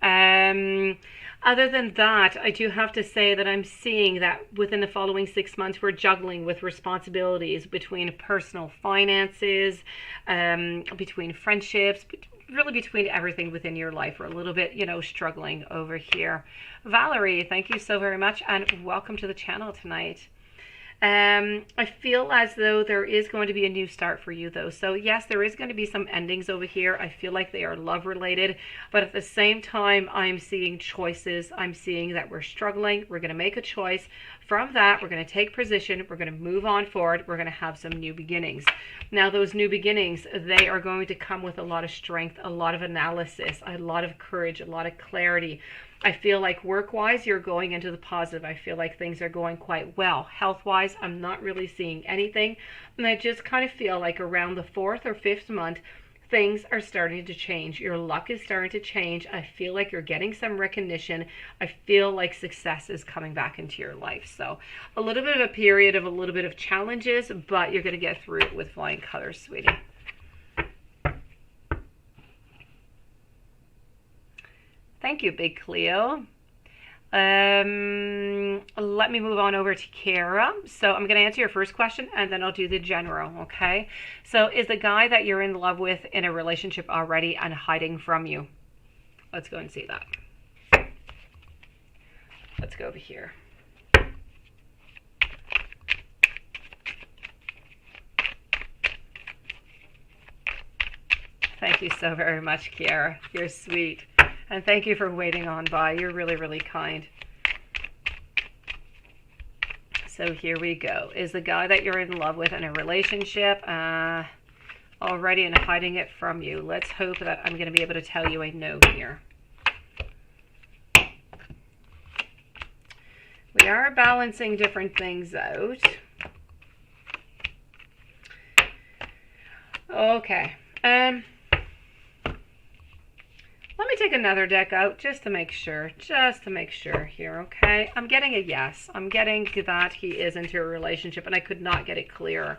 [SPEAKER 1] Other than that, I do have to say that I'm seeing that within the following 6 months, we're juggling with responsibilities between personal finances, between friendships, really between everything within your life. We're a little bit, struggling over here. Valerie, thank you so very much, and welcome to the channel tonight. I feel as though there is going to be a new start for you, though. So yes, there is going to be some endings over here. I feel like they are love related, but at the same time, I'm seeing choices. I'm seeing that we're struggling. We're going to make a choice. From that, we're going to take position. We're going to move on forward. We're going to have some new beginnings. Now, those new beginnings, they are going to come with a lot of strength, a lot of analysis, a lot of courage, a lot of clarity. I feel like work-wise, you're going into the positive. I feel like things are going quite well. Health-wise, I'm not really seeing anything. And I just kind of feel like around the 4th or 5th month, things are starting to change. Your luck is starting to change. I feel like you're getting some recognition. I feel like success is coming back into your life. So a little bit of a period of a little bit of challenges, but you're going to get through it with flying colors, sweetie. Thank you, Big Cleo. Let me move on over to Kara. So I'm going to answer your first question and then I'll do the general, okay? So is the guy that you're in love with in a relationship already and hiding from you? Let's go and see that. Let's go over here. Thank you so very much, Kiara. You're sweet. And thank you for waiting on by. You're really, really kind. So here we go. Is the guy that you're in love with in a relationship already and hiding it from you? Let's hope that I'm going to be able to tell you a no here. We are balancing different things out. Okay. Let me take another deck out just to make sure here, okay? I'm getting a yes. I'm getting that he is into a relationship, and I could not get it clearer.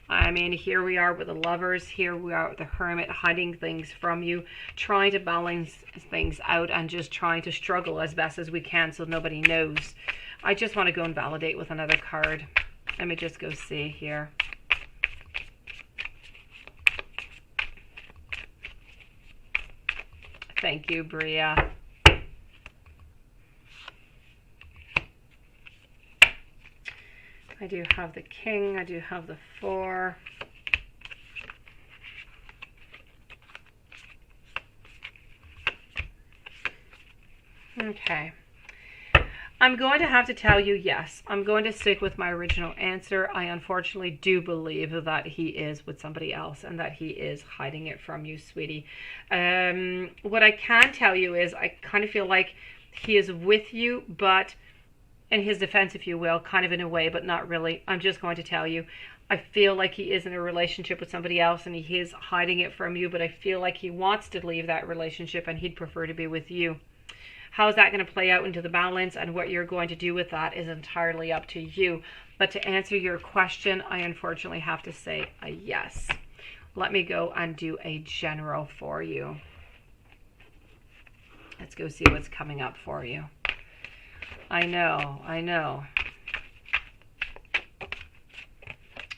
[SPEAKER 1] I mean, here we are with the Lovers. Here we are with the Hermit, hiding things from you, trying to balance things out and just trying to struggle as best as we can so nobody knows. I just want to go and validate with another card. Let me just go see here. Thank you, Bria. I do have the King. I do have the 4. Okay. I'm going to have to tell you yes. I'm going to stick with my original answer. I unfortunately do believe that he is with somebody else and that he is hiding it from you, sweetie. What I can tell you is I kind of feel like he is with you, but in his defense, if you will, kind of in a way, but not really. I'm just going to tell you, I feel like he is in a relationship with somebody else and he is hiding it from you, but I feel like he wants to leave that relationship and he'd prefer to be with you. How is that going to play out into the balance, and what you're going to do with that is entirely up to you. But to answer your question, I unfortunately have to say a yes. Let me go and do a general for you. Let's go see what's coming up for you. I know.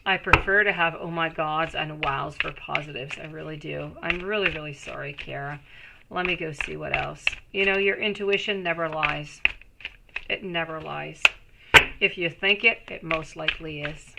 [SPEAKER 1] I prefer to have oh my gods and wows for positives. I really do. I'm really, really sorry, Kara. Let me go see what else. You know, your intuition never lies. It never lies. If you think it, it most likely is.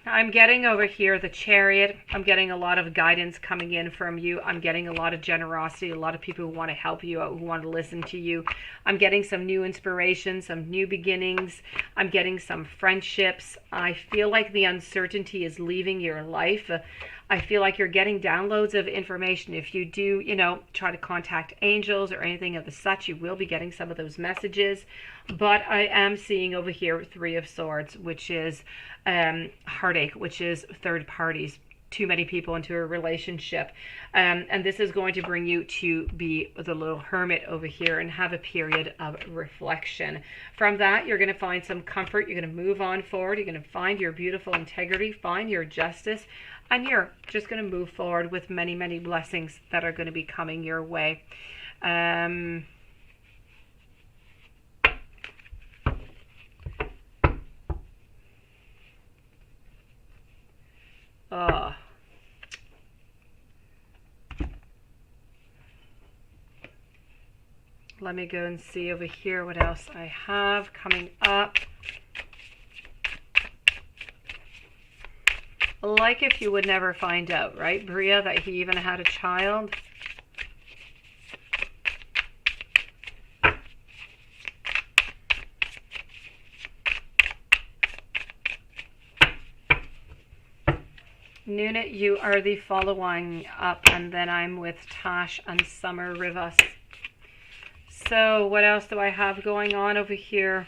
[SPEAKER 1] I'm getting over here the Chariot. I'm getting a lot of guidance coming in from you. I'm getting a lot of generosity, a lot of people who want to help you out, who want to listen to you. I'm getting some new inspiration, some new beginnings. I'm getting some friendships. I feel like the uncertainty is leaving your life. I feel like you're getting downloads of information. If you do, you know, try to contact angels or anything of the such, you will be getting some of those messages. But I am seeing over here 3 of Swords, which is heartache, which is third parties, too many people into a relationship. And this is going to bring you to be the little hermit over here and have a period of reflection. From that, you're going to find some comfort. You're going to move on forward. You're going to find your beautiful integrity, find your justice, and you're just going to move forward with many, many blessings that are going to be coming your way. Oh. Let me go and see over here what else I have coming up. Like if you would never find out, right, Bria, that he even had a child? Nunit, you are the following up, and then I'm with Tash and Summer Rivas. So what else do I have going on over here?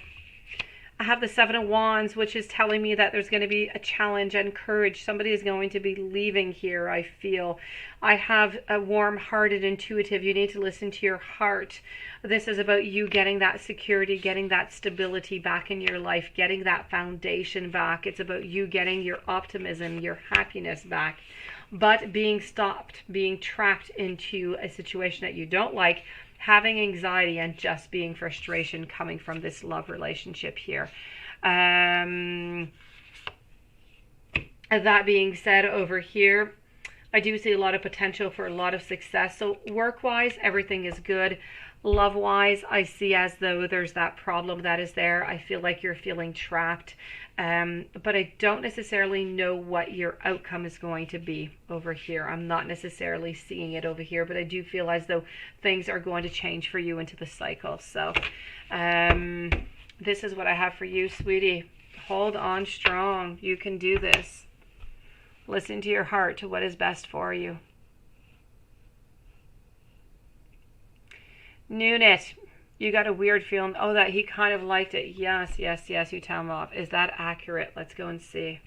[SPEAKER 1] I have the Seven of Wands, which is telling me that there's going to be a challenge and courage. Somebody is going to be leaving here, I feel. I have a warm-hearted, intuitive. You need to listen to your heart. This is about you getting that security, getting that stability back in your life, getting that foundation back. It's about you getting your optimism, your happiness back, but being stopped, being trapped into a situation that you don't like, having anxiety and just being frustration coming from this love relationship here. That being said, over here, I do see a lot of potential for a lot of success. So work-wise, everything is good. Love-wise, I see as though there's that problem that is there. I feel like you're feeling trapped. But I don't necessarily know what your outcome is going to be over here. I'm not necessarily seeing it over here, but I do feel as though things are going to change for you into the cycle. So this is what I have for you, sweetie. Hold on strong. You can do this. Listen to your heart, to what is best for you. Nunit, you got a weird feeling. Oh, that he kind of liked it. Yes, yes, yes, you tell him off. Is that accurate? Let's go and see.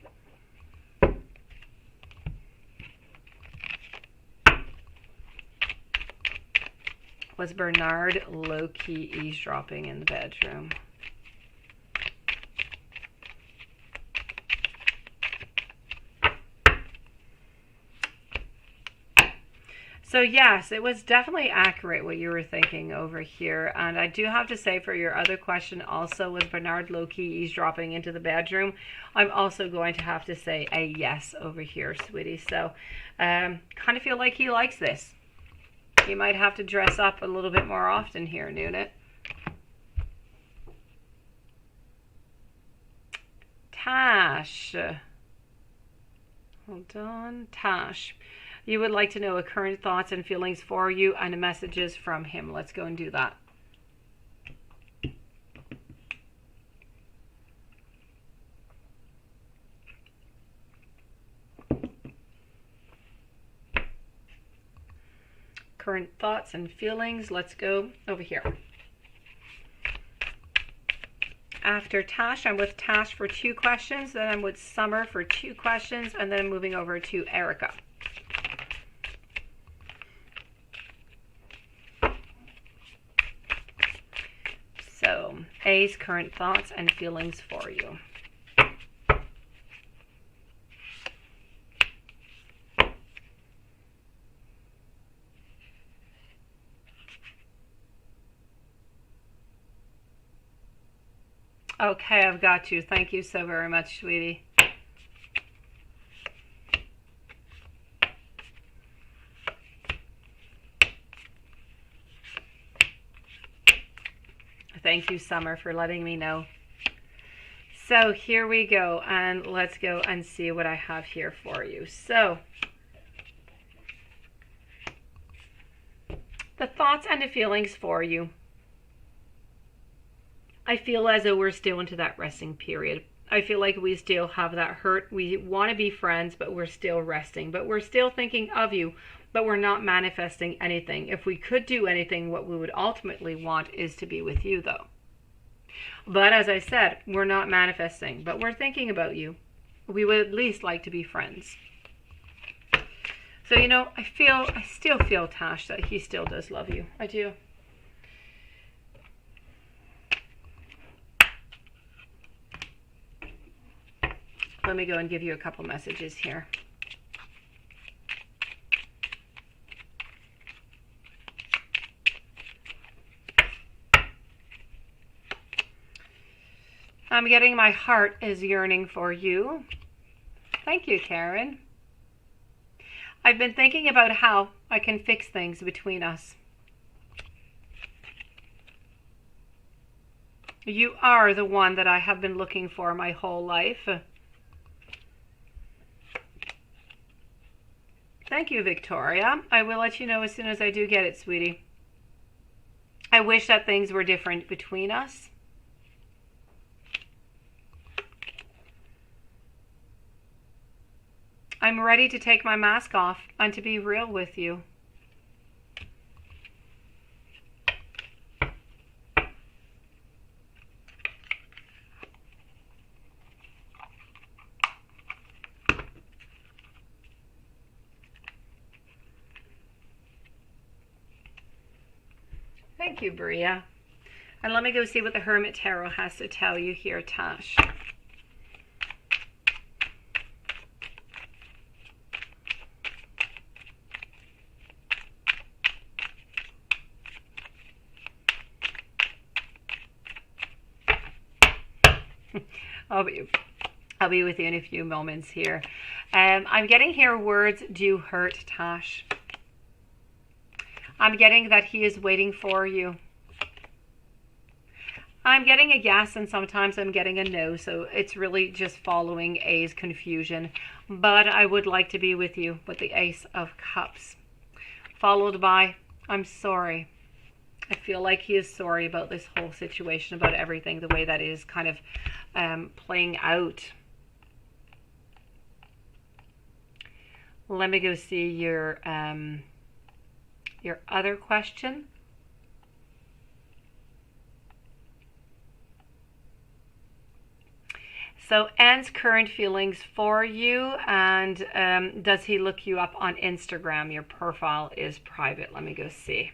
[SPEAKER 1] Was Bernard low-key eavesdropping in the bedroom? So yes, it was definitely accurate what you were thinking over here. And I do have to say, for your other question also, was Bernard low-key eavesdropping into the bedroom? I'm also going to have to say a yes over here, sweetie. So kind of feel like he likes this. You might have to dress up a little bit more often here, Nunit. Tash. Hold on. Tash. You would like to know current thoughts and feelings for you and messages from him. Let's go and do that. Current thoughts and feelings. Let's go over here. After Tash, I'm with Tash for 2 questions. Then I'm with Summer for 2 questions. And then I'm moving over to Erica. So, A's current thoughts and feelings for you. Okay, I've got you. Thank you so very much, sweetie. Thank you, Summer, for letting me know. So here we go, and let's go and see what I have here for you. So the thoughts and the feelings for you. I feel as though we're still into that resting period. I feel like we still have that hurt. We want to be friends, but we're still resting. But we're still thinking of you, but we're not manifesting anything. If we could do anything, what we would ultimately want is to be with you, though. But as I said, we're not manifesting, but we're thinking about you. We would at least like to be friends. So, you know, I still feel, Tash, that he still does love you. I do. Let me go and give you a couple messages here. I'm getting my heart is yearning for you. Thank you, Karen. I've been thinking about how I can fix things between us. You are the one that I have been looking for my whole life. Thank you, Victoria. I will let you know as soon as I do get it, sweetie. I wish that things were different between us. I'm ready to take my mask off and to be real with you. Thank you, Bria. And let me go see what the Hermit Tarot has to tell you here, Tash. I'll be with you in a few moments here. I'm getting here words do hurt, Tash. I'm getting that he is waiting for you. I'm getting a yes, and sometimes I'm getting a no, so it's really just following A's confusion. But I would like to be with you with the Ace of Cups. Followed by, I'm sorry. I feel like he is sorry about this whole situation, about everything, the way that is kind of playing out. Let me go see your other question. So, Anne's current feelings for you, and does he look you up on Instagram? Your profile is private. Let me go see.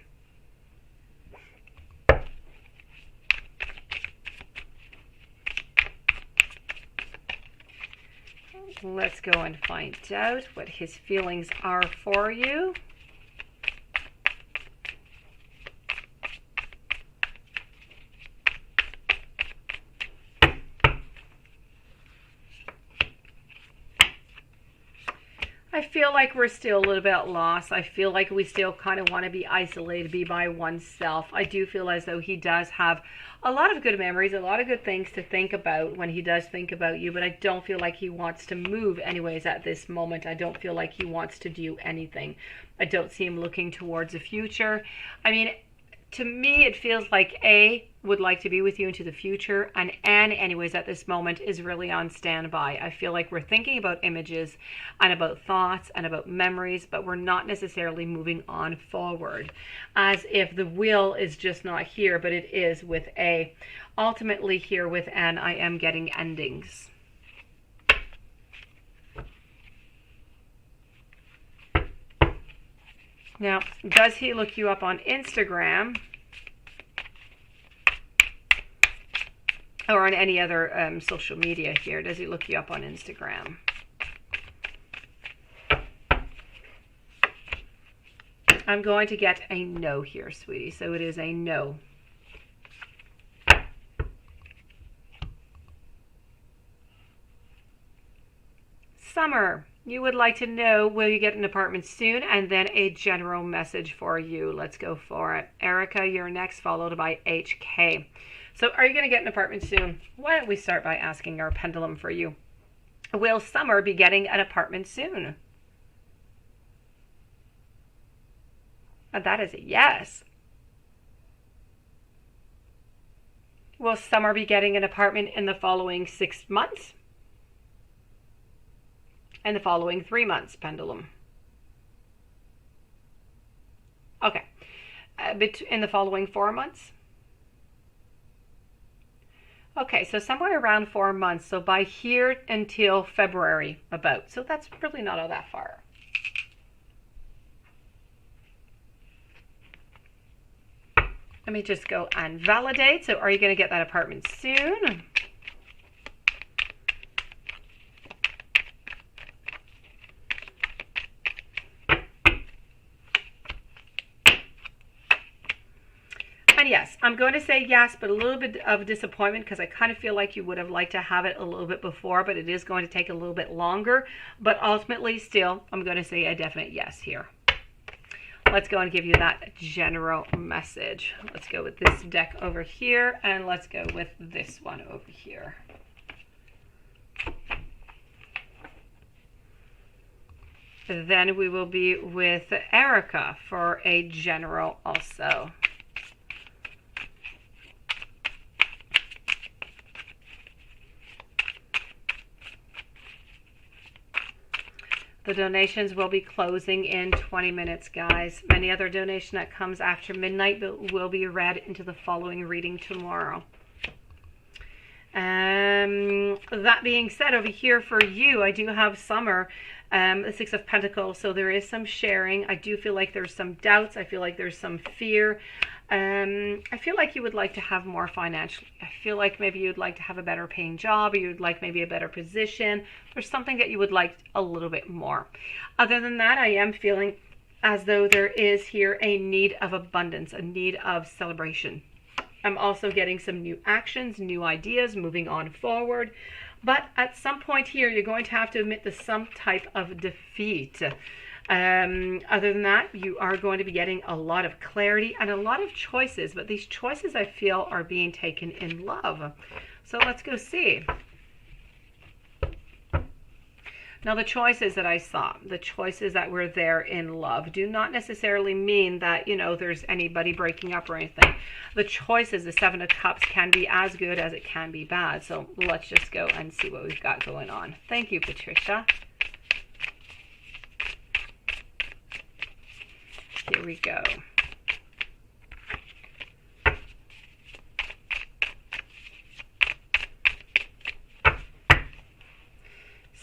[SPEAKER 1] Let's go and find out what his feelings are for you. I feel like we're still a little bit lost. I feel like we still kind of want to be isolated, be by oneself. I do feel as though he does have a lot of good memories, a lot of good things to think about when he does think about you, but I don't feel like he wants to move anyways at this moment. I don't feel like he wants to do anything. I don't see him looking towards the future. I mean, to me, it feels like A would like to be with you into the future, and Anne, anyways, at this moment is really on standby. I feel like we're thinking about images and about thoughts and about memories, but we're not necessarily moving on forward, as if the will is just not here, but it is with A. Ultimately, here with Anne, I am getting endings. Now, does he look you up on Instagram or on any other social media here? Does he look you up on Instagram? I'm going to get a no here, sweetie. So it is a no. Summer. You would like to know, will you get an apartment soon? And then a general message for you. Let's go for it. Erica, you're next, followed by HK. So are you going to get an apartment soon? Why don't we start by asking our pendulum for you. Will Summer be getting an apartment soon? And that is a yes. Will Summer be getting an apartment in the following 6 months? And the following 3 months, pendulum. Okay. In the following 4 months? Okay, so somewhere around 4 months. So by here until February, about. So that's really not all that far. Let me just go and validate. So are you going to get that apartment soon? And yes, I'm going to say yes, but a little bit of disappointment because I kind of feel like you would have liked to have it a little bit before, but it is going to take a little bit longer. But ultimately, still, I'm going to say a definite yes here. Let's go and give you that general message. Let's go with this deck over here, and let's go with this one over here. Then we will be with Erica for a general also. The donations will be closing in 20 minutes, guys. Any other donation that comes after midnight will be read into the following reading tomorrow. That being said, over here for you, I do have Summer, the Six of Pentacles. So there is some sharing. I do feel like there's some doubts. I feel like there's some fear. I feel like you would like to have more financially. I feel like maybe you'd like to have a better paying job, or you'd like maybe a better position. There's something that you would like a little bit more. Other than that, I am feeling as though there is here a need of abundance, a need of celebration. I'm also getting some new actions, new ideas, moving on forward. But at some point here, you're going to have to admit to some type of defeat. Other than that, you are going to be getting a lot of clarity and a lot of choices. But these choices, I feel, are being taken in love. So let's go see. Now, the choices that I saw, the choices that were there in love, do not necessarily mean that, you know, there's anybody breaking up or anything. The choices, the Seven of Cups, can be as good as it can be bad. So let's just go and see what we've got going on. Thank you, Patricia. Here we go.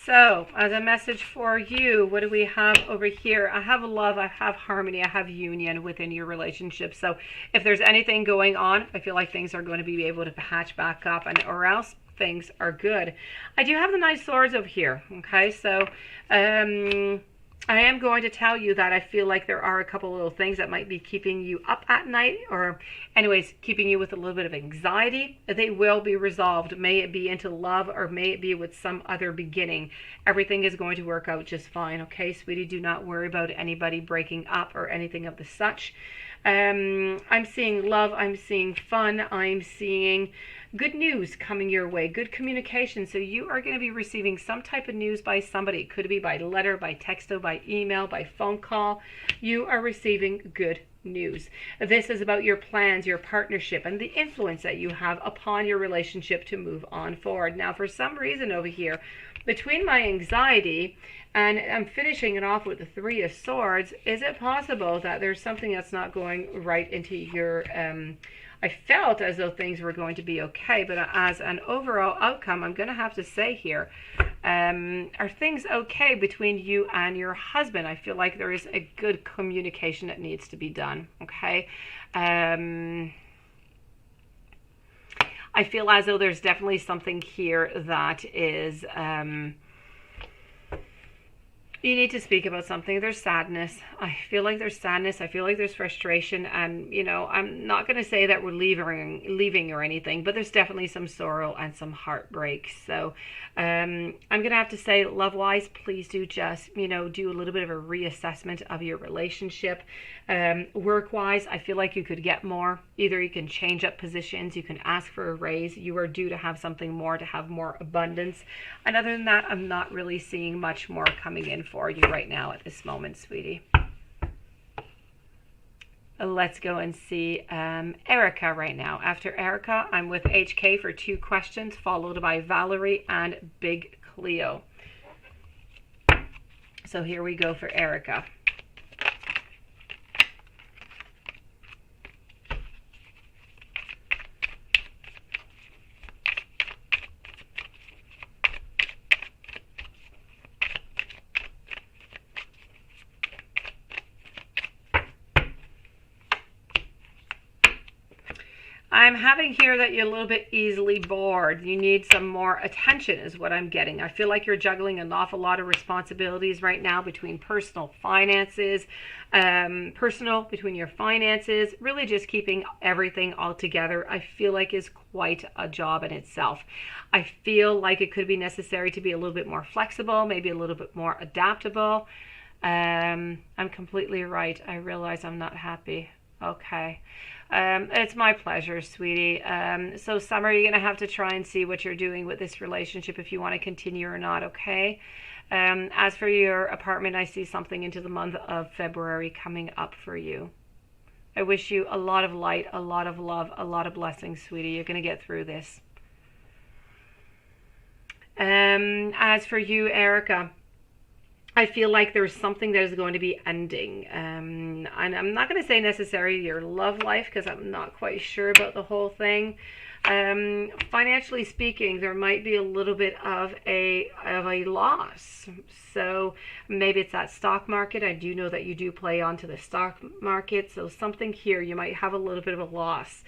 [SPEAKER 1] So, as a message for you, what do we have over here? I have love, I have harmony, I have union within your relationship. So, if there's anything going on, I feel like things are going to be able to hatch back up, and or else things are good. I do have the Nine of Swords over here, okay? So, I am going to tell you that I feel like there are a couple little things that might be keeping you up at night, or anyways, keeping you with a little bit of anxiety. They will be resolved. May it be into love, or may it be with some other beginning. Everything is going to work out just fine, okay, sweetie? Do not worry about anybody breaking up or anything of the such. I'm seeing love, I'm seeing fun, I'm seeing good news coming your way, good communication. So you are going to be receiving some type of news by somebody. It could be by letter, by texto, by email, by phone call. You are receiving good news. This is about your plans, your partnership, and the influence that you have upon your relationship to move on forward. Now, for some reason over here, between my anxiety and I'm finishing it off with the Three of Swords, is it possible that there's something that's not going right into your I felt as though things were going to be okay, but as an overall outcome, I'm going to have to say here, are things okay between you and your husband? I feel like there is a good communication that needs to be done, okay? I feel as though there's definitely something here that is... you need to speak about something. There's sadness. I feel like there's sadness. I feel like there's frustration. And, you know, I'm not going to say that we're leaving or anything, but there's definitely some sorrow and some heartbreak. So I'm going to have to say, love-wise, please do just, you know, do a little bit of a reassessment of your relationship. Work-wise, I feel like you could get more. Either you can change up positions, you can ask for a raise. You are due to have something more, to have more abundance. And other than that, I'm not really seeing much more coming in for you right now at this moment, sweetie. Let's go and see Erica right now. After Erica, I'm with HK for 2 questions, followed by Valerie and Big Cleo. So here we go for Erica. I'm having here that you're a little bit easily bored. You need some more attention is what I'm getting. I feel like you're juggling an awful lot of responsibilities right now between personal finances, between your finances, really just keeping everything all together. I feel like is quite a job in itself. I feel like it could be necessary to be a little bit more flexible, maybe a little bit more adaptable. I'm completely right. I realize I'm not happy. Okay. It's my pleasure, sweetie. So Summer, you're going to have to try and see what you're doing with this relationship if you want to continue or not, okay? As for your apartment, I see something into the month of February coming up for you. I wish you a lot of light, a lot of love, a lot of blessings, sweetie. You're going to get through this. As for you, Erica, I feel like there's something that is going to be ending. And I'm not going to say necessarily your love life because I'm not quite sure about the whole thing. Financially speaking, there might be a little bit of a loss. So maybe it's that stock market. I do know that you do play onto the stock market. So something here, you might have a little bit of a loss.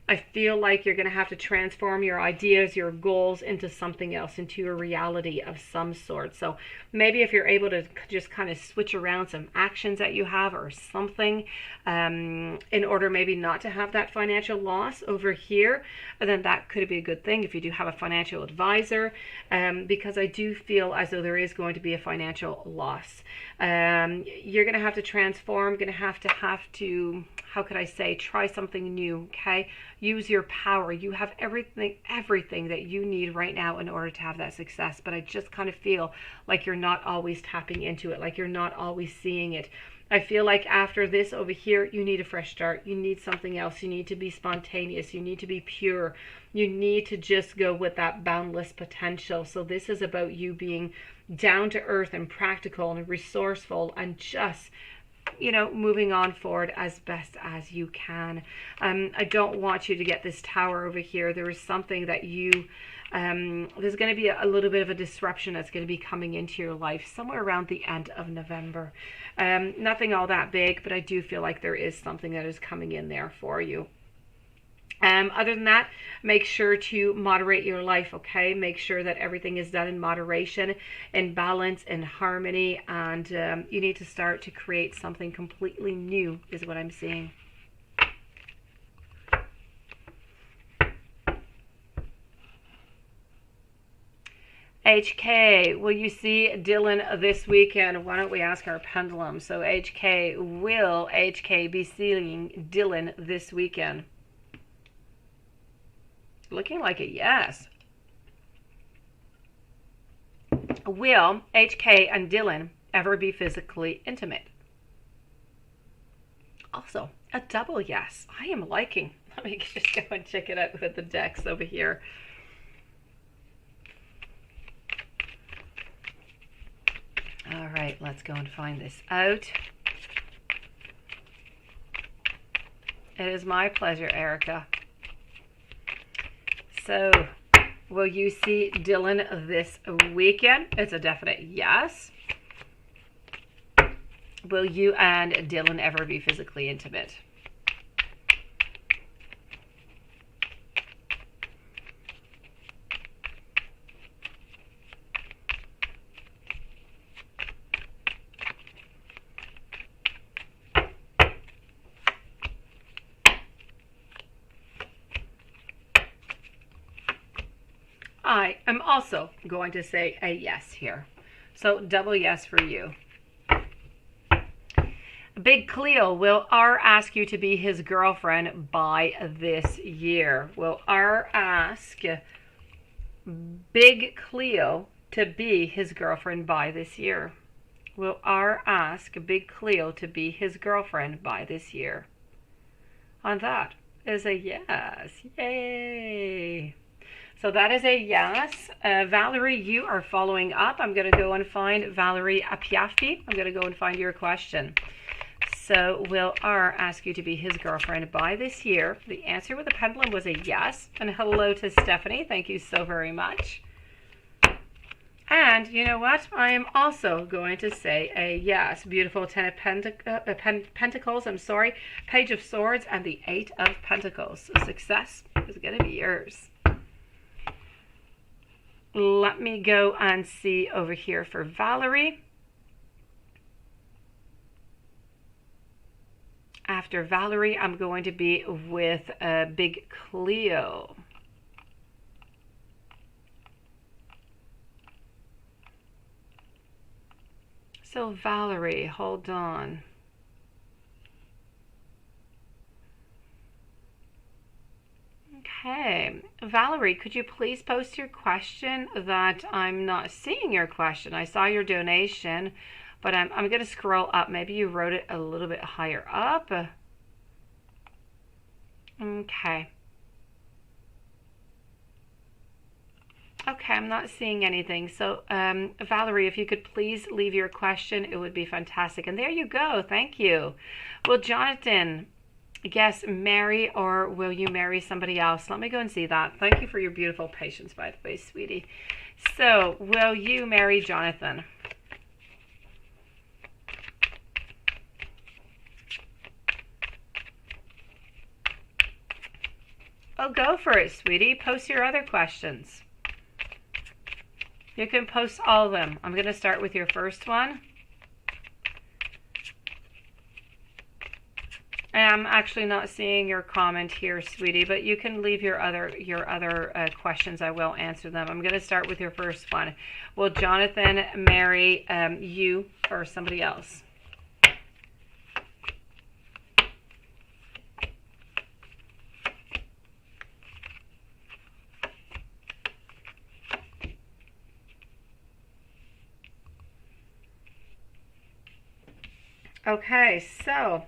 [SPEAKER 1] I feel like you're going to have to transform your ideas, your goals into something else, into a reality of some sort. So maybe if you're able to just kind of switch around some actions that you have or something in order maybe not to have that financial loss over here, then that could be a good thing if you do have a financial advisor, because I do feel as though there is going to be a financial loss. You're going to have to transform, going to have to, how could I say, try something new, okay? Use your power. You have everything that you need right now in order to have that success. But I just kind of feel like you're not always tapping into it, like you're not always seeing it. I feel like after this over here, you need a fresh start. You need something else. You need to be spontaneous. You need to be pure. You need to just go with that boundless potential. So this is about you being down to earth and practical and resourceful and just, you know, moving on forward as best as you can. I don't want you to get this tower over here. There is something that you, there's going to be a little bit of a disruption that's going to be coming into your life somewhere around the end of November. Nothing all that big, but I do feel like there is something that is coming in there for you. Other than that, make sure to moderate your life, okay? Make sure that everything is done in moderation, in balance, in harmony, and you need to start to create something completely new, is what I'm seeing. HK, will you see Dylan this weekend? Why don't we ask our pendulum? So HK, will HK be seeing Dylan this weekend? Looking like a yes. Will HK and Dylan ever be physically intimate? Also, a double yes. I am liking. Let me just go and check it out with the decks over here. All right, let's go and find this out. It is my pleasure, Erica. So, will you see Dylan this weekend? It's a definite yes. Will you and Dylan ever be physically intimate? I am also going to say a yes here. So double yes for you. Big Cleo, will R ask you to be his girlfriend by this year? Will R ask Big Cleo to be his girlfriend by this year? Will R ask Big Cleo to be his girlfriend by this year? And that is a yes. Yay! So that is a yes. Valerie, you are following up. I'm going to go and find Valerie Apiafi. I'm going to go and find your question. So will R ask you to be his girlfriend by this year? The answer with the pendulum was a yes. And hello to Stephanie. Thank you so very much. And you know what? I am also going to say a yes. Beautiful Ten of Pentacles, Page of Swords, and the Eight of Pentacles. Success is going to be yours. Let me go and see over here for Valerie. After Valerie, I'm going to be with Big Cleo. So Valerie, hold on. Okay, Valerie, could you please post your question? That I'm not seeing your question. I saw your donation, but I'm going to scroll up. Maybe you wrote it a little bit higher up. Okay. Okay, I'm not seeing anything. So, Valerie, if you could please leave your question, it would be fantastic. And there you go. Thank you. Well, Jonathan, Guess marry or will you marry somebody else? Let me go and see that. Thank you for your beautiful patience, by the way, sweetie. So, will you marry Jonathan? Oh, go for it, sweetie. Post your other questions. You can post all of them. I'm going to start with your first one. I'm actually not seeing your comment here, sweetie, but you can leave your other questions. I will answer them. I'm going to start with your first one. Will Jonathan marry you or somebody else? Okay, so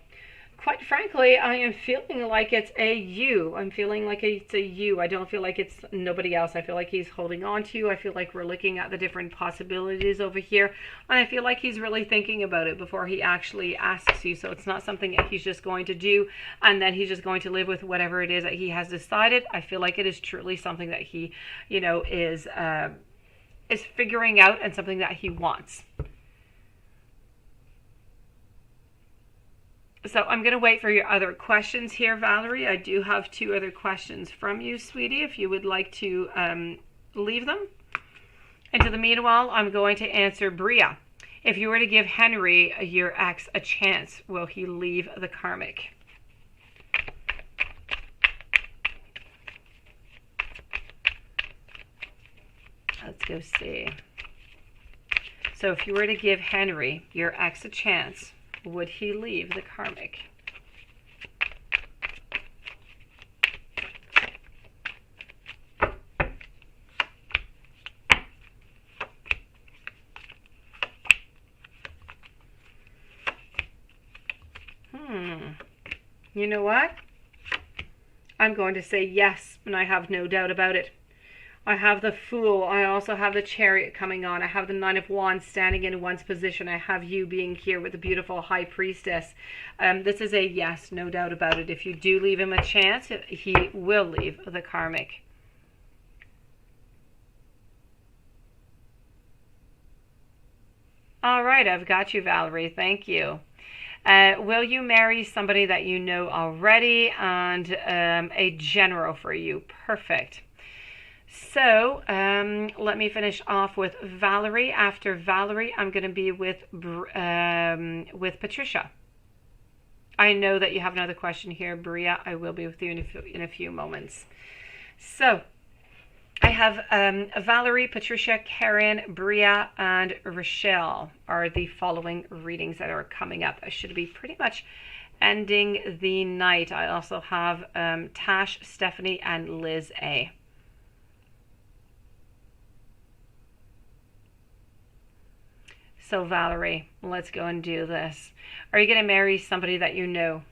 [SPEAKER 1] quite frankly, I am feeling like it's a you. I'm feeling like it's a you. I don't feel like it's nobody else. I feel like he's holding on to you. I feel like we're looking at the different possibilities over here. And I feel like he's really thinking about it before he actually asks you. So it's not something that he's just going to do and then he's just going to live with whatever it is that he has decided. I feel like it is truly something that he, you know, is figuring out and something that he wants. So I'm going to wait for your other questions here, Valerie. I do have 2 other questions from you, sweetie, if you would like to leave them. And to the meanwhile, I'm going to answer Bria. If you were to give Henry, your ex, a chance, will he leave the karmic? Let's go see. So if you were to give Henry, your ex, a chance, would he leave the karmic? You know what? I'm going to say yes, and I have no doubt about it. I have the Fool. I also have the Chariot coming on. I have the 9 of Wands standing in one's position. I have you being here with the beautiful High Priestess. This is a yes, no doubt about it. If you do leave him a chance, he will leave the karmic. All right, I've got you, Valerie. Thank you. Will you marry somebody that you know already? And a general for you. Perfect. So let me finish off with Valerie. After Valerie, I'm going to be with Patricia. I know that you have another question here, Bria. I will be with you in a few moments. So I have Valerie, Patricia, Karen, Bria, and Rochelle are the following readings that are coming up. I should be pretty much ending the night. I also have Tash, Stephanie, and Liz A. So Valerie, let's go and do this. Are you going to marry somebody that you know?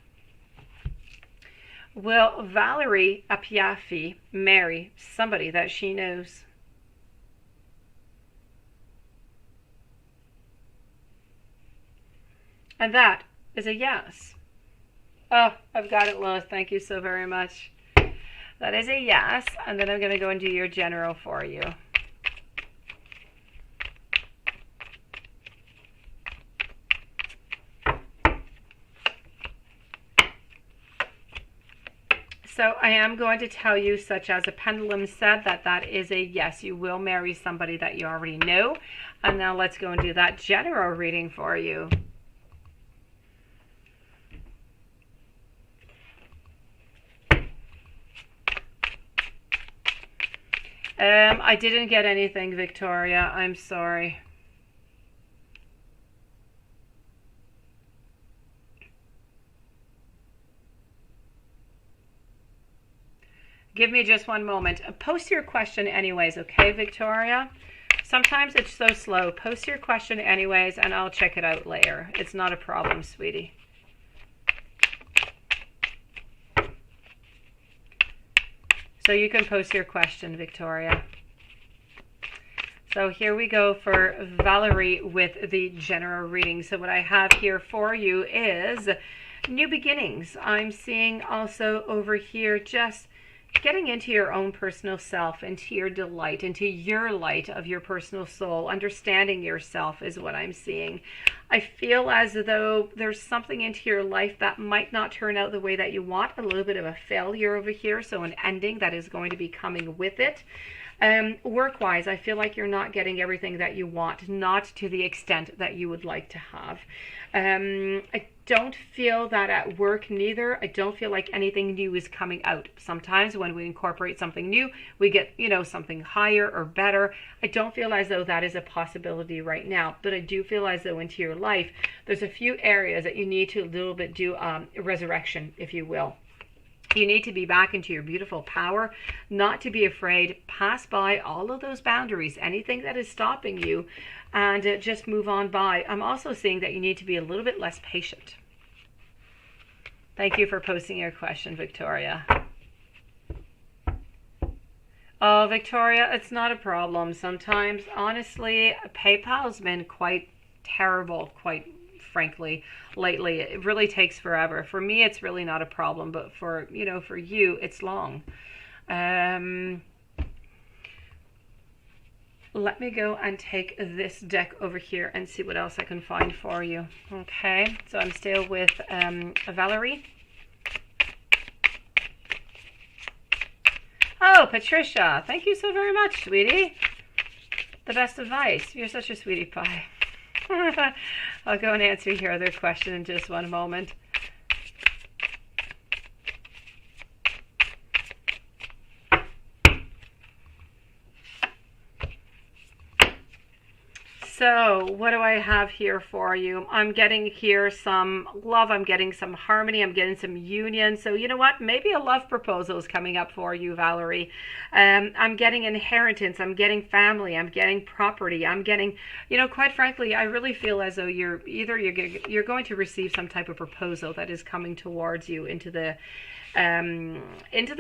[SPEAKER 1] Will Valerie Apiafi marry somebody that she knows? And that is a yes. Oh, I've got it, Lois. Thank you so very much. That is a yes. And then I'm going to go and do your general for you. So I am going to tell you, such as a pendulum said, that is a yes. You will marry somebody that you already know. And now let's go and do that general reading for you. I didn't get anything, Victoria. I'm sorry. Give me just one moment. Post your question anyways, okay, Victoria? Sometimes it's so slow. Post your question anyways, and I'll check it out later. It's not a problem, sweetie. So you can post your question, Victoria. So here we go for Valerie with the general reading. So what I have here for you is New beginnings. I'm seeing also over here just getting into your own personal self, into your delight, into your light of your personal soul. Understanding yourself is what I'm seeing. I feel as though there's something into your life that might not turn out the way that you want. A little bit of a failure over here. So an ending that is going to be coming with it. Work-wise, I feel like you're not getting everything that you want, not to the extent that you would like to have. I don't feel that at work neither. I don't feel like anything new is coming out. Sometimes when we incorporate something new, we get, something higher or better. I don't feel as though that is a possibility right now, but I do feel as though into your life, there's a few areas that you need to a little bit do resurrection, if you will. You need to be back into your beautiful power, not to be afraid. Pass by all of those boundaries, anything that is stopping you, and just move on by. I'm also seeing that you need to be a little bit less patient. Thank you for posting your question, Victoria. Oh, Victoria, it's not a problem. Sometimes, honestly, PayPal's been quite terrible, quite frankly, lately. It really takes forever. For me, it's really not a problem, but for you, it's long. Let me go and take this deck over here and see what else I can find for you. Okay, so I'm still with Valerie. Oh, Patricia, thank you so very much, sweetie. The best advice. You're such a sweetie pie. I'll go and answer your other question in just one moment. So what do I have here for you? I'm getting here some love. I'm getting some harmony. I'm getting some union. So you know what? Maybe a love proposal is coming up for you, Valerie. I'm getting inheritance. I'm getting family. I'm getting property. I'm getting, quite frankly, I really feel as though you're going to receive some type of proposal that is coming towards you into the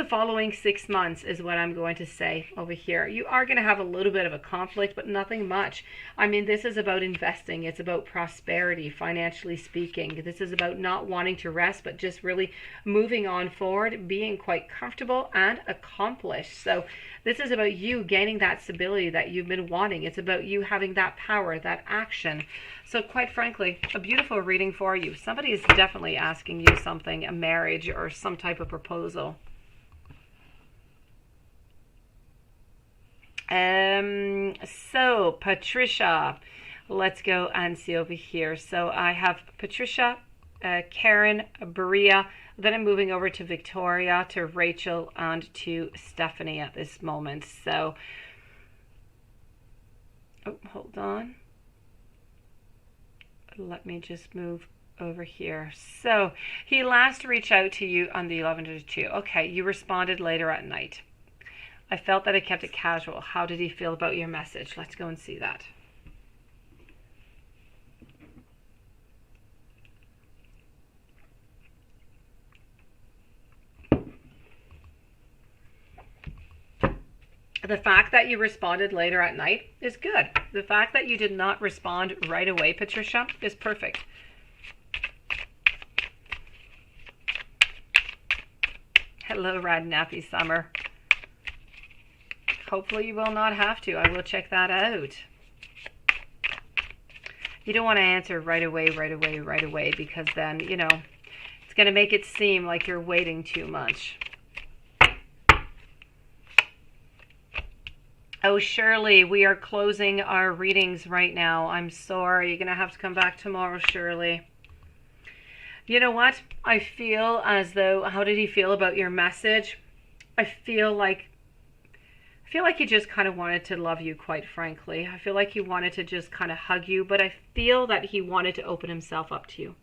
[SPEAKER 1] following 6 months is what I'm going to say over here. You are going to have a little bit of a conflict, but nothing much. I mean, this is about investing. It's about prosperity, financially speaking. This is about not wanting to rest, but just really moving on forward, being quite comfortable and accomplished. So this is about you gaining that stability that you've been wanting. It's about you having that power, that action. So quite frankly, a beautiful reading for you. Somebody is definitely asking you something, a marriage or some type of proposal. So Patricia, let's go and see over here. So I have Patricia, Karen, Berea, then I'm moving over to Victoria, to Rachel, and to Stephanie at this moment. So, oh, hold on. Let me just move over here. So he last reached out to you on the 11th of 2. Okay, you responded later at night. I felt that I kept it casual. How did he feel about your message? Let's go and see that. The fact that you responded later at night is good. The fact that you did not respond right away, Patricia, is perfect. Hello, Rad Nappy Summer. Hopefully you will not have to. I will check that out. You don't want to answer right away, because then, it's going to make it seem like you're waiting too much. Oh, Shirley, we are closing our readings right now. I'm sorry. You're going to have to come back tomorrow, Shirley. You know what? I feel as though, how did he feel about your message? I feel like he just kind of wanted to love you, quite frankly. I feel like he wanted to just kind of hug you, but I feel that he wanted to open himself up to you.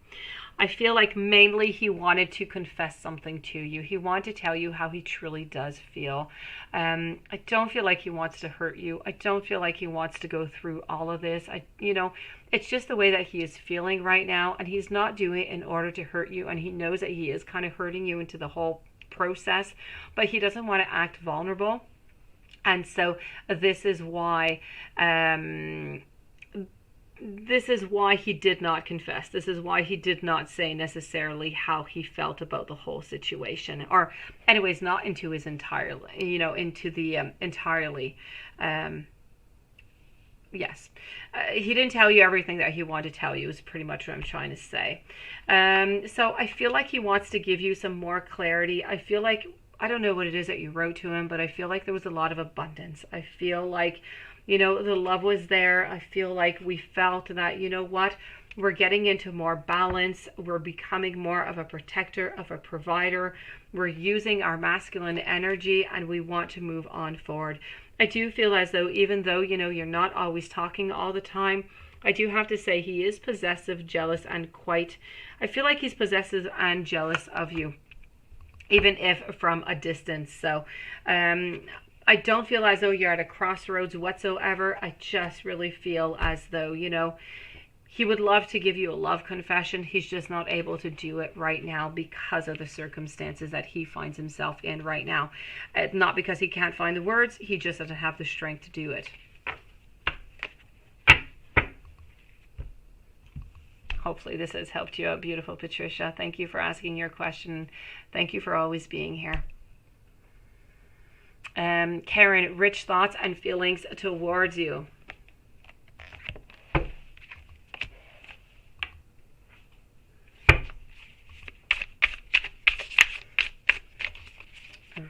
[SPEAKER 1] I feel like mainly he wanted to confess something to you. He wanted to tell you how he truly does feel. I don't feel like he wants to hurt you. I don't feel like he wants to go through all of this. It's just the way that he is feeling right now, and he's not doing it in order to hurt you, and he knows that he is kind of hurting you into the whole process, but he doesn't want to act vulnerable. And so this is why this is why he did not confess. This is why he did not say necessarily how he felt about the whole situation, or anyways, not into his entirely, into the entirely. Yes, he didn't tell you everything that he wanted to tell you, is pretty much what I'm trying to say. So I feel like he wants to give you some more clarity. I feel like, I don't know what it is that you wrote to him, but I feel like there was a lot of abundance. I feel like, the love was there. I feel like we felt that, what, we're getting into more balance. We're becoming more of a protector, of a provider. We're using our masculine energy, and we want to move on forward. I do feel as though, even though, you're not always talking all the time, I do have to say he is possessive, jealous, and I feel like he's possessive and jealous of you, even if from a distance. So, I don't feel as though you're at a crossroads whatsoever. I just really feel as though, he would love to give you a love confession. He's just not able to do it right now because of the circumstances that he finds himself in right now. Not because he can't find the words, he just doesn't have the strength to do it. Hopefully this has helped you out, beautiful Patricia. Thank you for asking your question. Thank you for always being here. Karen, rich thoughts and feelings towards you.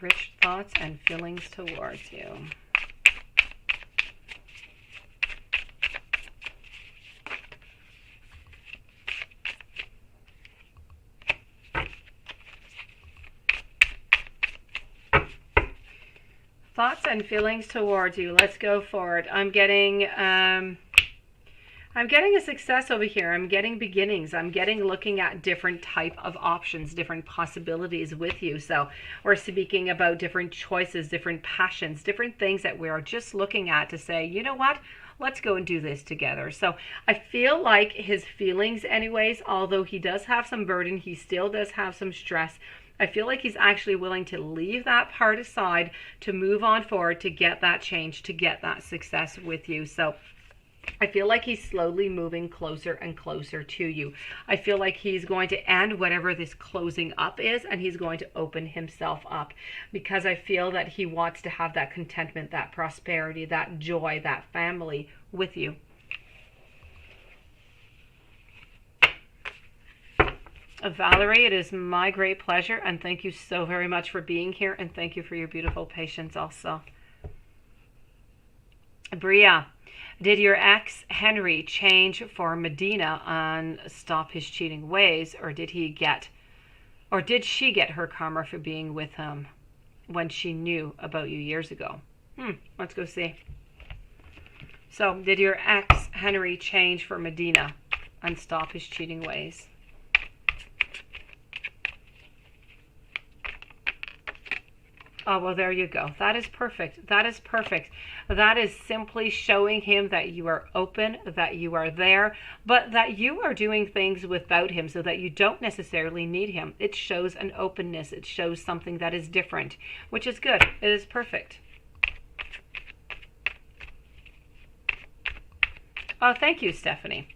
[SPEAKER 1] Rich thoughts and feelings towards you. Thoughts and feelings towards you. Let's go forward. I'm getting a success over here. I'm getting beginnings. I'm getting looking at different type of options, different possibilities with you. So we're speaking about different choices, different passions, different things that we are just looking at to say, you know what? Let's go and do this together. So I feel like his feelings anyways, although he does have some burden, he still does have some stress. I feel like he's actually willing to leave that part aside to move on forward, to get that change, to get that success with you. So I feel like he's slowly moving closer and closer to you. I feel like he's going to end whatever this closing up is, and he's going to open himself up, because I feel that he wants to have that contentment, that prosperity, that joy, that family with you. Valerie, it is my great pleasure, and thank you so very much for being here, and thank you for your beautiful patience also. Bria, did your ex Henry change for Medina and stop his cheating ways, or did she get her karma for being with him when she knew about you years ago? Let's go see. So, did your ex Henry change for Medina and stop his cheating ways? Oh, well, there you go. That is perfect. That is perfect. That is simply showing him that you are open, that you are there, but that you are doing things without him so that you don't necessarily need him. It shows an openness. It shows something that is different, which is good. It is perfect. Oh, thank you, Stephanie.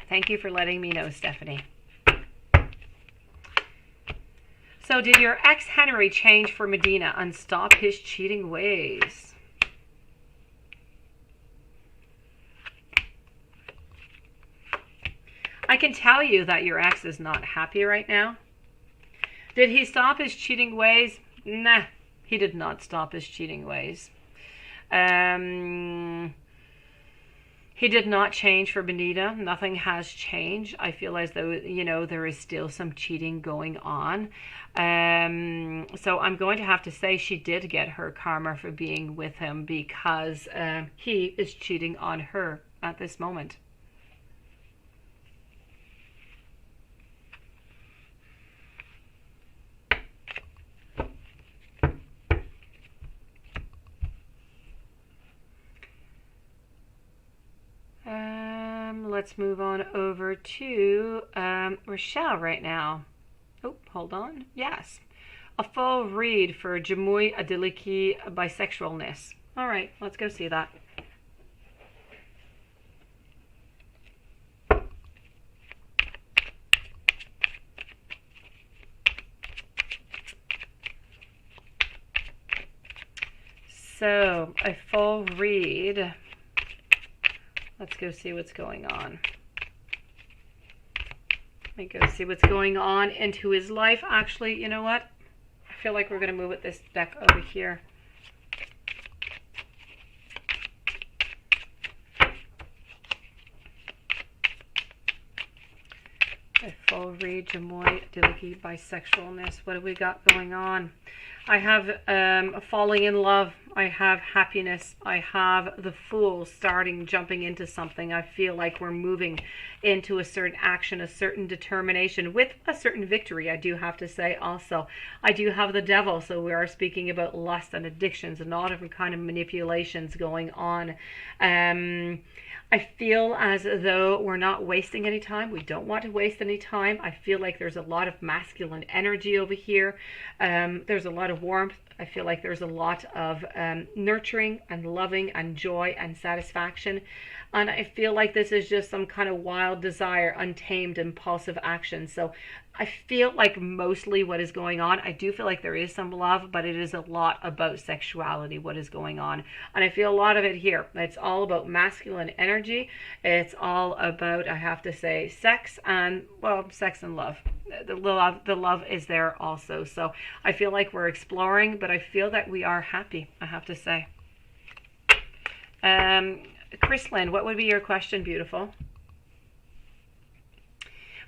[SPEAKER 1] Thank you for letting me know, Stephanie. So did your ex Henry change for Medina and stop his cheating ways? I can tell you that your ex is not happy right now. Did he stop his cheating ways? Nah, he did not stop his cheating ways. He did not change for Benita. Nothing has changed. I feel as though, there is still some cheating going on. So I'm going to have to say she did get her karma for being with him, because he is cheating on her at this moment. Let's move on over to Rochelle right now. Oh, hold on. Yes. A full read for Jamui Adiliki bisexualness. All right, let's go see that. So, a full read. Let's go see what's going on. Let me go see what's going on into his life. Actually, you know what? I feel like we're going to move this deck over here. A full read, Jamoy, Diliki, bisexualness. What do we got going on? I have falling in love. I have happiness. I have the Fool jumping into something. I feel like we're moving into a certain action, a certain determination with a certain victory. I do have to say also, I do have the Devil. So we are speaking about lust and addictions and all different kind of manipulations going on. I feel as though we're not wasting any time. We don't want to waste any time. I feel like there's a lot of masculine energy over here. There's a lot of warmth. I feel like there's a lot of nurturing and loving and joy and satisfaction. And I feel like this is just some kind of wild desire, untamed, impulsive action. So I feel like mostly what is going on, I do feel like there is some love, but it is a lot about sexuality, what is going on. And I feel a lot of it here. It's all about masculine energy. It's all about, I have to say, sex and, well, sex and love. The love is there also. So I feel like we're exploring, but I feel that we are happy, I have to say. Chrislyn, what would be your question, beautiful?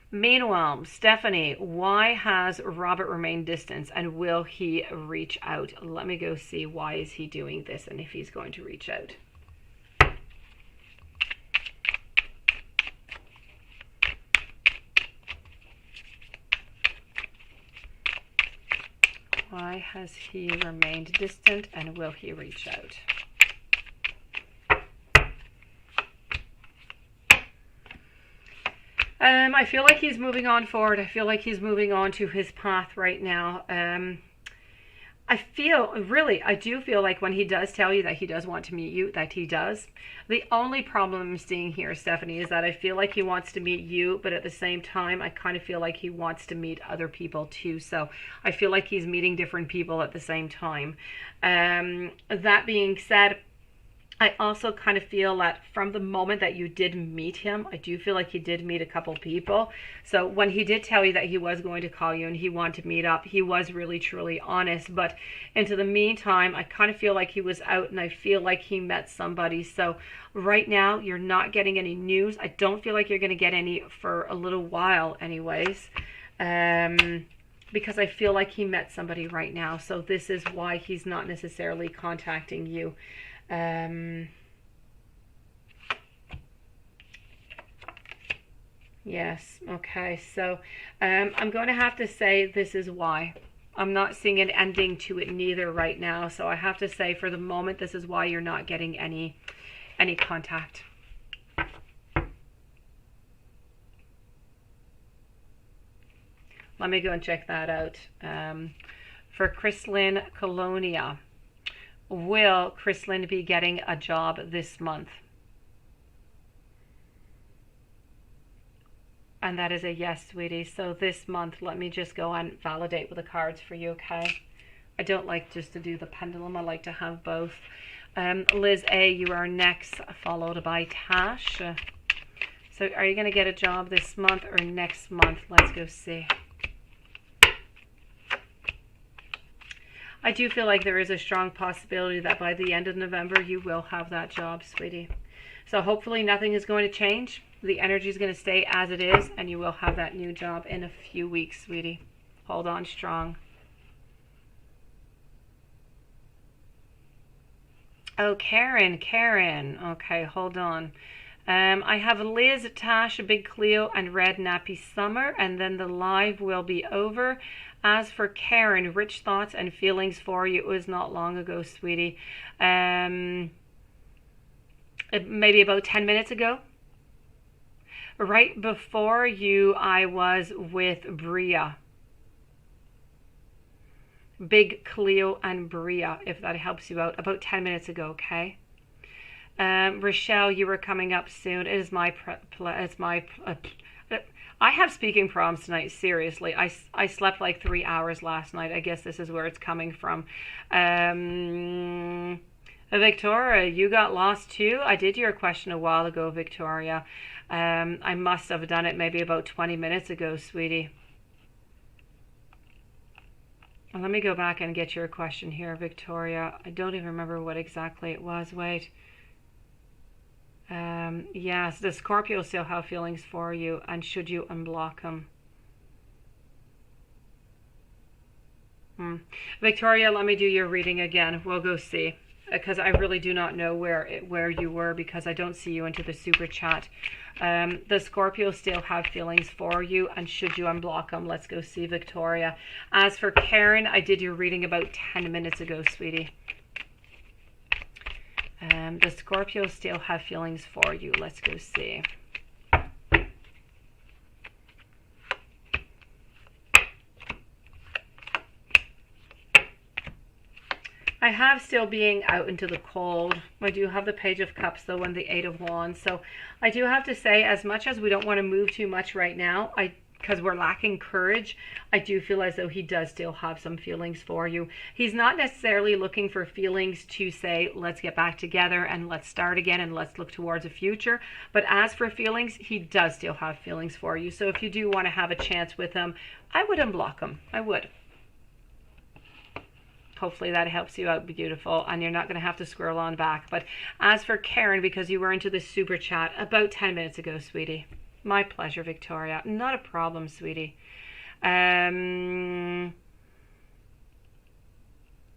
[SPEAKER 1] Meanwhile, Stephanie, why has Robert remained distant and will he reach out? Let me go see why is he doing this and if he's going to reach out. Why has he remained distant and will he reach out? I feel like he's moving on forward. I feel like he's moving on to his path right now. I do feel like when he does tell you that he does want to meet you, that he does. The only problem I'm seeing here, Stephanie, is that I feel like he wants to meet you, but at the same time, I kind of feel like he wants to meet other people too. So I feel like he's meeting different people at the same time. That being said, I also kind of feel that from the moment that you did meet him, I do feel like he did meet a couple people. So when he did tell you that he was going to call you and he wanted to meet up, he was really, truly honest. But into the meantime, I kind of feel like he was out and I feel like he met somebody. So right now, you're not getting any news. I don't feel like you're going to get any for a little while anyways. Because I feel like he met somebody right now. So this is why he's not necessarily contacting you. Yes, okay, so I'm going to have to say this is why. I'm not seeing an ending to it neither right now, so I have to say for the moment this is why you're not getting any contact. Let me go and check that out. For Chrislyn Colonia, will Chrislyn be getting a job this month? And that is a yes, sweetie. So this month, let me just go and validate with the cards for you, okay? I don't like just to do the pendulum. I like to have both. Liz A, you are next, followed by Tash. So are you going to get a job this month or next month? Let's go see. I do feel like there is a strong possibility that by the end of November, you will have that job, sweetie. So hopefully nothing is going to change. The energy is going to stay as it is, and you will have that new job in a few weeks, sweetie. Hold on strong. Oh, Karen. Okay, hold on. I have Liz, Tash, Big Cleo, and Red Nappy Summer, and then the live will be over. As for Karen, rich thoughts and feelings for you. It was not long ago, sweetie. Maybe about 10 minutes ago. Right before you, I was with Bria. Big Cleo and Bria, if that helps you out, about 10 minutes ago, okay? Rochelle, you were coming up soon. It is my I have speaking problems tonight, seriously. I slept like 3 hours last night. I guess this is where it's coming from. Victoria, you got lost too? I did your question a while ago, Victoria. I must have done it maybe about 20 minutes ago, sweetie. Let me go back and get your question here, Victoria. I don't even remember what exactly it was. Wait. Yes, the Scorpio still have feelings for you, and should you unblock him? Victoria, let me do your reading again. We'll go see, because I really do not know where you were, because I don't see you into the super chat. The Scorpio still have feelings for you, and should you unblock them? Let's go see, Victoria. As for Karen, I did your reading about 10 minutes ago, sweetie. The Scorpio still have feelings for you. Let's go see. I have still being out into the cold. I do have the Page of Cups though and the Eight of Wands. So I do have to say, as much as we don't want to move too much right now, because we're lacking courage, I do feel as though he does still have some feelings for you. He's not necessarily looking for feelings to say, let's get back together and let's start again and let's look towards a future. But as for feelings, he does still have feelings for you. So if you do want to have a chance with him, I would unblock him. I would. Hopefully that helps you out, beautiful, and you're not going to have to scroll on back. But as for Karen, because you were into the super chat about 10 minutes ago, sweetie. My pleasure, Victoria. Not a problem, sweetie. And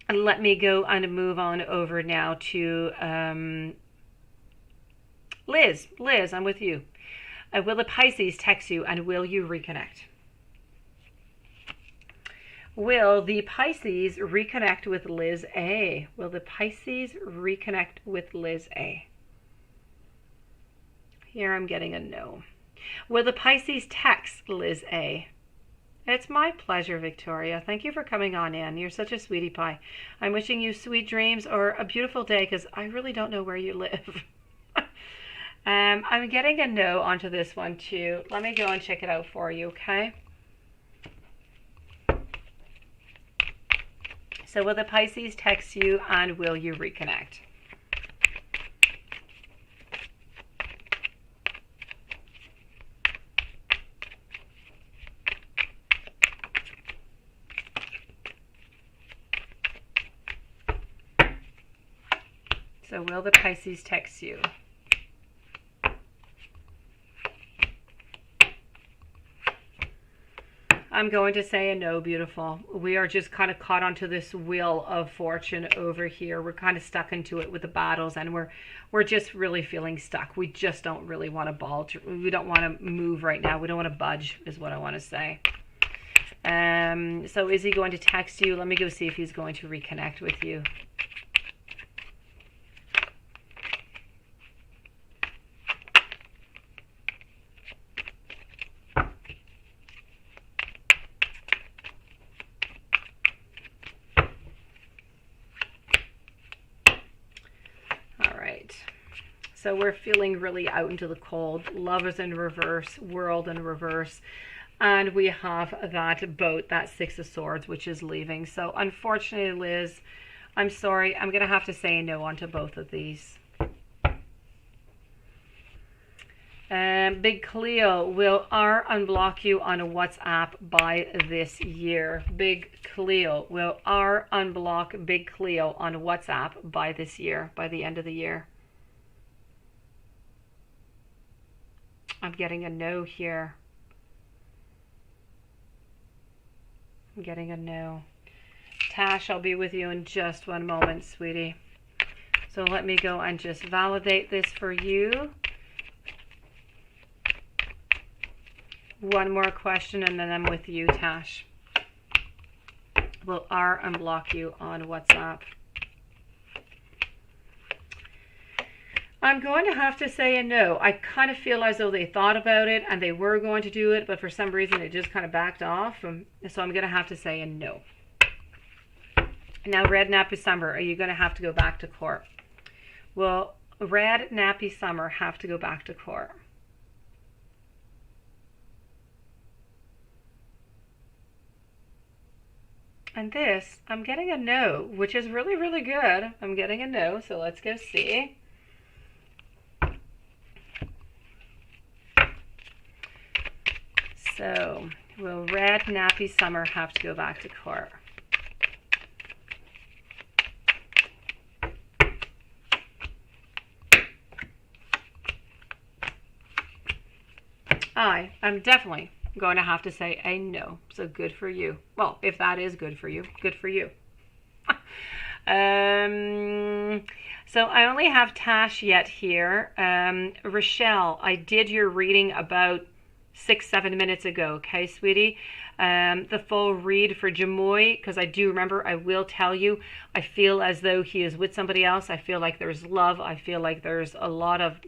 [SPEAKER 1] let me go and move on over now to Liz. Liz, I'm with you. Will the Pisces text you, and will you reconnect? Will the Pisces reconnect with Liz A? Will the Pisces reconnect with Liz A? Here I'm getting a no. Will the Pisces text Liz A? It's my pleasure, Victoria. Thank you for coming on in. You're such a sweetie pie. I'm wishing you sweet dreams or a beautiful day, because I really don't know where you live. I'm getting a no onto this one too. Let me go and check it out for you, okay? So will the Pisces text you, and will you reconnect? So will the Pisces text you? I'm going to say a no, beautiful. We are just kind of caught onto this wheel of fortune over here. We're kind of stuck into it with the battles, and we're just really feeling stuck. We just don't really want to we don't want to move right now. We don't want to budge, is what I want to say. So is he going to text you? Let me go see if he's going to reconnect with you. So we're feeling really out into the cold. Love is in reverse, world in reverse. And we have that boat, that Six of Swords, which is leaving. So unfortunately, Liz, I'm sorry. I'm going to have to say no onto both of these. Big Cleo, will R unblock you on a WhatsApp by this year? Big Cleo, will R unblock Big Cleo on WhatsApp by this year, by the end of the year? I'm getting a no here. I'm getting a no. Tash, I'll be with you in just one moment, sweetie. So let me go and just validate this for you. One more question and then I'm with you, Tash. Will R unblock you on WhatsApp? I'm going to have to say a no. I kind of feel as though they thought about it and they were going to do it, but for some reason it just kind of backed off. So I'm going to have to say a no. Now, red nappy summer, are you going to have to go back to court? Will red nappy summer have to go back to court? And this, I'm getting a no, which is really, really good. I'm getting a no, so let's go see. So, will red nappy summer have to go back to court? I'm definitely going to have to say a no. So good for you. Well, if that is good for you, good for you. So I only have Tash yet here. Rochelle, I did your reading about 6-7 minutes ago. Okay, sweetie. The full read for Jamoy, because I do remember, I will tell you, I feel as though he is with somebody else. I feel like there's love. I feel like there's a lot of,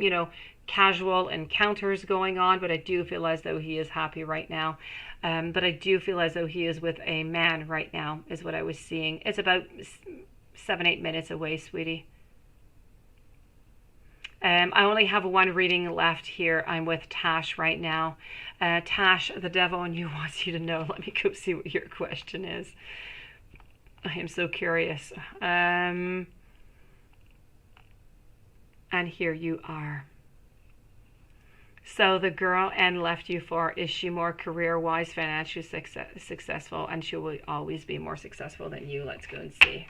[SPEAKER 1] casual encounters going on, but I do feel as though he is happy right now. But I do feel as though he is with a man right now, is what I was seeing. It's about 7-8 minutes away, sweetie. I only have one reading left here. I'm with Tash right now. Tash, the devil in you wants you to know. Let me go see what your question is. I am so curious. And here you are. So the girl N left you for, is she more career-wise, financially successful, and she will always be more successful than you? Let's go and see.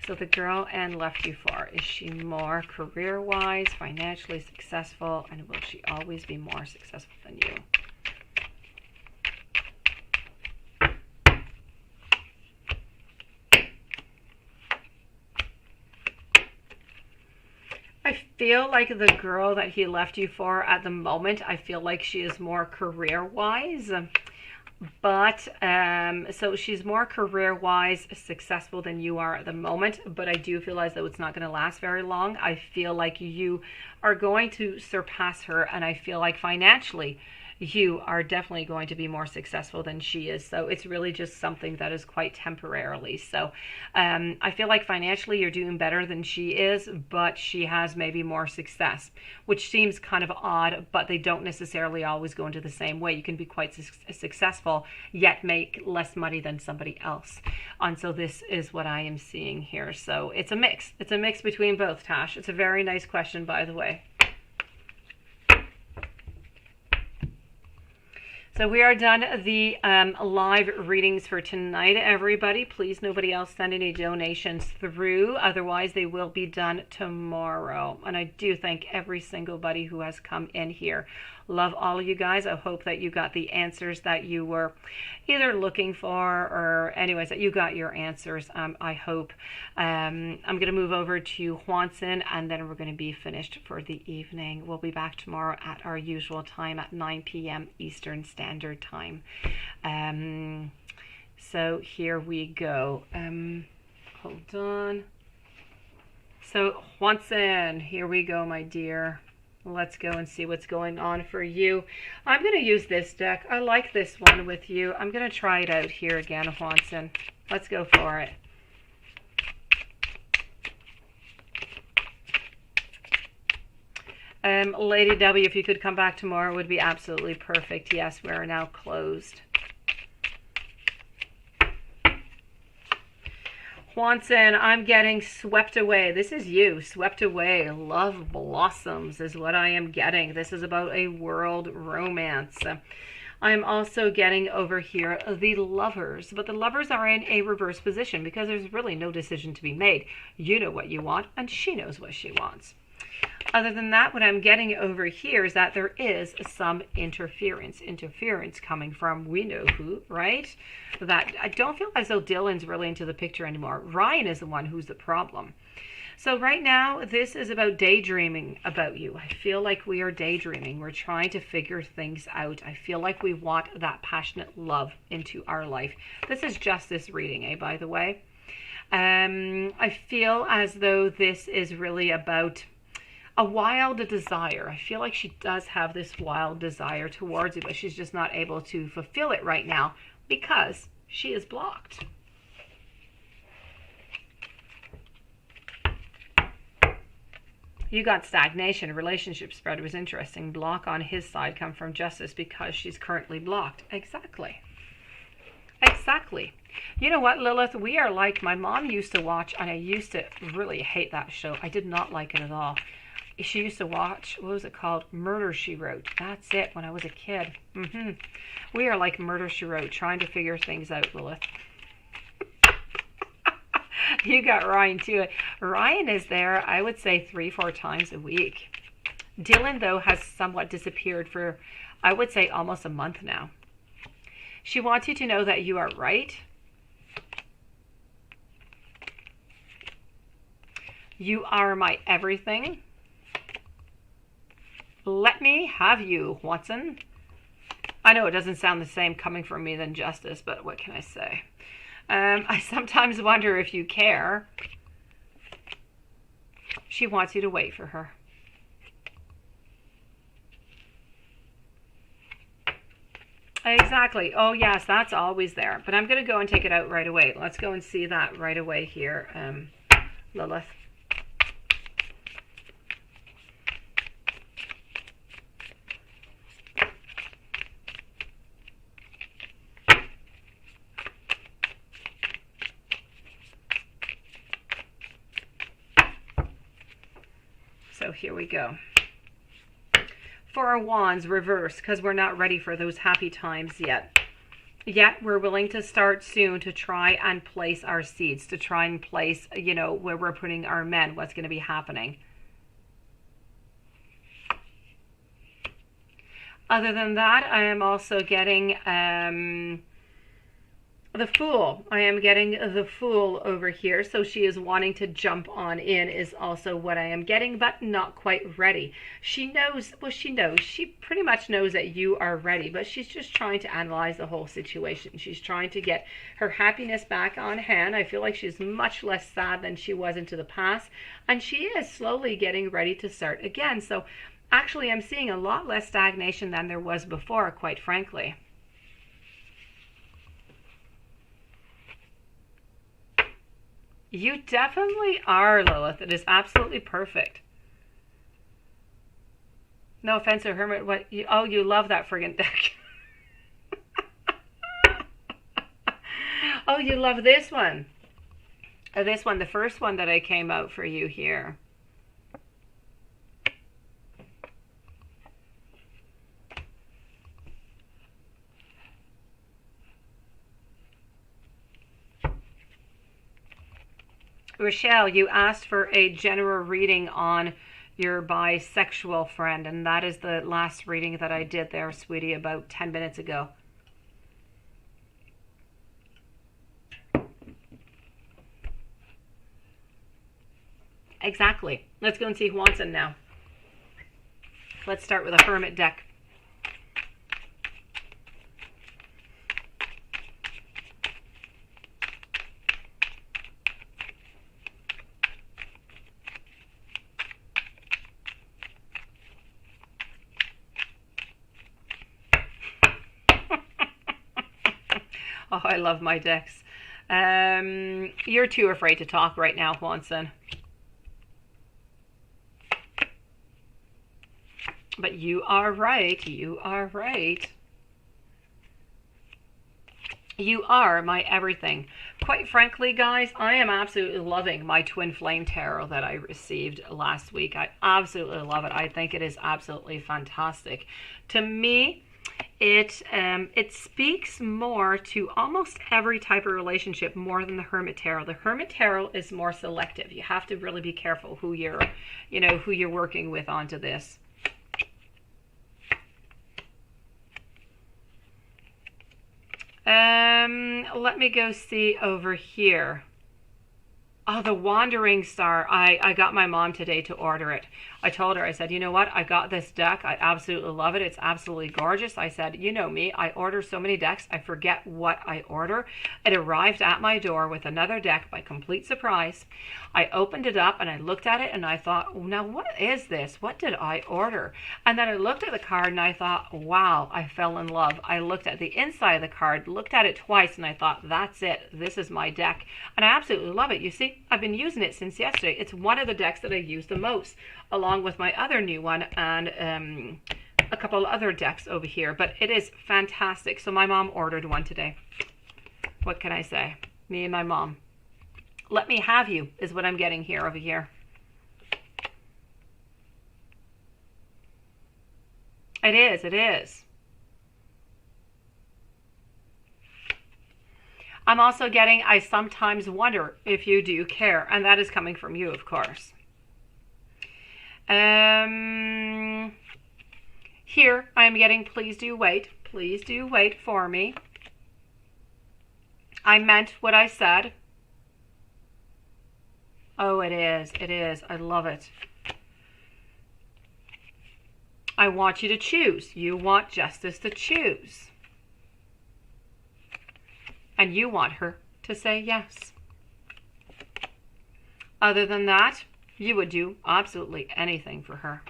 [SPEAKER 1] So the girl N left you for, is she more career-wise, financially successful, and will she always be more successful than you? I feel like the girl that he left you for at the moment, I feel like she is more career-wise. But, so she's more career-wise successful than you are at the moment, but I do feel as though it's not going to last very long. I feel like you are going to surpass her, and I feel like financially you are definitely going to be more successful than she is. So it's really just something that is quite temporarily. So I feel like financially you're doing better than she is, but she has maybe more success, which seems kind of odd, but they don't necessarily always go into the same way. You can be quite successful yet make less money than somebody else. And so this is what I am seeing here. So it's a mix. It's a mix between both, Tash. It's a very nice question, by the way. So we are done the live readings for tonight, everybody. Please, nobody else send any donations through. Otherwise, they will be done tomorrow. And I do thank every single buddy who has come in here. Love all of you guys. I hope that you got the answers that you were either looking for, or anyways, that you got your answers. I hope. I'm going to move over to Juanson, and then we're going to be finished for the evening. We'll be back tomorrow at our usual time at 9 p.m. Eastern Standard Time. So here we go. Hold on. So Juanson, here we go, my dear. Let's go and see what's going on for you. I'm going to use this deck. I like this one with you. I'm going to try it out here again, Juanson. Let's go for it. Lady W, if you could come back tomorrow, it would be absolutely perfect. Yes, we are now closed. Juanson, I'm getting swept away. This is you, swept away. Love blossoms is what I am getting. This is about a world romance. I'm also getting over here the lovers, but the lovers are in a reverse position because there's really no decision to be made. You know what you want, and she knows what she wants. Other than that, what I'm getting over here is that there is some interference coming from we know who, right? That I don't feel as though Dylan's really into the picture anymore. Ryan is the one who's the problem. So right now, this is about daydreaming about you. I feel like we are daydreaming. We're trying to figure things out. I feel like we want that passionate love into our life. This is just this reading, by the way. I feel as though this is really about A wild desire. I feel like she does have this wild desire towards you, but she's just not able to fulfill it right now because she is blocked. You got stagnation. Relationship spread was interesting. Block on his side come from justice because she's currently blocked. Exactly. Exactly. You know what, Lilith? We are like, my mom used to watch, and I used to really hate that show. I did not like it at all. She used to watch, what was it called? Murder, She Wrote. That's it, when I was a kid. We are like Murder, She Wrote, trying to figure things out, Lilith. You got Ryan too. Ryan is there, I would say, 3-4 times a week. Dylan, though, has somewhat disappeared for, I would say, almost a month now. She wants you to know that you are right. You are my everything. Let me have you, Watson. I know it doesn't sound the same coming from me than justice, but what can I say? I sometimes wonder if you care. She wants you to wait for her. Exactly. Oh, yes, that's always there. But I'm going to go and take it out right away. Let's go and see that right away here, Lilith. So here we go. Four of Wands, reverse, because we're not ready for those happy times yet. Yet we're willing to start soon to try and place our seeds, to try and place, you know, where we're putting our men, what's going to be happening. Other than that, I am also getting the Fool. I am getting the Fool over here. So she is wanting to jump on in is also what I am getting, but not quite ready. She knows, well, she knows. She pretty much knows that you are ready, but she's just trying to analyze the whole situation. She's trying to get her happiness back on hand. I feel like she's much less sad than she was into the past, and she is slowly getting ready to start again. So actually, I'm seeing a lot less stagnation than there was before, quite frankly. You definitely are, Lilith. It is absolutely perfect. No offense to Hermit. What? Oh, you love that friggin' deck. Oh, you love this one. This one, the first one that I came out for you here. Rochelle, you asked for a general reading on your bisexual friend, and that is the last reading that I did there, sweetie, about 10 minutes ago. Exactly. Let's go and see who wants him now. Let's start with a Hermit deck. Oh, I love my decks. You're too afraid to talk right now, Juanson. But you are right. You are right. You are my everything. Quite frankly, guys, I am absolutely loving my Twin Flame Tarot that I received last week. I absolutely love it. I think it is absolutely fantastic. To me, it speaks more to almost every type of relationship more than the Hermit Tarot. The Hermit Tarot is more selective. You have to really be careful who you're, who you're working with onto this. Let me go see over here. Oh, the Wandering Star. I got my mom today to order it. I told her, I said, you know what? I got this deck. I absolutely love it. It's absolutely gorgeous. I said, you know me, I order so many decks, I forget what I order. It arrived at my door with another deck by complete surprise. I opened it up and I looked at it and I thought, now what is this? What did I order? And then I looked at the card and I thought, wow, I fell in love. I looked at the inside of the card, looked at it twice, and I thought, that's it. This is my deck. And I absolutely love it. You see, I've been using it since yesterday. It's one of the decks that I use the most, along with my other new one and a couple of other decks over here. But it is fantastic. So my mom ordered one today. What can I say? Me and my mom. Let me have you is what I'm getting here over here. It is, it is. I'm also getting, I sometimes wonder if you do care, and that is coming from you, of course. Here I'm getting, please do wait for me. I meant what I said. Oh, it is, I love it. I want you to choose. You want Justice to choose. And you want her to say yes. Other than that, you would do absolutely anything for her.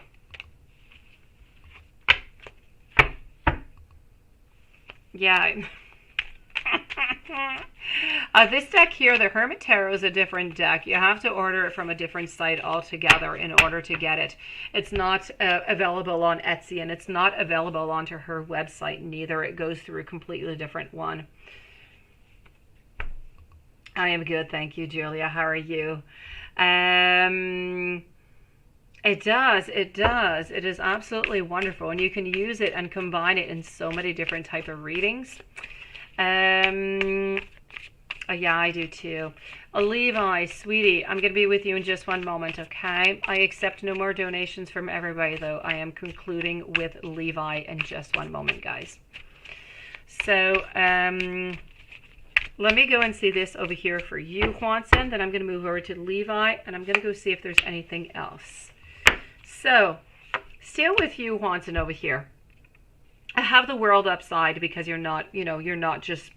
[SPEAKER 1] Yeah. This deck here, the Hermit Tarot, is a different deck. You have to order it from a different site altogether in order to get it. It's not available on Etsy, and it's not available onto her website neither. It goes through a completely different one. I am good, thank you, Julia. How are you? It does. It is absolutely wonderful, and you can use it and combine it in so many different type of readings. Yeah, I do too. Levi, sweetie, I'm going to be with you in just one moment, okay? I accept no more donations from everybody, though. I am concluding with Levi in just one moment, guys. So, let me go and see this over here for you, Juanson. Then I'm going to move over to Levi, and I'm going to go see if there's anything else. So, still with you, Juanson, over here. I have the world upside because you're not, you're not just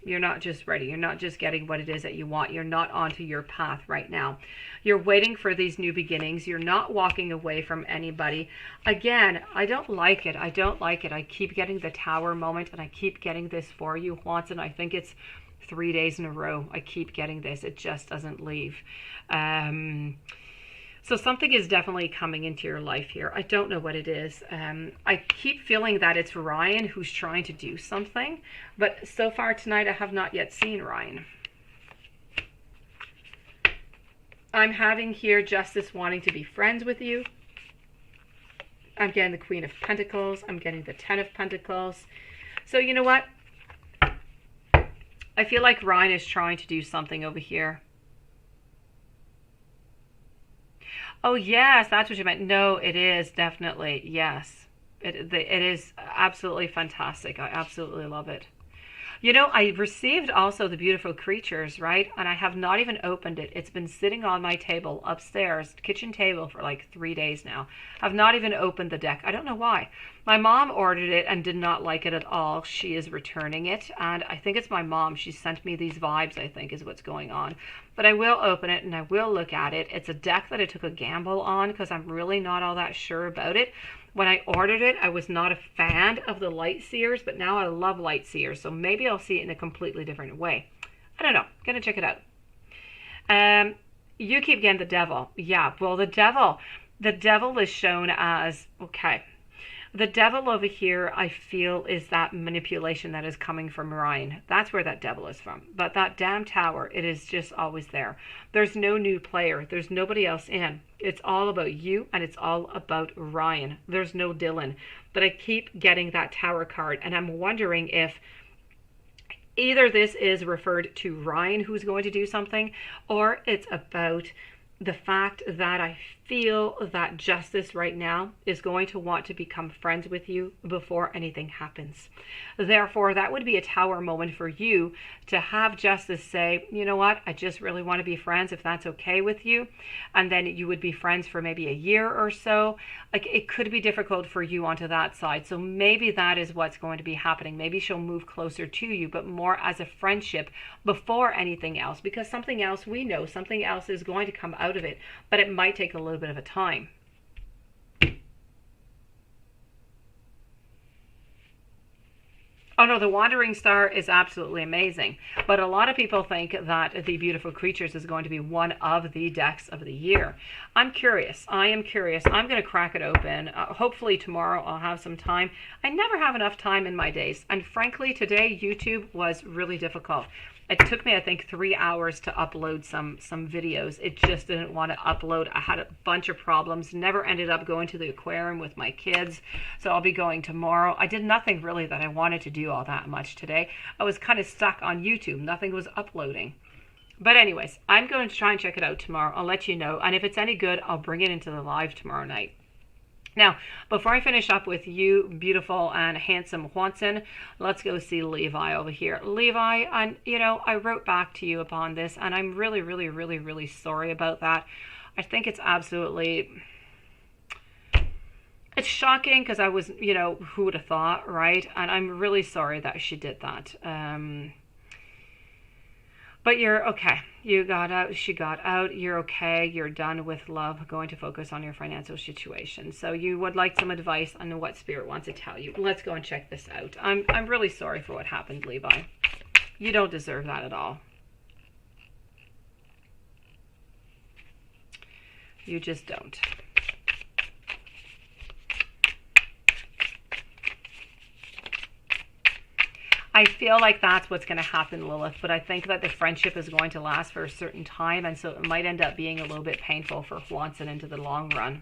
[SPEAKER 1] ready. You're not just getting what it is that you want. You're not onto your path right now. You're waiting for these new beginnings. You're not walking away from anybody. Again, I don't like it. I don't like it. I keep getting the Tower moment, and I keep getting this for you, Juanson. I think it's 3 days in a row. I keep getting this. It just doesn't leave. So something is definitely coming into your life here. I don't know what it is. I keep feeling that it's Ryan who's trying to do something, but so far tonight I have not yet seen Ryan. I'm having here Justice wanting to be friends with you. I'm getting the Queen of Pentacles. I'm getting the Ten of Pentacles. So you know what? I feel like Ryan is trying to do something over here. Oh, yes, that's what you meant. No, it is definitely, yes. It is absolutely fantastic. I absolutely love it. You know, I received also the beautiful creatures, right? And I have not even opened it. It's been sitting on my table upstairs, kitchen table, for like 3 days now. I've not even opened the deck. I don't know why. My mom ordered it and did not like it at all. She is returning it. And I think it's my mom. She sent me these vibes, I think, is what's going on. But I will open it and I will look at it. It's a deck that I took a gamble on because I'm really not all that sure about it. When I ordered it, I was not a fan of the light seers, but now I love light seers. So maybe I'll see it in a completely different way. I don't know. Gonna check it out. You keep getting the devil. Yeah, well, the devil is shown as, okay. The devil over here, I feel, is that manipulation that is coming from Ryan. That's where that devil is from. But that damn tower, it is just always there. There's no new player. There's nobody else in. It's all about you, and it's all about Ryan. There's no Dylan. But I keep getting that tower card, and I'm wondering if either this is referred to Ryan, who's going to do something, or it's about the fact that I feel that justice right now is going to want to become friends with you before anything happens. Therefore, that would be a tower moment for you to have justice say, you know what, I just really want to be friends if that's okay with you. And then you would be friends for maybe a year or so. Like, it could be difficult for you onto that side. So maybe that is what's going to be happening. Maybe she'll move closer to you, but more as a friendship before anything else, because something else, we know something else is going to come out of it, but it might take a little bit of a time. Oh no, the Wandering Star is absolutely amazing. But a lot of people think that the Beautiful Creatures is going to be one of the decks of the year. I'm curious. I am curious. I'm going to crack it open. Hopefully tomorrow I'll have some time. I never have enough time in my days. And frankly, today YouTube was really difficult. It took me, I think, 3 hours to upload some videos. It just didn't want to upload. I had a bunch of problems. Never ended up going to the aquarium with my kids. So I'll be going tomorrow. I did nothing really that I wanted to do all that much today. I was kind of stuck on YouTube. Nothing was uploading. But anyways, I'm going to try and check it out tomorrow. I'll let you know. And if it's any good, I'll bring it into the live tomorrow night. Now, before I finish up with you, beautiful and handsome Juanson, let's go see Levi over here. Levi, and I wrote back to you upon this, and I'm really, really, really, really sorry about that. I think it's absolutely, it's shocking because I was, who would have thought, right? And I'm really sorry that she did that. But you're okay. You got out. She got out. You're okay. You're done with love. Going to focus on your financial situation. So you would like some advice on what Spirit wants to tell you. Let's go and check this out. I'm really sorry for what happened, Levi. You don't deserve that at all. You just don't. I feel like that's what's going to happen, Lilith, but I think that the friendship is going to last for a certain time, and so it might end up being a little bit painful for Juanson into the long run.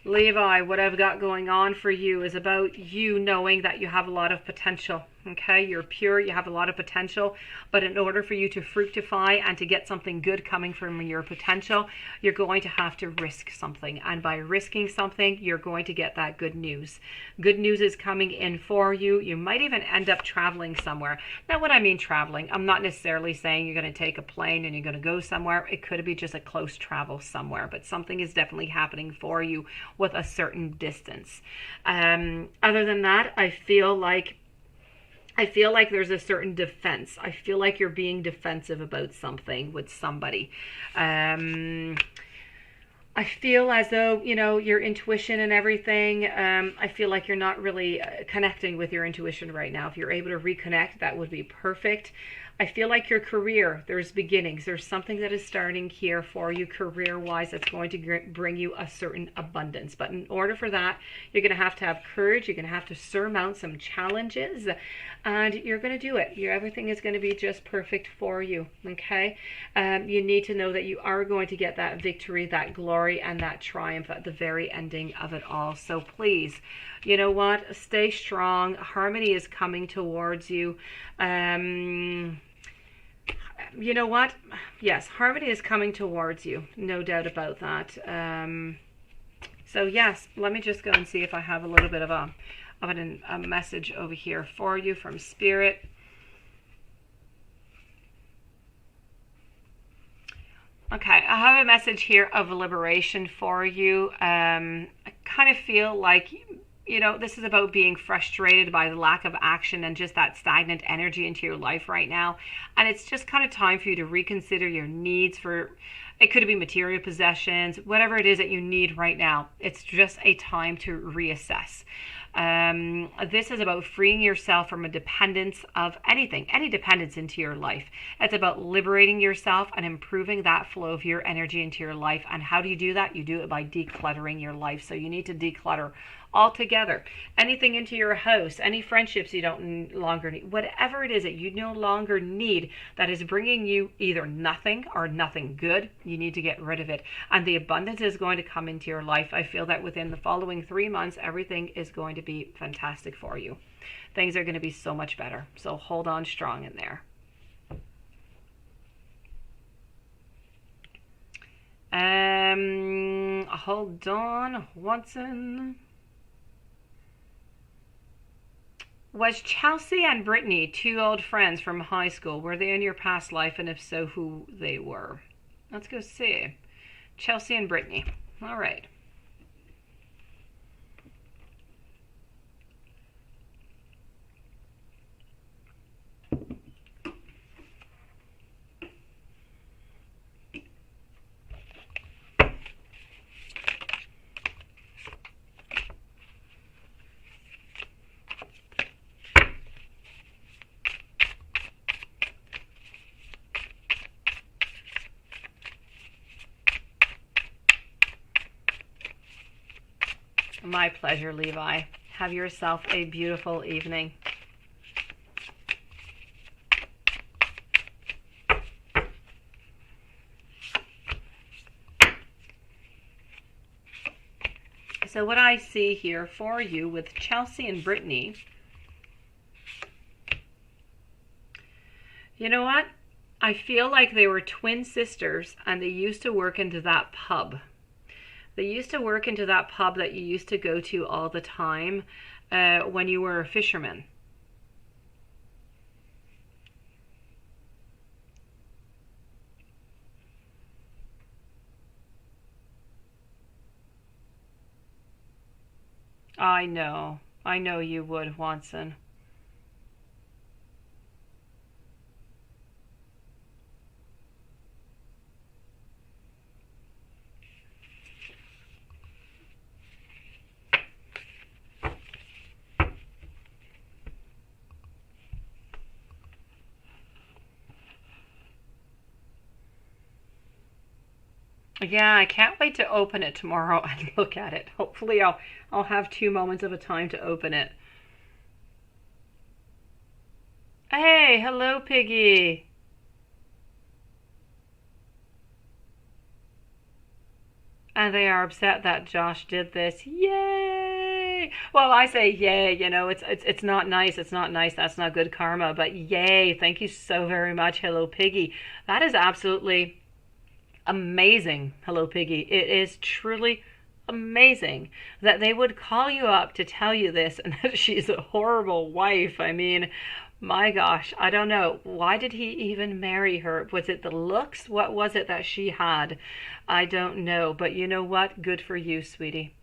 [SPEAKER 1] Levi, what I've got going on for you is about you knowing that you have a lot of potential. Okay, you're pure, you have a lot of potential, but in order for you to fructify and to get something good coming from your potential, you're going to have to risk something. And by risking something, you're going to get that good news. Good news is coming in for you. You might even end up traveling somewhere. Now, when I mean traveling, I'm not necessarily saying you're going to take a plane and you're going to go somewhere. It could be just a close travel somewhere, but something is definitely happening for you with a certain distance. Other than that, I feel like there's a certain defense. I feel like you're being defensive about something with somebody. I feel as though, your intuition and everything, I feel like you're not really connecting with your intuition right now. If you're able to reconnect, that would be perfect. I feel like your career, there's beginnings. There's something that is starting here for you career-wise that's going to bring you a certain abundance. But in order for that, you're going to have courage. You're going to have to surmount some challenges, and you're going to do it. Everything is going to be just perfect for you, okay? You need to know that you are going to get that victory, that glory, and that triumph at the very ending of it all. So please, you know what? Stay strong. Harmony is coming towards you. You know what? Yes, harmony is coming towards you. No doubt about that. So yes, let me just go and see if I have a little bit of a message over here for you from Spirit. Okay, I have a message here of liberation for you. I kind of feel like, this is about being frustrated by the lack of action and just that stagnant energy into your life right now. And it's just kind of time for you to reconsider your needs for, it could be material possessions, whatever it is that you need right now. It's just a time to reassess. This is about freeing yourself from a dependence of anything, any dependence into your life. It's about liberating yourself and improving that flow of your energy into your life. And how do you do that? You do it by decluttering your life. So you need to declutter altogether. Anything into your house, any friendships you don't longer need, whatever it is that you no longer need that is bringing you either nothing or nothing good, you need to get rid of it. And the abundance is going to come into your life. I feel that within the following 3 months, everything is going to be fantastic for you. Things are going to be so much better. So hold on strong in there. Hold on, Watson. Was Chelsea and Brittany two old friends from high school? Were they in your past life, and if so, who they were? Let's go see. Chelsea and Brittany. All right. My pleasure, Levi. Have yourself a beautiful evening. So what I see here for you with Chelsea and Brittany, you know what? I feel like they were twin sisters and they used to work into that pub. They used to work into that pub that you used to go to all the time when you were a fisherman. I know you would, Watson. Yeah, I can't wait to open it tomorrow and look at it. Hopefully I'll have 2 moments of a time to open it. Hey, hello, Piggy. And they are upset that Josh did this. Yay! Well, I say yay, it's not nice. It's not nice. That's not good karma, but yay. Thank you so very much. Hello, Piggy. That is absolutely amazing. Hello, Piggy. It is truly amazing that they would call you up to tell you this and that she's a horrible wife. I mean, my gosh, I don't know. Why did he even marry her? Was it the looks? What was it that she had? I don't know. But you know what? Good for you, sweetie.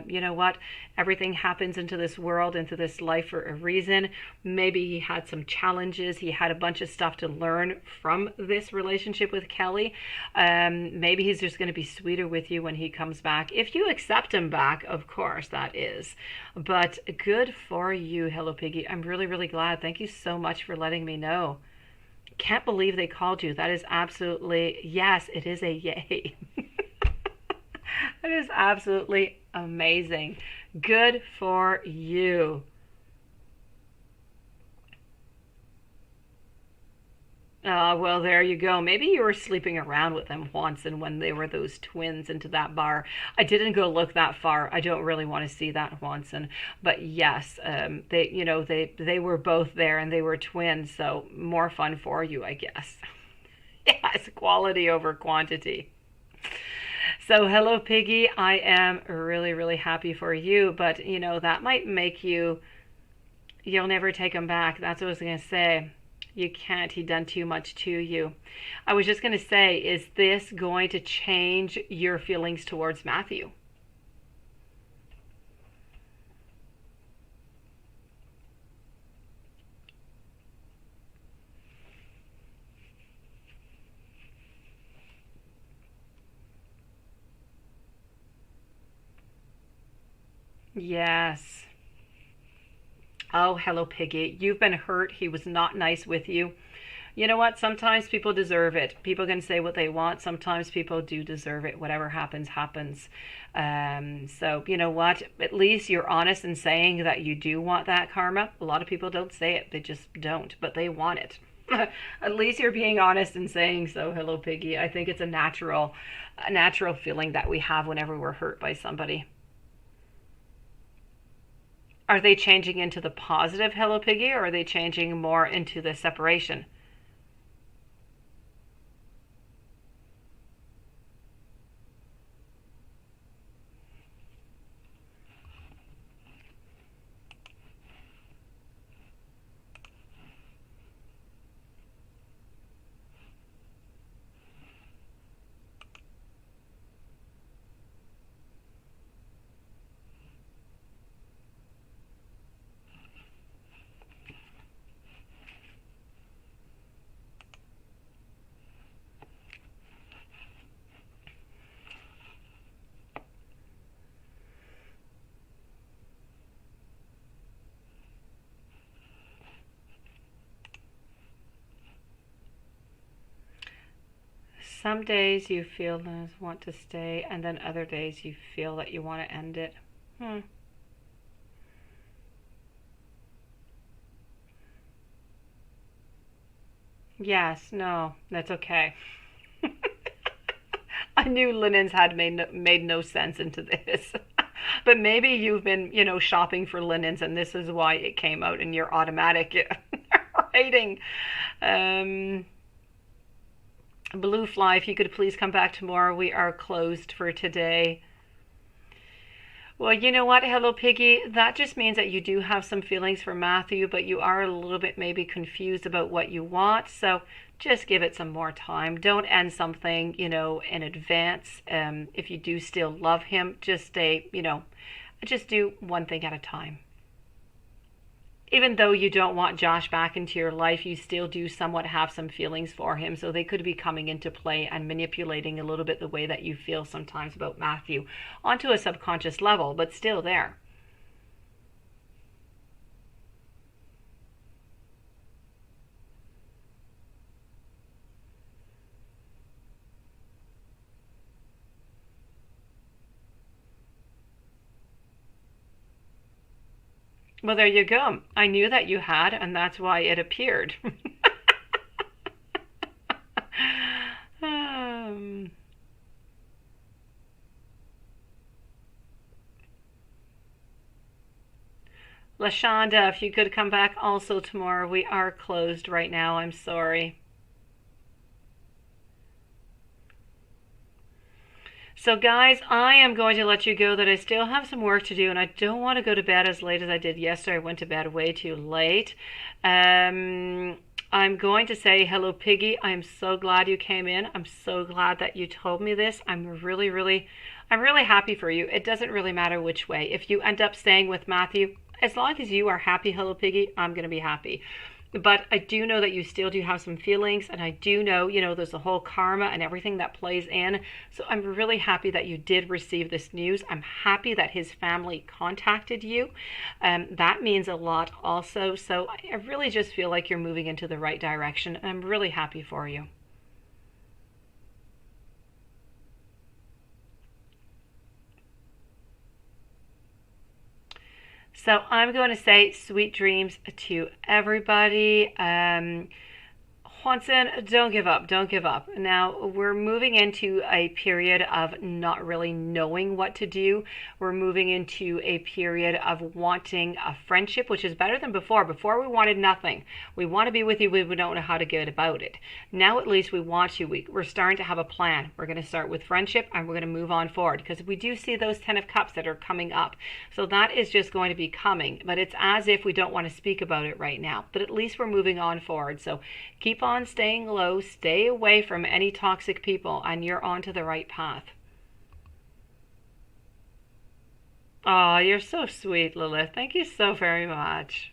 [SPEAKER 1] You know what? Everything happens into this world, into this life for a reason. Maybe he had some challenges. He had a bunch of stuff to learn from this relationship with Kelly. Maybe he's just going to be sweeter with you when he comes back. If you accept him back, of course, that is. But good for you, Hello Piggy. I'm really, really glad. Thank you so much for letting me know. Can't believe they called you. That is absolutely, yes, it is a yay. That is absolutely amazing. Good for you. Well, there you go. Maybe you were sleeping around with them once and when they were those twins into that bar. I didn't go look that far. I don't really want to see that, Watson. But yes, they were both there and they were twins, so more fun for you, I guess. Yes, quality over quantity. So hello, Piggy. I am really, really happy for you, but that might make you'll never take him back. That's what I was going to say. You can't. He done too much to you. I was just going to say, is this going to change your feelings towards Matthew? Yes. Oh, hello, Piggy. You've been hurt. He was not nice with you. You know what? Sometimes people deserve it. People can say what they want. Sometimes people do deserve it. Whatever happens, happens. So, you know what? At least you're honest in saying that you do want that karma. A lot of people don't say it. They just don't, but they want it. At least you're being honest in saying so. Hello, Piggy. I think it's a natural feeling that we have whenever we're hurt by somebody. Are they changing into the positive, Hello Piggy, or are they changing more into the separation? Some days you feel you want to stay, and then other days you feel that you want to end it. Hmm. Yes, no, that's okay. I knew linens had made no sense into this. But maybe you've been, shopping for linens and this is why it came out in your automatic rating. Um, Blue Fly, if you could please come back tomorrow. We are closed for today. Well, you know what, Hello Piggy, that just means that you do have some feelings for Matthew, but you are a little bit maybe confused about what you want. So just give it some more time. Don't end something, in advance. If you do still love him, just stay, just do one thing at a time. Even though you don't want Josh back into your life, you still do somewhat have some feelings for him. So they could be coming into play and manipulating a little bit the way that you feel sometimes about Matthew onto a subconscious level, but still there. Well, there you go. I knew that you had, and that's why it appeared. um, LaShonda, if you could come back also tomorrow. We are closed right now. I'm sorry. So guys, I am going to let you go that I still have some work to do and I don't want to go to bed as late as I did yesterday. I went to bed way too late. I'm going to say hello Piggy. I'm so glad you came in. I'm so glad that you told me this. I'm really happy for you. It doesn't really matter which way. If you end up staying with Matthew, as long as you are happy, hello Piggy, I'm going to be happy. But I do know that you still do have some feelings, and I do know, there's a whole karma and everything that plays in. So I'm really happy that you did receive this news. I'm happy that his family contacted you. That means a lot also. So I really just feel like you're moving into the right direction, and I'm really happy for you. So I'm going to say sweet dreams to everybody. Swanson, don't give up. Don't give up. Now, we're moving into a period of not really knowing what to do. We're moving into a period of wanting a friendship, which is better than before. Before, we wanted nothing. We want to be with you, we don't know how to get about it. Now, at least, we want you. We're starting to have a plan. We're going to start with friendship, and we're going to move on forward, because we do see those 10 of Cups that are coming up. So that is just going to be coming, but it's as if we don't want to speak about it right now. But at least we're moving on forward. So keep on staying low, stay away from any toxic people, and you're onto the right path. Oh, you're so sweet, Lilith. Thank you so very much.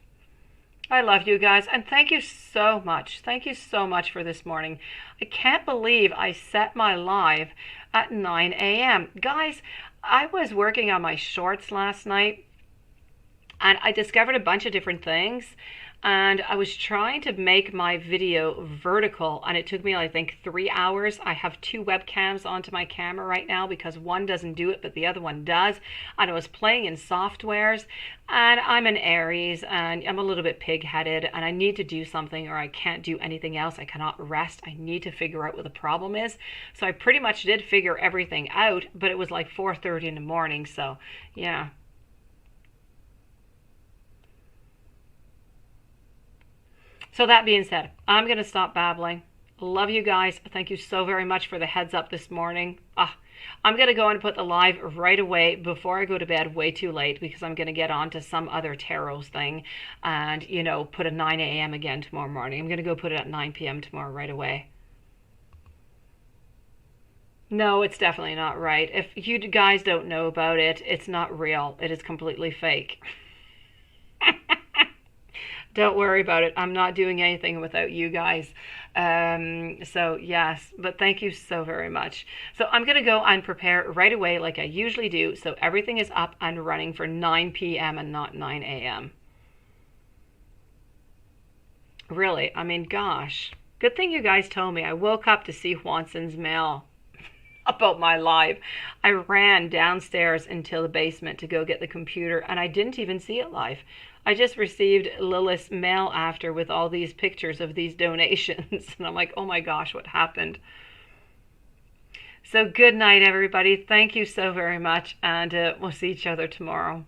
[SPEAKER 1] I love you guys, and thank you so much. Thank you so much for this morning. I can't believe I set my live at 9 a.m. Guys, I was working on my shorts last night, and I discovered a bunch of different things, and I was trying to make my video vertical, and it took me, I think, 3 hours. I have two webcams onto my camera right now because one doesn't do it, but the other one does. And I was playing in softwares, and I'm an Aries, and I'm a little bit pig-headed, and I need to do something, or I can't do anything else. I cannot rest. I need to figure out what the problem is. So I pretty much did figure everything out, but it was like 4:30 in the morning, so yeah. So that being said, I'm going to stop babbling. Love you guys. Thank you so very much for the heads up this morning. I'm going to go and put the live right away before I go to bed, way too late, because I'm going to get on to some other tarot thing and, put a 9 a.m. again tomorrow morning. I'm going to go put it at 9 p.m. tomorrow right away. No, it's definitely not right. If you guys don't know about it, it's not real. It is completely fake. Don't worry about it. I'm not doing anything without you guys. So yes, but thank you so very much. So I'm going to go and prepare right away like I usually do. So everything is up and running for 9 p.m. and not 9 a.m. Really, I mean, gosh. Good thing you guys told me. I woke up to see Watson's mail about my live. I ran downstairs into the basement to go get the computer and I didn't even see it live. I just received Lilith's mail after with all these pictures of these donations and I'm like, oh my gosh, what happened? So good night, everybody. Thank you so very much and we'll see each other tomorrow.